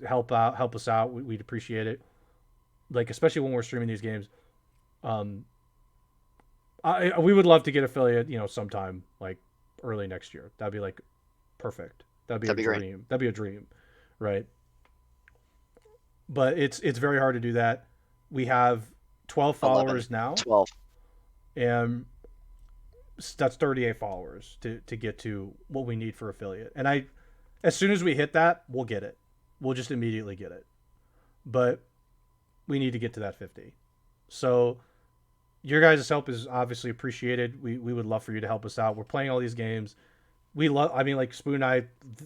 help us out, we'd appreciate it. Like especially when we're streaming these games, um, we would love to get affiliate, sometime like early next year. That'd be like perfect. That'd be a That'd be great. dream. That'd be a dream, right? But it's very hard to do that. We have 12 11, followers now, 12. and that's 38 followers to get to what we need for affiliate. And as soon as we hit that, we'll get it. We'll just immediately get it. But we need to get to that 50. So your guys' help is obviously appreciated. We would love for you to help us out. We're playing all these games. I mean, like Spoon and I,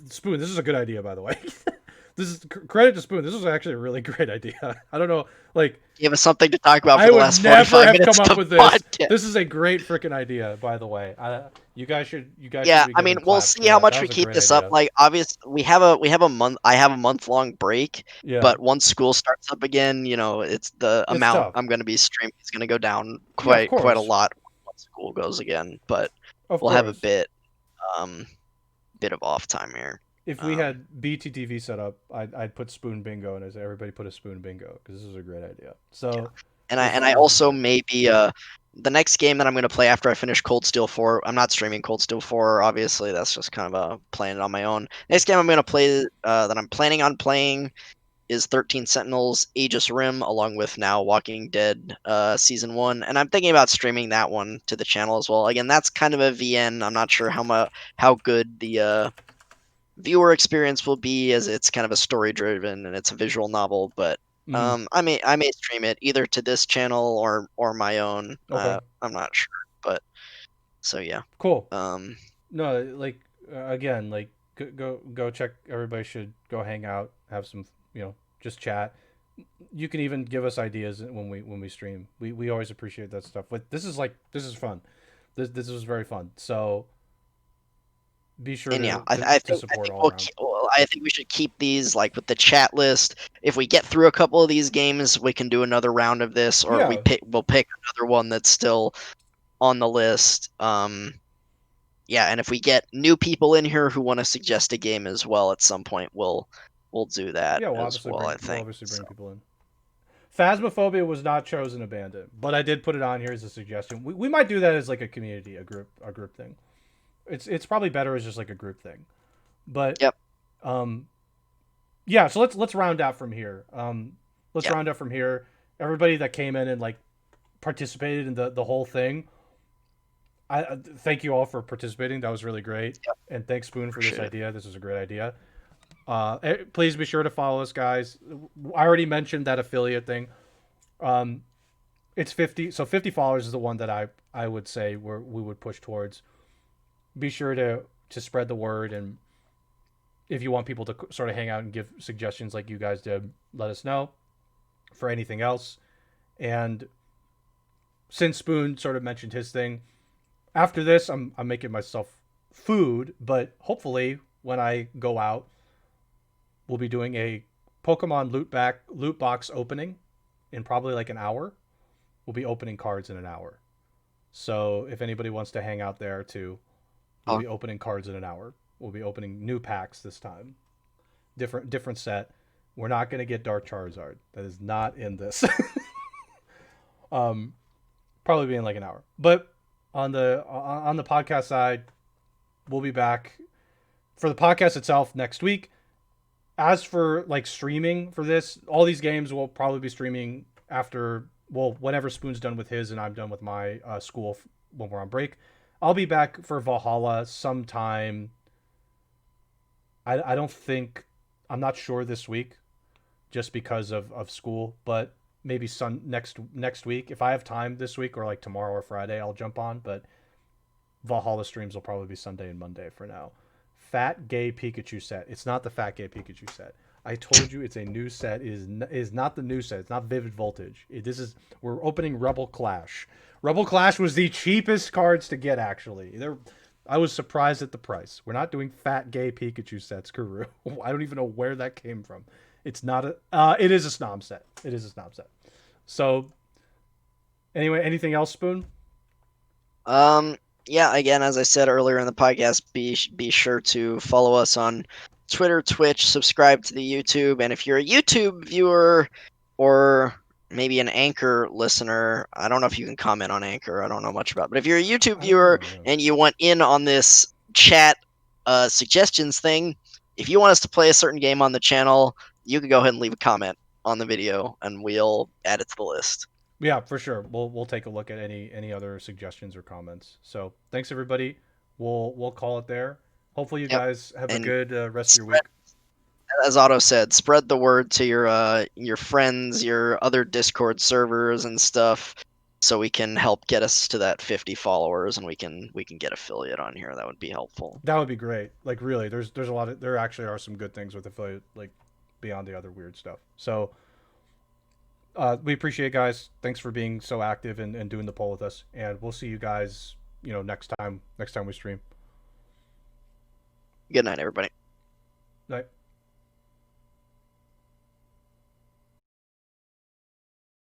Spoon, this is a good idea, by the way. This is credit to Spoon. This was actually a really great idea. I don't know, like Give us something to talk about I for the would last never 45 have minutes come up of with this. podcast. This is a great freaking idea, by the way. You guys should Yeah, be I given mean, we'll claps see for how that. much That we was a keep great this up. idea. Like, obviously, we have a month. I have a month-long break, Yeah, but once school starts up again, it's the it's amount tough. I'm going to be streaming is going to go down Yeah, of quite a course, lot once school goes again. But of we'll have a course. um bit of off time here. If we Um, had BTTV set up, I'd put Spoon Bingo, and I'd say everybody put a Spoon Bingo because this is a great idea. So and this I this is also good. maybe the next game that I'm going to play after I finish Cold Steel 4. I'm not streaming Cold Steel 4, obviously. That's just kind of playing it on my own. Next game I'm going to play that I'm planning on playing is 13 Sentinels Aegis Rim, along with now Walking Dead Season 1. And I'm thinking about streaming that one to the channel as well. Again, that's kind of a VN. I'm not sure how good the viewer experience will be, as it's kind of a story driven and it's a visual novel, but Mm, I may stream it either to this channel or my own. okay, I'm not sure, but so yeah. cool. Um, No, like again, like go check. Everybody should go hang out, have some, just chat. You can even give us ideas when we stream. We always appreciate that stuff. But this is fun. This was very fun. So be sure and yeah, to I support think all around. well, I think we should keep these like with the chat list. If we get through a couple of these games, we can do another round of this, or Yeah, we'll pick another one that's still on the list. Yeah, and if we get new people in here who want to suggest a game as well at some point, we'll do that yeah. as well, I We'll think. obviously So bring people in. Phasmophobia was not chosen abandoned, but I did put it on here as a suggestion. We might do that as like a community, a group thing. It's probably better as just like a group thing. But yep, um yeah, so let's round out from here. Let's yep, round out from here. Everybody that came in and like participated in the whole thing. I thank you all for participating. That was really great. yep, And thanks Spoon for this appreciate it. idea. This is a great idea. Please be sure to follow us, guys. I already mentioned that affiliate thing. Um, it's 50. So 50 followers is the one that I would say we would push towards. Be sure to spread the word, and if you want people to sort of hang out and give suggestions like you guys did, let us know for anything else. And since Spoon sort of mentioned his thing, after this, I'm making myself food, but hopefully when I go out, we'll be doing a Pokemon loot box opening in probably like an hour. We'll be opening cards in an hour. So if anybody wants to hang out there too, we'll Oh, be opening cards in an hour. We'll be opening new packs this time. Different set. We're not gonna get Dark Charizard. That is not in this. um, probably be in like an hour. But on the podcast side, we'll be back for the podcast itself next week. As for like streaming for this, all these games will probably be streaming after, well, whenever Spoon's done with his and I'm done with my school when we're on break. I'll be back for Valhalla sometime. I don't think, I'm not sure this week just because of school, but maybe next week. If I have time this week or like tomorrow or Friday, I'll jump on. But Valhalla streams will probably be Sunday and Monday for now. Fat Gay Pikachu set. It's not the Fat Gay Pikachu set. I told you it's a new set. It is not the new set. It's not Vivid Voltage. We're opening Rebel Clash. Rebel Clash was the cheapest cards to get actually. I was surprised at the price. We're not doing Fat Gay Pikachu sets, Kuru. I don't even know where that came from. It's not a. It is a snob set. It is a snob set. So, anyway, anything else, Spoon? Yeah, again, as I said earlier in the podcast, be sure to follow us on Twitter, Twitch, subscribe to the YouTube, and if you're a YouTube viewer or maybe an Anchor listener, I don't know if you can comment on Anchor. I don't know much about, but if you're a YouTube viewer and you want in on this chat suggestions thing, if you want us to play a certain game on the channel, you can go ahead and leave a comment on the video, and we'll add it to the list. Yeah, for sure. We'll take a look at any other suggestions or comments. So thanks everybody. We'll call it there. Hopefully you Yep. guys have a And good rest of your week. as Otto said, spread the word to your friends, your other Discord servers and stuff, so we can help get us to that 50 followers, and we can get affiliate on here. That would be helpful. That would be great. Like really, there's a lot of there actually are some good things with affiliate, like beyond the other weird stuff. So we appreciate it, guys. Thanks for being so active and doing the poll with us. And we'll see you guys, next time we stream. Good night, everybody. Night.